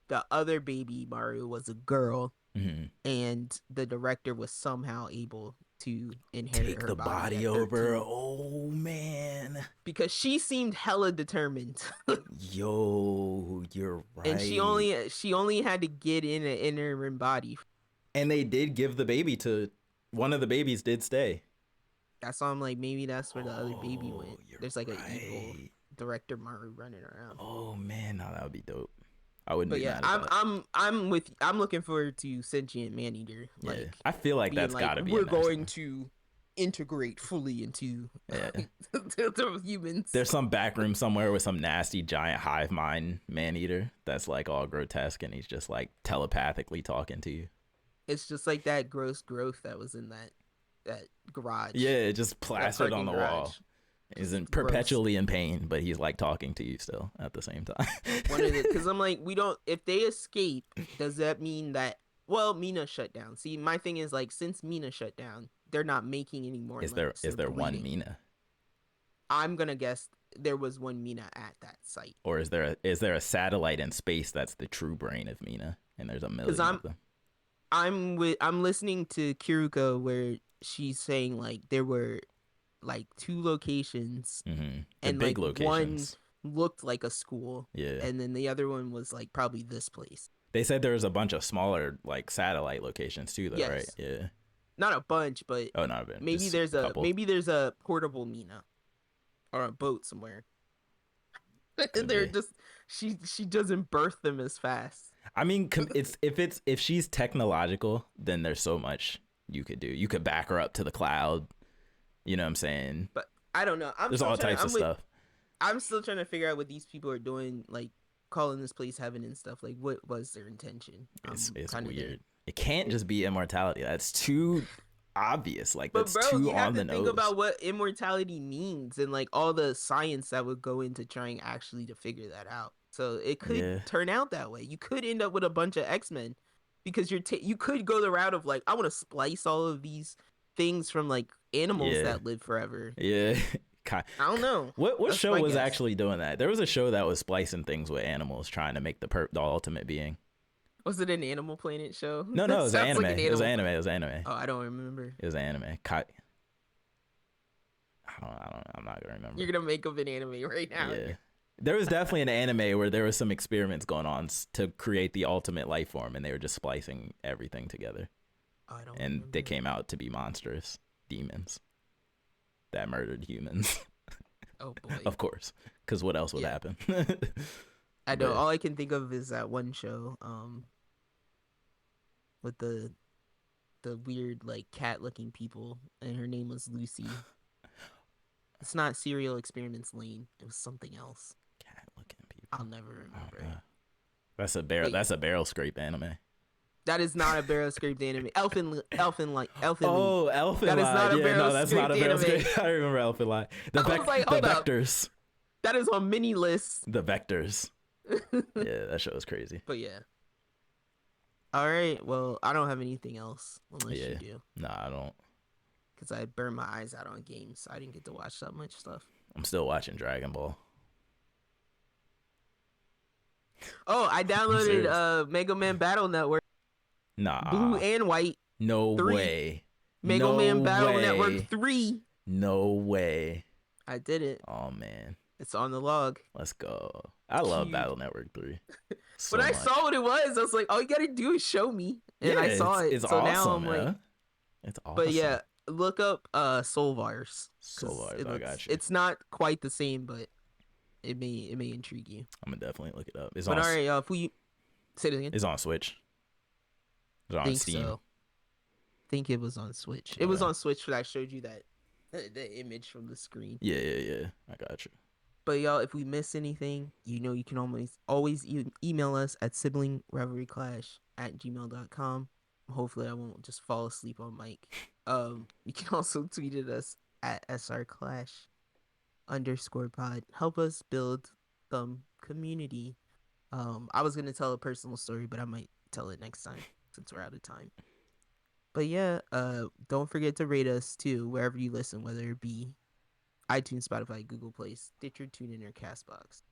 the other baby Maru was a girl, and the director was somehow able to inherit her body over. Oh man, because she seemed hella determined. Yo, you're right. And she only had to get in an interim body. And they did give the baby to one of the babies. Did stay. That's why I'm like, maybe that's where the other baby went. There's like an evil director Maru running around. Oh man, no, that would be dope. I wouldn't. But yeah, I'm looking forward to sentient man-eater. Like, yeah, I feel like that's got to be. We're going to integrate fully into the humans. There's some back room somewhere with some nasty giant hive mind man-eater that's, like, all grotesque, and he's just, like, telepathically talking to you. It's just like that gross growth that was in that garage. Yeah, just plastered on the wall. He's perpetually in pain, but he's, like, talking to you still at the same time. Because I'm like, if they escape, does that mean that, well, Mina shut down? See, my thing is, like, since Mina shut down, they're not making any more. Is there one Mina? I'm gonna guess there was one Mina at that site. Or is there a satellite in space that's the true brain of Mina, and there's a million of them? I'm listening to Kiriko where she's saying, like, there were, like, 2 locations, and big, like, locations. One looked like a school, and then the other one was, like, probably this place. They said there was a bunch of smaller, like, satellite locations too, though, right? Yeah, not a bunch, but not a bunch. Maybe there's a portable Mina or a boat somewhere. They're just she doesn't birth them as fast. I mean, if she's technological, then there's so much you could do. You could back her up to the cloud. You know what I'm saying? But I don't know. There's all types of stuff. I'm still trying to figure out what these people are doing, like calling this place heaven and stuff. Like, what was their intention? It's weird. It can't just be immortality. That's too obvious. Like, that's too on the nose. Think about what immortality means and, like, all the science that would go into trying actually to figure that out. So it could turn out that way. You could end up with a bunch of X-Men because you could go the route of like, I want to splice all of these things from like animals that live forever. Yeah. I don't know. What show was actually doing that? There was a show that was splicing things with animals, trying to make the ultimate being. Was it an Animal Planet show? No, it was anime. Like it was anime. Oh, I don't remember. It was anime. I'm not gonna remember. You're gonna make up an anime right now. Yeah. There was definitely an anime where there was some experiments going on to create the ultimate life form, and they were just splicing everything together. I don't. And remember. They came out to be monstrous demons that murdered humans. Oh boy. Of course, because what else would happen? I know. All I can think of is that one show, with the weird like cat looking people, and her name was Lucy. It's not Serial Experiments Lane. It was something else. Cat looking people. I'll never remember. That's a barrel. That's a barrel scrape anime. That is not a barrel scraped anime. Elfin. Oh, Elfin. That is not a barrel that's not a barrel anime. scrape. I remember Elfin Lie. The Vectors. That is on mini list. The Vectors. Yeah, that show is crazy. But yeah. All right. Well, I don't have anything else unless you do. No, I don't. Because I burned my eyes out on games. So I didn't get to watch that much stuff. I'm still watching Dragon Ball. Oh, I downloaded Mega Man Battle Network. Nah. Blue and white. No way. Mega Man Battle Network 3. No way. I did it. Oh, man. It's on the log. Let's go. I love Battle Network 3. When I saw what it was, I was like, all you got to do is show me. And I saw it. It's so awesome, now I'm man. like... It's awesome. But yeah, look up Soulvars, Soulvars. I got you. It's not quite the same, but it may intrigue you. I'm gonna definitely look it up. All right, if we say it again. It's on Switch. It's on Steam. So. I think it was on Switch. It was on Switch that I showed you that the image from the screen. Yeah. I got you. But y'all, if we miss anything, you can always email us at siblingrivalryclash@gmail.com. Hopefully I won't just fall asleep on mic. You can also tweet at us at srclash_pod. Help us build some community. I was gonna tell a personal story, but I might tell it next time since we're out of time. But yeah, don't forget to rate us too wherever you listen, whether it be iTunes, Spotify, Google Play, Stitcher, TuneIn, or Castbox.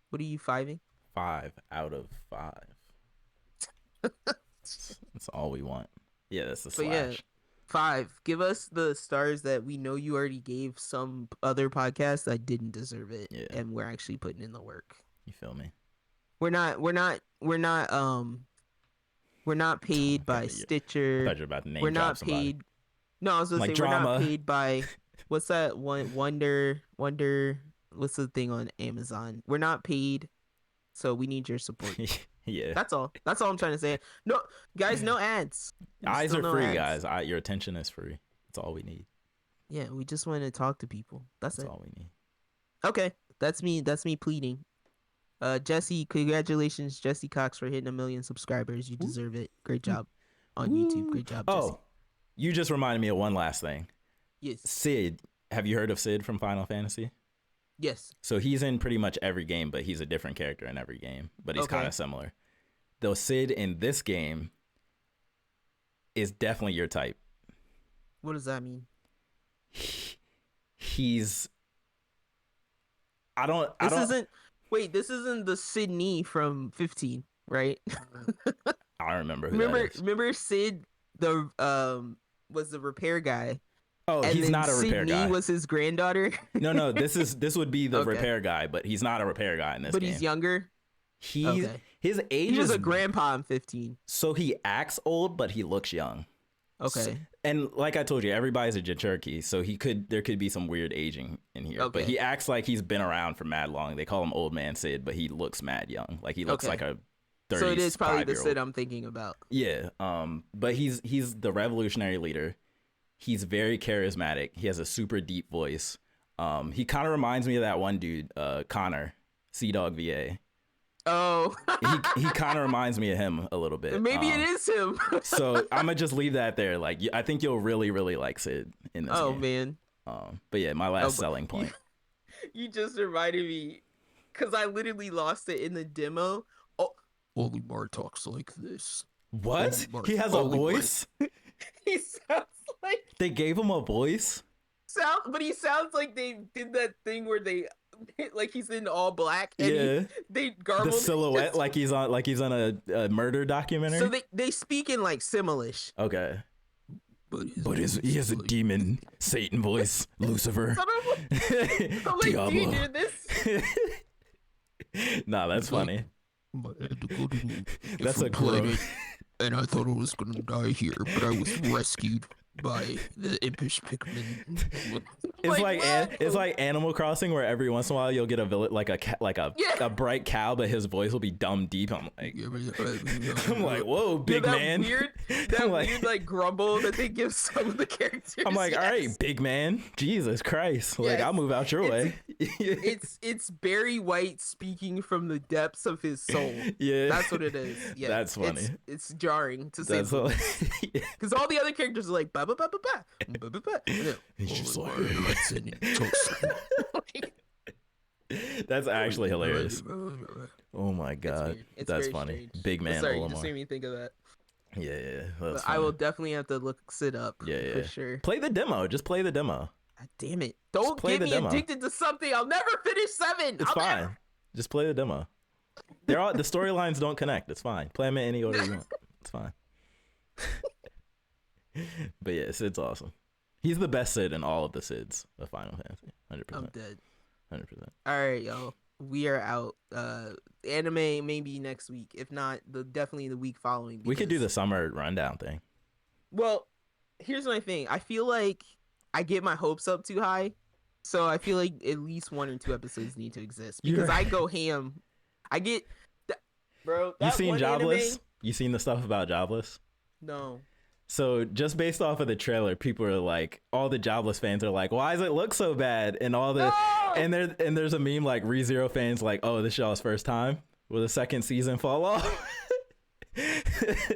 What are you 5ing? 5 out of 5. That's all we want. Yeah, that's the slash. But yeah, 5. Give us the stars that we know you already gave some other podcasts that didn't deserve it, and we're actually putting in the work. You feel me? We're not paid by Stitcher. I thought you were about to name we're not somebody. paid. No, I was gonna say drama. We're not paid by. What's that one? Wonder. What's the thing on Amazon? We're not paid, so we need your support. Yeah, that's all I'm trying to say. No, guys, no ads. Eyes are free, guys. Your attention is free. That's all we need. Yeah, we just want to talk to people. That's it. all we need. Okay, that's me pleading. Jesse, congratulations, Jesse Cox, for hitting 1 million subscribers. You deserve it. Great job on YouTube. Great job, Jesse. Oh, you just reminded me of one last thing. Yes. Sid. Have you heard of Sid from Final Fantasy? Yes. So he's in pretty much every game, but he's a different character in every game. But he's kind of similar. Though Sid in this game is definitely your type. What does that mean? He's... This isn't the Sydney from 15, right? I don't remember who that is. Remember Sid, was the repair guy. Oh, and he's not a repair guy. Sydney was his granddaughter. No, this would be the repair guy, but he's not a repair guy in this game. But he's younger. His age he was is a grandpa in 15. So he acts old, but he looks young. Okay. So, and like I told you, everybody's a Jinchuriki, so there could be some weird aging in here. Okay. But he acts like he's been around for mad long. They call him Old Man Sid, but he looks mad young. Like he looks like a 35-year-old. So it is probably the Sid I'm thinking about. Yeah. But he's the revolutionary leader. He's very charismatic. He has a super deep voice. He kind of reminds me of that one dude, Connor, Sea-Dog VA. Oh. he kind of reminds me of him a little bit. Maybe it is him. So I'm gonna just leave that there. Like, I think you'll really, really like Sid in this game. Oh man. But yeah, my last selling point. You just reminded me, because I literally lost it in the demo. Oh, Olimar talks like this. What? He has a voice? He sounds like They gave him a voice? but he sounds like they did that thing where they like he's in all black and they garbled the silhouette like he's on a murder documentary. So they speak in like Simlish. Okay. But he has a demon Satan voice, Lucifer. I'm like, Diablo. do you do this? Nah, that's funny. That's a planet, and I thought I was gonna die here, but I was rescued by the impish Pikmin. It's like Animal Crossing, where every once in a while you'll get a a bright cow, but his voice will be dumb deep. I'm like, whoa, big man. Weird like grumble that they give some of the characters. I'm like, all right, big man. Jesus Christ. Like, I'll move out your way. It's Barry White speaking from the depths of his soul. Yeah, that's what it is. Yeah, that's funny. It's jarring to say, because all the other characters are like ba ba ba ba ba ba ba. He's just like, that's actually hilarious. Oh my god, that's funny. Strange. Big man. Sorry, you just made me think of that. Yeah. I will definitely have to look it up. Yeah, for sure. Play the demo. Just play the demo. God damn it! Don't get me addicted to something. I'll never finish 7. It's fine. Just play the demo. The storylines don't connect. It's fine. Play them in any order you want. It's fine. But yeah, Sid's awesome. He's the best Sid in all of the Sids of Final Fantasy. 100%. I'm dead. 100%. All right, y'all. We are out. Anime maybe next week. If not, definitely the week following. We could do the summer rundown thing. Well, here's my thing. I feel like I get my hopes up too high. So I feel like at least 1 or 2 episodes need to exist. Because I go ham. I get... Bro, you seen Jobless? Anime? You seen the stuff about Jobless? No. So just based off of the trailer, people are like, all the Jobless fans are like, why does it look so bad? And all the and there's a meme like ReZero fans like, oh, this y'all's first time. Will the second season fall off?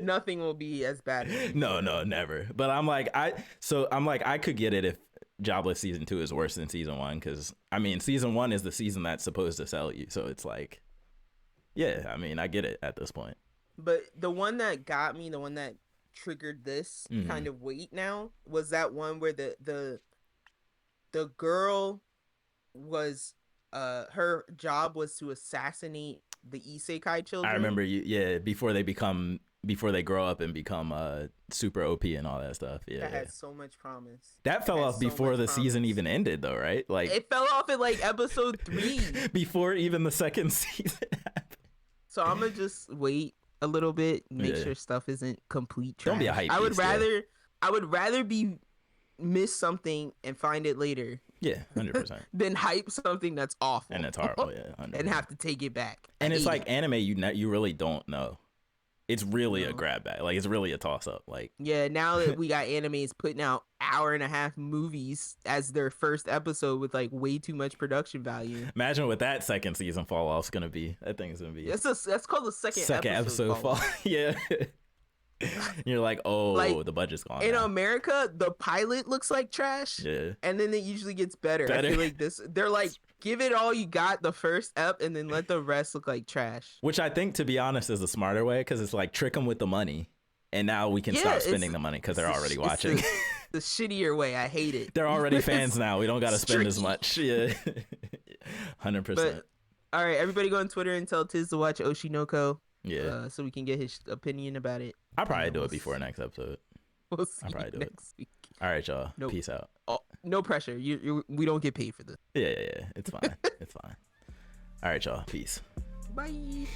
Nothing will be as bad. No, never. But I could get it if Jobless season 2 is worse than season 1, because I mean season 1 is the season that's supposed to sell you. So it's like, yeah, I mean I get it at this point. But the one that got me, the one that triggered this kind of weight now, was that one where the girl was her job was to assassinate the isekai children. I remember before they grow up and become super OP and all that stuff. Yeah, that had so much promise. That fell off before the season even ended though, right? Like it fell off at like episode 3 before even the second season happened. So I'm gonna just wait a little bit, make sure stuff isn't complete trash. Don't be a hype. I would rather miss something and find it later. Yeah, 100%. Than hype something that's awful and it's horrible. Yeah, 100%. And have to take it back. And it's like anime, you really don't know. It's really a grab bag. Like it's really a toss up. Like now that we got animes putting out 1.5-hour movies as their first episode with like way too much production value. Imagine what that second season fall off's gonna be. That thing's gonna be. That's called the second episode fall. Yeah. You're like, oh, like, the budget's gone. In America, the pilot looks like trash. Yeah. And then it usually gets better. I feel like they're like, give it all you got the first ep and then let the rest look like trash. Which I think, to be honest, is a smarter way, because it's like trick them with the money. And now we can stop spending the money because they're already watching. The shittier way. I hate it. They're already fans now. We don't got to spend as much. Yeah. 100%. But, all right, everybody go on Twitter and tell Tiz to watch Oshinoko. Yeah. So we can get his opinion about it. I'll probably do it before next episode. We'll see I'll probably do next week. All right, y'all. Peace out. Oh, no pressure. We don't get paid for this. Yeah. It's fine. It's fine. All right, y'all. Peace. Bye.